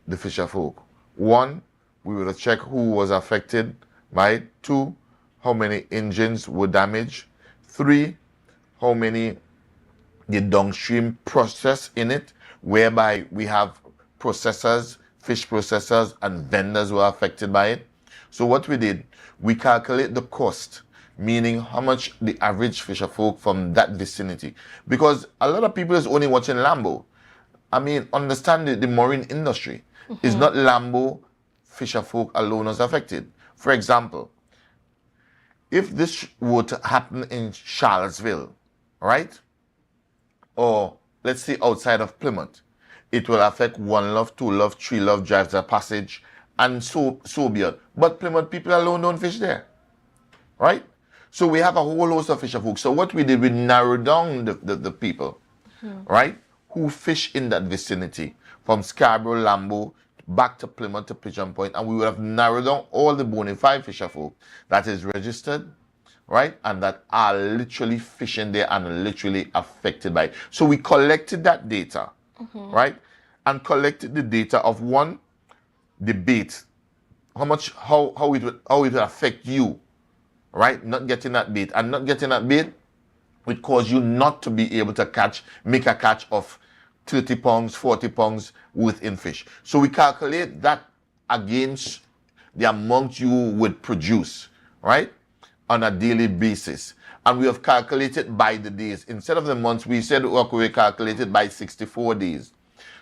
the fisher folk. 1, we would have checked who was affected by it. 2, how many engines were damaged. 3, how many the downstream process in it, whereby we have processors, fish processors, and vendors who are affected by it. So what we did, we calculate the cost, meaning how much the average fisher folk from that vicinity. Because a lot of people is only watching Lambo. Understand the marine industry. It's not Lambo fisher folk alone is affected. For example, if this were to happen in Charlottesville, right? Or let's say outside of Plymouth, it will affect One Love, Two Love, Three Love, Drives a Passage, and so be it. But Plymouth people alone don't fish there, right? So we have a whole host of fisher folk. So what we did, we narrowed down the people, right, who fish in that vicinity, from Scarborough, Lambo, back to Plymouth to Pigeon Point, and we would have narrowed down all the bona fide fisher folk that is registered, right, and that are literally fishing there and literally affected by it. So we collected that data, right, and collected the data of one, the bait, how it would affect you, right, not getting that bait, and not getting that bait would cause you not to be able to make a catch of 30 pounds, 40 pounds worth in fish. So we calculate that against the amount you would produce, right, on a daily basis. And we have calculated by the days. Instead of the months, we said we calculated by 64 days.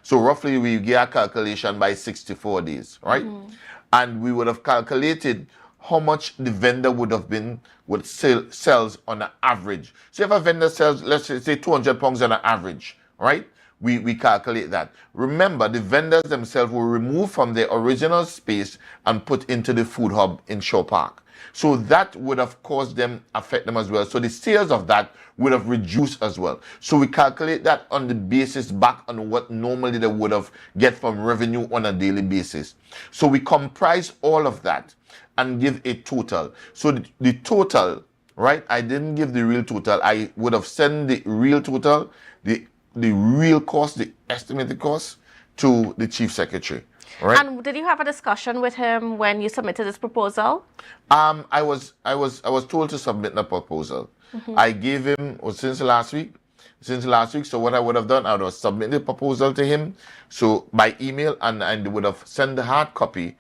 So roughly we get a calculation by 64 days, right? And we would have calculated how much the vendor would have been with sells on an average. So if a vendor sells, let's say 200 pounds on an average, right? we calculate that. Remember, the vendors themselves were removed from their original space and put into the food hub in Shore Park. So that would have caused them, affect them as well. So the sales of that would have reduced as well. So we calculate that on the basis back on what normally they would have get from revenue on a daily basis. So we comprise all of that and give a total. So the total, right? I didn't give the real total. I would have sent the real total, the real cost, the estimated cost to the Chief Secretary. Right. And did you have a discussion with him when you submitted this proposal? I was told to submit a proposal. I gave him since last week. So what I would have done, I would have submitted the proposal to him, so by email, and would have sent the hard copy,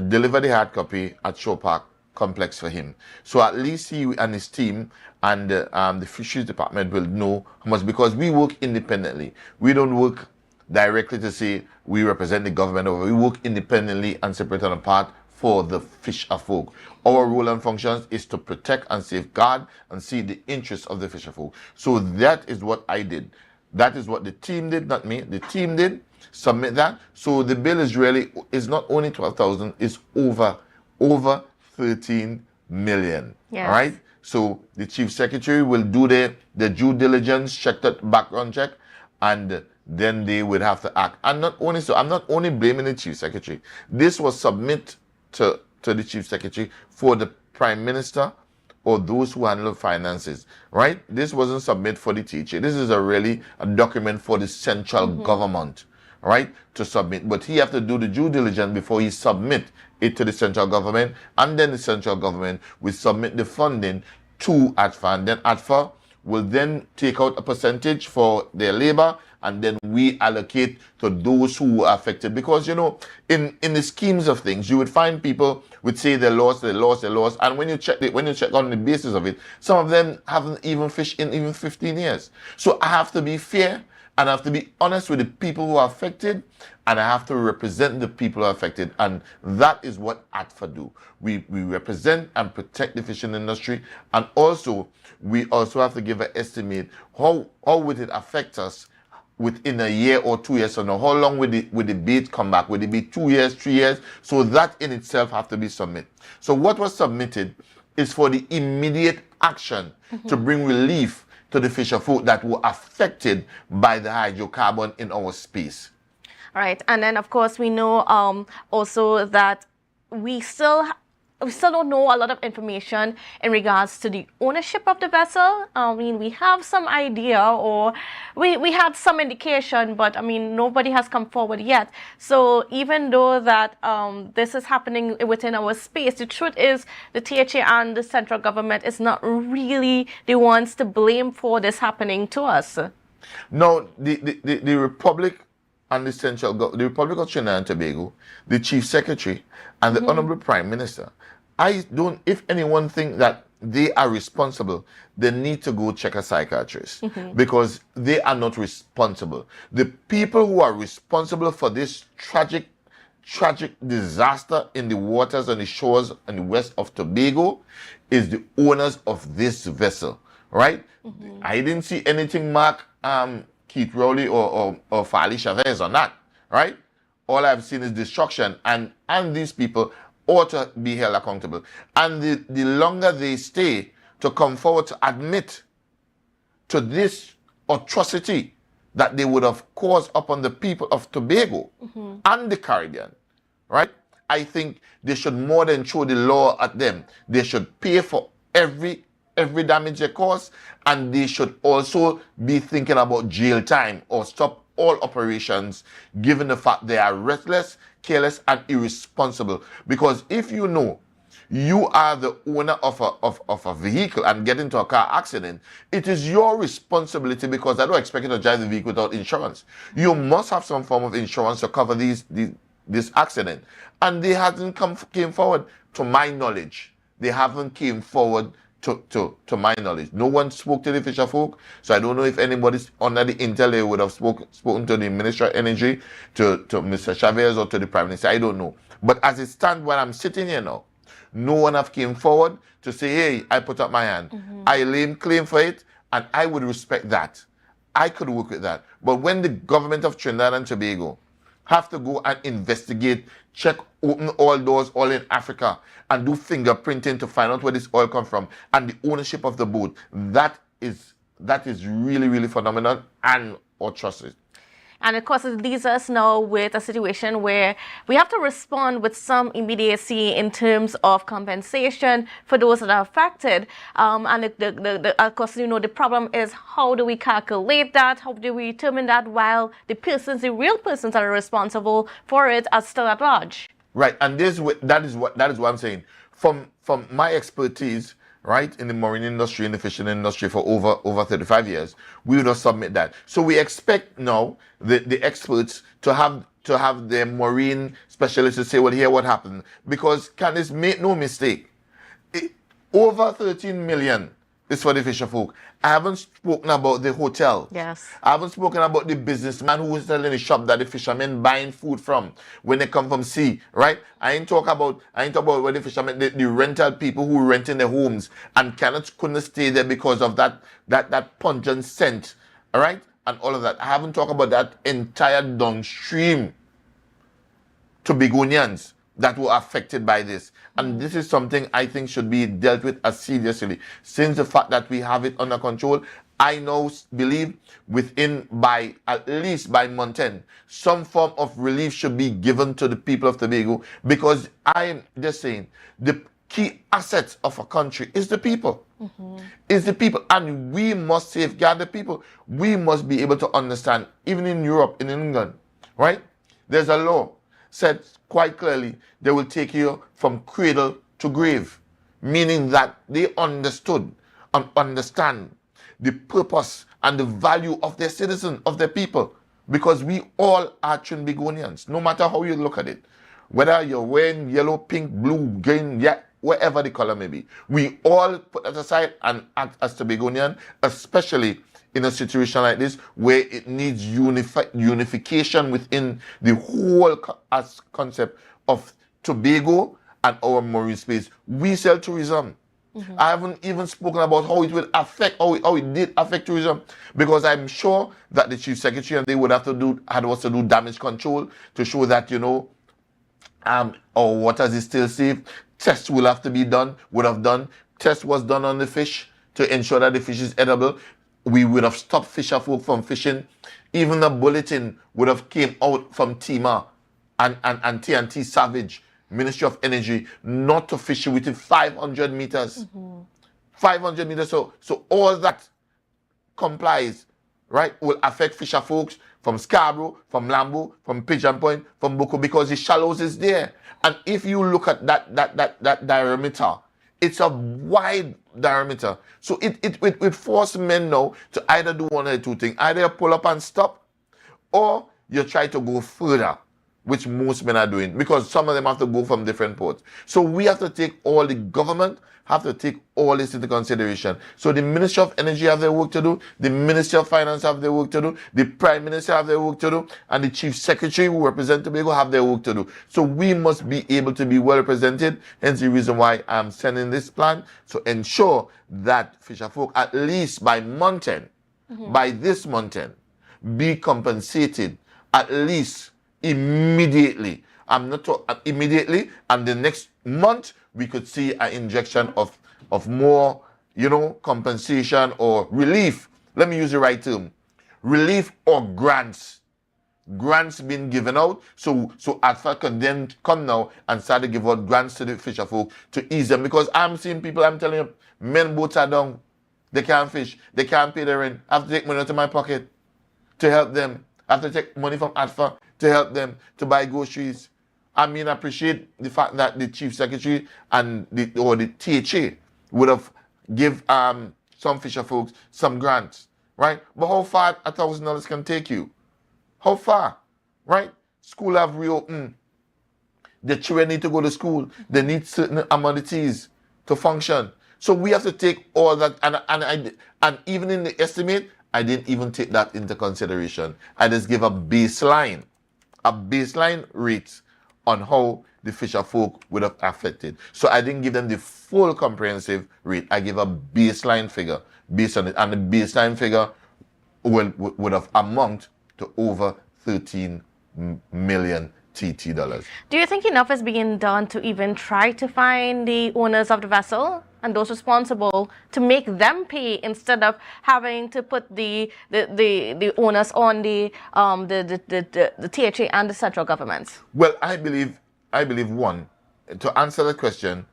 deliver the hard copy at Shore Park Complex for him. So at least he and his team and the Fisheries Department will know how much, because we work independently. We don't work directly to say we represent the government, or we work independently and separate and apart for the fisher folk. Our role and functions is to protect and safeguard and see the interests of the fisher folk. So that is what I did. That is what the team did, not me. The team did submit that. So the bill is not only 12,000, it's over 13 million. Yes. All right. So the Chief Secretary will do the due diligence, check that background check, and then they would have to act. And not only so, I'm not only blaming the Chief Secretary. This was submitted to the Chief Secretary for the Prime Minister or those who handle finances, right? This wasn't submitted for the teacher. This is a document for the central government, right, to submit. But he have to do the due diligence before he submit it to the central government, and then the central government will submit the funding to ATFA, and then ATFA will then take out a percentage for their labor, and then we allocate to those who are affected. Because, you know, in the schemes of things, you would find people would say they lost, and when you check on the basis of it, some of them haven't even fished in even 15 years. So I have to be fair, and I have to be honest with the people who are affected, and I have to represent the people who are affected, and that is what ATFA do. We represent and protect the fishing industry, and also we also have to give an estimate how would it affect us within a year or 2 years or no. How long will the bait come back? Will it be 2 years, 3 years? So that in itself have to be submitted. So what was submitted is for the immediate action to bring relief to the fisher folk that were affected by the hydrocarbon in our space. All right, and then of course we know also that we still don't know a lot of information in regards to the ownership of the vessel. I mean, we have some idea, or we had some indication, but I mean, nobody has come forward yet. So even though that this is happening within our space, the truth is the THA and the central government is not really the ones to blame for this happening to us. No, the Republic and the Republic of Trinidad and Tobago, the Chief Secretary and the Honorable Prime Minister, if anyone think that they are responsible, they need to go check a psychiatrist, because they are not responsible. The people who are responsible for this tragic disaster in the waters and the shores and the west of Tobago is the owners of this vessel, right? I didn't see anything mark Keith Rowley or Fali Chavez on that, right? All I've seen is destruction, and these people ought to be held accountable. And the longer they stay to come forward to admit to this atrocity that they would have caused upon the people of Tobago and the Caribbean, right? I think they should more than throw the law at them. They should pay for every damage they cause, and they should also be thinking about jail time or stop all operations, given the fact they are reckless, careless, and irresponsible. Because if you know you are the owner of a vehicle and get into a car accident, it is your responsibility, because I don't expect you to drive the vehicle without insurance. You must have some form of insurance to cover this accident. And they haven't came forward, to my knowledge. They haven't came forward to my knowledge. No one spoke to the fisher folk, so I don't know if anybody's under the intel they would have spoken to the Minister of Energy, to Mr. Chavez, or to the Prime Minister. I don't know. But as it stands, when I'm sitting here now, no one have came forward to say, hey, I put up my hand. I claim for it, and I would respect that. I could work with that. But when the government of Trinidad and Tobago have to go and investigate, check, open all doors all in Africa, and do fingerprinting to find out where this oil comes from, and the ownership of the boat, that is really, really phenomenal and atrocious. And of course, it leaves us now with a situation where we have to respond with some immediacy in terms of compensation for those that are affected. And of course, the problem is, how do we calculate that? How do we determine that while the real persons that are responsible for it are still at large? Right, and that is what I'm saying. From my expertise, right, in the marine industry, in the fishing industry for over 35 years, we would have submit that. So we expect now the experts to have their marine specialists to say, well, here what happened. Because Candice, make no mistake, over 13 million is for the fisher folk. I haven't spoken about the hotel. Yes. I haven't spoken about the businessman who was selling the shop that the fishermen buying food from when they come from sea, right? I ain't talk about where the fishermen, the rental people who renting their homes and couldn't stay there because of that pungent scent, all right? And all of that. I haven't talked about that entire downstream Tobagonians that were affected by this. And this is something I think should be dealt with as seriously. Since the fact that we have it under control, I now believe at least by month end, some form of relief should be given to the people of Tobago, because I am just saying, the key assets of a country is the people. Is the people, and we must safeguard the people. We must be able to understand, even in Europe, in England, right? There's a law said quite clearly, they will take you from cradle to grave, meaning that they understood and understand the purpose and the value of their citizens, of their people, because we all are Trinbagonians, no matter how you look at it. Whether you're wearing yellow, pink, blue, green, yeah, whatever the color may be. We all put that aside and act as Tobagonian, especially in a situation like this where it needs unification within the whole concept of Tobago and our marine space. We sell tourism. I haven't even spoken about how it will affect, how it did affect tourism, because I'm sure that the Chief Secretary and they would have to do damage control to show that, our waters is still safe. Tests will have to be done, Test was done on the fish to ensure that the fish is edible. We would have stopped fisher folk from fishing. Even a bulletin would have came out from TIMA and TNT Savage, Ministry of Energy, not to fish within 500 meters. 500 meters. So all that complies, right, will affect fisher folks from Scarborough, from Lambo, from Pigeon Point, from Boko, because the shallows is there. And if you look at that diameter, it's a wide diameter. So it forces men now to either do one or two things. Either you pull up and stop, or you try to go further, which most men are doing, because some of them have to go from different ports. So we have to take the government have to take all this into consideration. So the Ministry of Energy have their work to do, the Ministry of Finance have their work to do, the Prime Minister have their work to do, and the Chief Secretary who represent Tobago have their work to do. So we must be able to be well represented, hence the reason why I'm sending this plan to ensure that fisher folk, at least by month end, by this month end, be compensated at least immediately. I'm not talking immediately, and the next month we could see an injection of more, compensation or relief. Let me use the right term. Relief or grants. Grants being given out. So ADFA can then come now and start to give out grants to the fisher folk to ease them. Because I'm seeing people, I'm telling you, men boats are down. They can't fish. They can't pay their rent. I have to take money out of my pocket to help them. I have to take money from ADFA to help them to buy groceries. I appreciate the fact that the Chief Secretary and the THA would have give some fisher folks some grants, right? But how far $1,000 can take you? How far, right? School have reopened. The children need to go to school. They need certain amenities to function. So we have to take all that, and even in the estimate, I didn't even take that into consideration. I just give a baseline rate on how the fisher folk would have affected. So I didn't give them the full comprehensive rate. I gave a baseline figure based on it. And the baseline figure would have amount to over 13 million TT dollars. Do you think enough is being done to even try to find the owners of the vessel and those responsible to make them pay instead of having to put the onus on the THA and the central governments? Well, I believe one, to answer the question,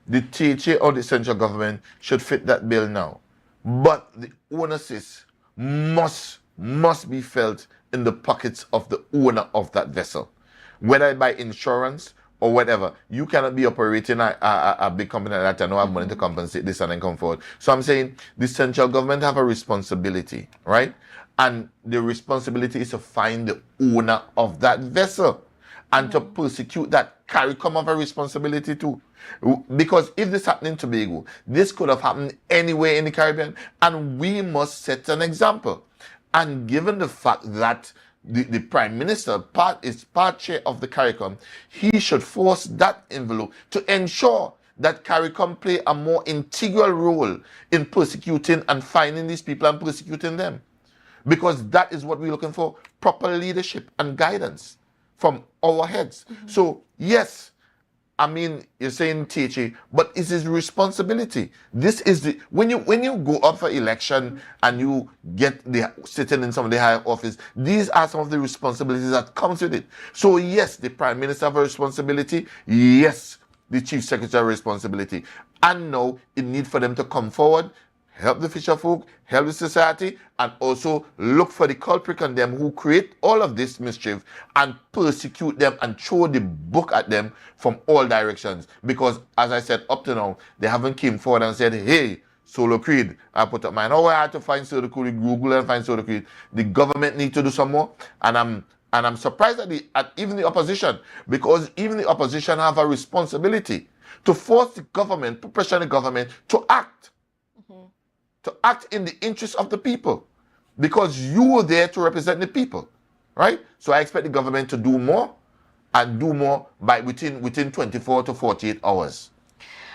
the THA or the central government should fit that bill now. But the onus must be felt in the pockets of the owner of that vessel. Whether by insurance or whatever, you cannot be operating a big company like that and not have money to compensate this and then come forward. So I'm saying the central government have a responsibility, right? And the responsibility is to find the owner of that vessel and to prosecute that. CARICOM have a responsibility too. Because if this happened in Tobago, this could have happened anywhere in the Caribbean, and we must set an example. And given the fact that the Prime Minister is part chair of the CARICOM, he should force that envelope to ensure that CARICOM play a more integral role in persecuting and finding these people and persecuting them. Because that is what we're looking for, proper leadership and guidance from our heads. So yes, I mean, you're saying THA, but it's his responsibility. This is the when you go up for election and you get sitting in some of the higher office, these are some of the responsibilities that comes with it. So yes, the Prime Minister have a responsibility. Yes, the Chief Secretary have a responsibility. And now it needs for them to come forward, help the fisher folk, help the society, and also look for the culprit and them who create all of this mischief and persecute them and throw the book at them from all directions. Because, as I said up to now, they haven't came forward and said, hey, Solo Creed, I put up mine. Oh, I had to find Solo Creed, Google and find Solo Creed. The government need to do some more, and I'm surprised at even the opposition, because even the opposition have a responsibility to force the government, to pressure the government to act. To act in the interest of the people, because you are there to represent the people, right? So I expect the government to do more, and do more by within 24 to 48 hours.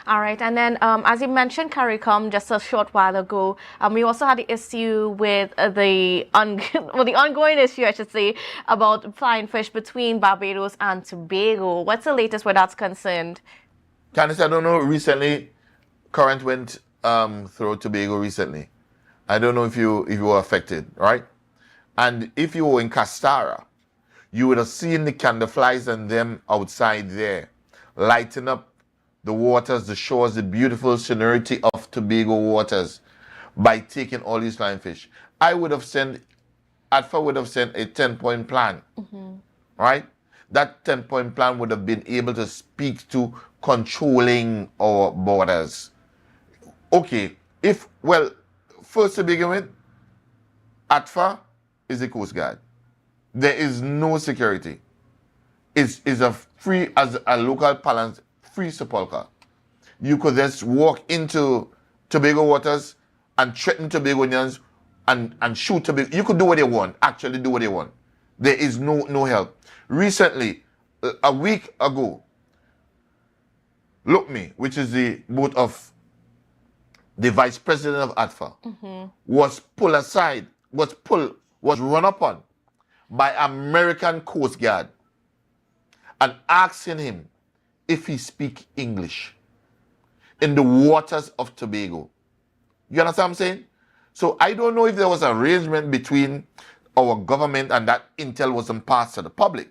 All right, and then as you mentioned CARICOM just a short while ago, we also had the issue with the ongoing issue, I should say, about flying fish between Barbados and Tobago. What's the latest where that's concerned? Candice, I don't know. Recently, current went through Tobago recently. I don't know if you were affected, right? And if you were in Castara, you would have seen the candleflies and them outside there, lighting up the waters, the shores, the beautiful sonority of Tobago waters by taking all these flying fish. ADFA would have sent a 10-point plan, right? That 10-point plan would have been able to speak to controlling our borders. Okay, first to begin with, ADFA is a Coast Guard. There is no security. It's a free, as a local parlance, free sepulchre. You could just walk into Tobago waters and threaten Tobagonians and shoot Tobago. You could do what you want, actually do what you want. There is no help. Recently, a week ago, Look Me, which is the boat of the vice president of ADFA, was pulled aside, was run upon by American Coast Guard and asking him if he speak English in the waters of Tobago. You understand what I'm saying? So I don't know if there was an arrangement between our government and that intel wasn't passed to the public.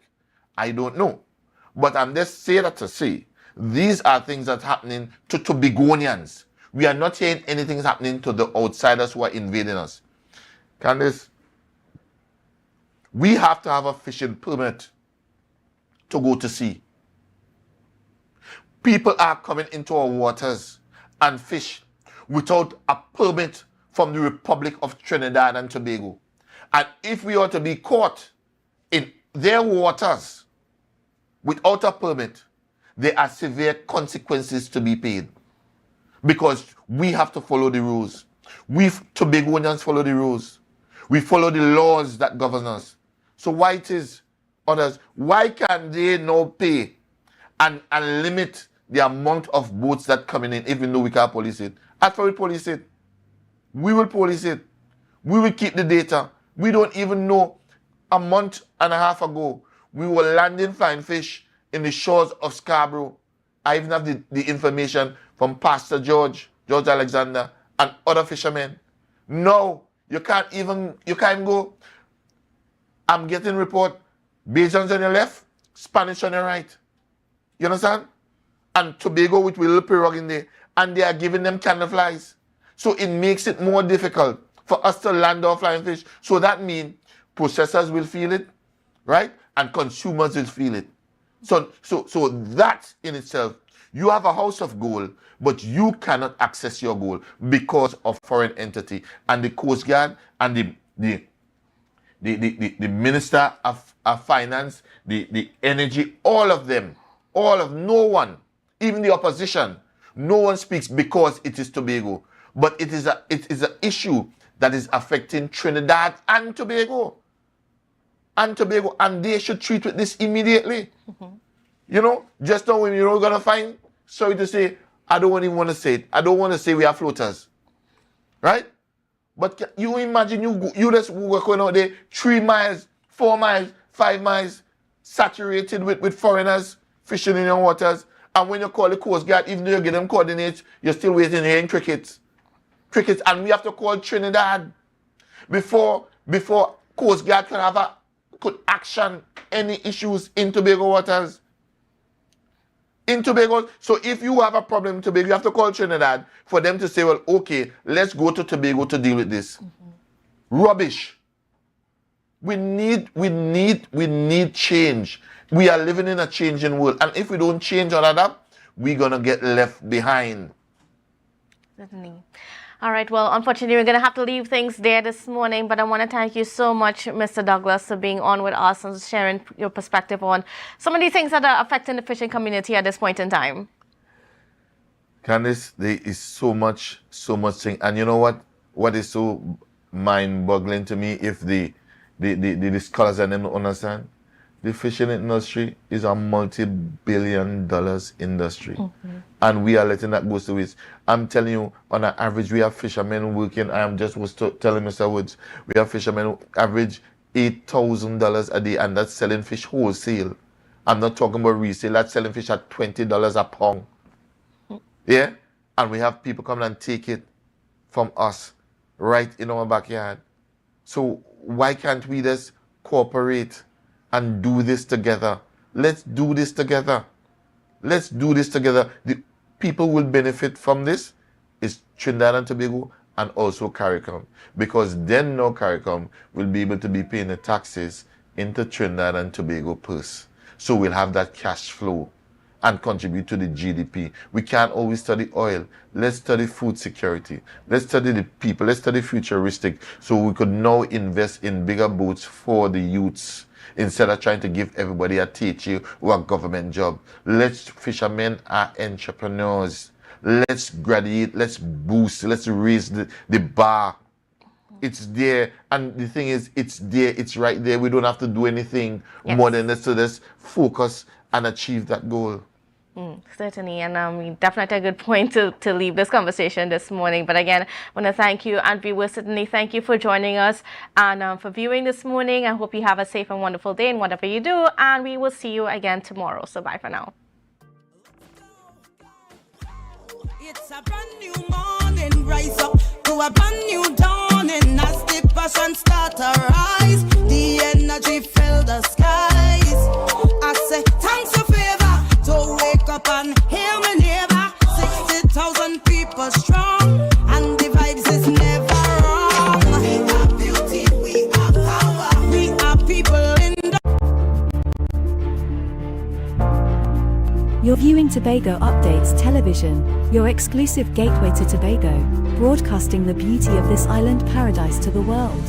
I don't know. But I'm just saying that to say, these are things that are happening to Tobagonians. We are not hearing anything is happening to the outsiders who are invading us. Candice, we have to have a fishing permit to go to sea. People are coming into our waters and fish without a permit from the Republic of Trinidad and Tobago. And if we are to be caught in their waters without a permit, there are severe consequences to be paid. Because we have to follow the rules. We Tobagonians follow the rules. We follow the laws that govern us. So why it is others, why can they now pay and limit the amount of boats that coming in, even though we can't police it? After we police it, we will police it. We will keep the data. We don't even know. A month and a half ago, we were landing flying fish in the shores of Scarborough. I even have the information from Pastor George Alexander, and other fishermen. No, you can't even go. I'm getting report, Bajans on your left, Spanish on your right. You understand? And Tobago with little pirogue in there, and they are giving them candle flies. So it makes it more difficult for us to land our flying fish. So that means processors will feel it, right? And consumers will feel it. So that in itself, you have a house of gold, but you cannot access your gold because of foreign entity. And the Coast Guard and the Minister of Finance, the Energy, all of them, no one, even the opposition, no one speaks because it is Tobago. But it is an issue that is affecting Trinidad and Tobago. And they should treat with this immediately. You know, just now when you're going to find, sorry to say, I don't even want to say it. I don't want to say we are floaters. Right? But you imagine you just going out there 3 miles, 4 miles, 5 miles, saturated with foreigners fishing in your waters. And when you call the Coast Guard, even though you get them coordinates, you're still waiting here in crickets. And we have to call Trinidad before Coast Guard could action any issues in Tobago waters. In Tobago, so if you have a problem in Tobago, you have to call Trinidad for them to say, well, okay, let's go to Tobago to deal with this. Rubbish. We need change. We are living in a changing world. And if we don't change or adapt, we're going to get left behind. Certainly. All right, well, unfortunately, we're going to have to leave things there this morning, but I want to thank you so much, Mr. Douglas, for being on with us and sharing your perspective on some of these things that are affecting the fishing community at this point in time. Candice, there is so much thing. And you know what? What is so mind-boggling to me, if the scholars and them don't understand, the fishing industry is a multi-billion-dollar industry. And we are letting that go to waste. I'm telling you, on an average, we have fishermen working. I was telling Mr. Woods, we have fishermen who average $8,000 a day, and that's selling fish wholesale. I'm not talking about resale. That's selling fish at $20 a pound. Yeah? And we have people come and take it from us right in our backyard. So why can't we just cooperate and do this together? Let's do this together. Let's do this together. The people will benefit from this is Trinidad and Tobago and also CARICOM, because then now CARICOM will be able to be paying the taxes into Trinidad and Tobago purse. So we'll have that cash flow and contribute to the GDP. We can't always study oil. Let's study food security. Let's study the people. Let's study futuristic, so we could now invest in bigger boats for the youths, instead of trying to give everybody a teacher or a government job. Fishermen are entrepreneurs. Let's graduate, let's boost, let's raise the bar. It's there. And the thing is, it's there, it's right there. We don't have to do anything more than this to just focus and achieve that goal. Certainly, and definitely a good point to leave this conversation this morning. But again, I want to thank you, and we will certainly thank you for joining us and for viewing this morning. I hope you have a safe and wonderful day in whatever you do, and we will see you again tomorrow. So bye for now. It's a brand new morning, rise up to a brand new dawning. As the passion start to rise, the energy fill the skies. I say thanks for favor. So wake up and hear me neighbor. 60,000 people strong, and the vibes is never wrong. We are beauty, we are power, we are people in the... You're viewing Tobago Updates Television, your exclusive gateway to Tobago, broadcasting the beauty of this island paradise to the world.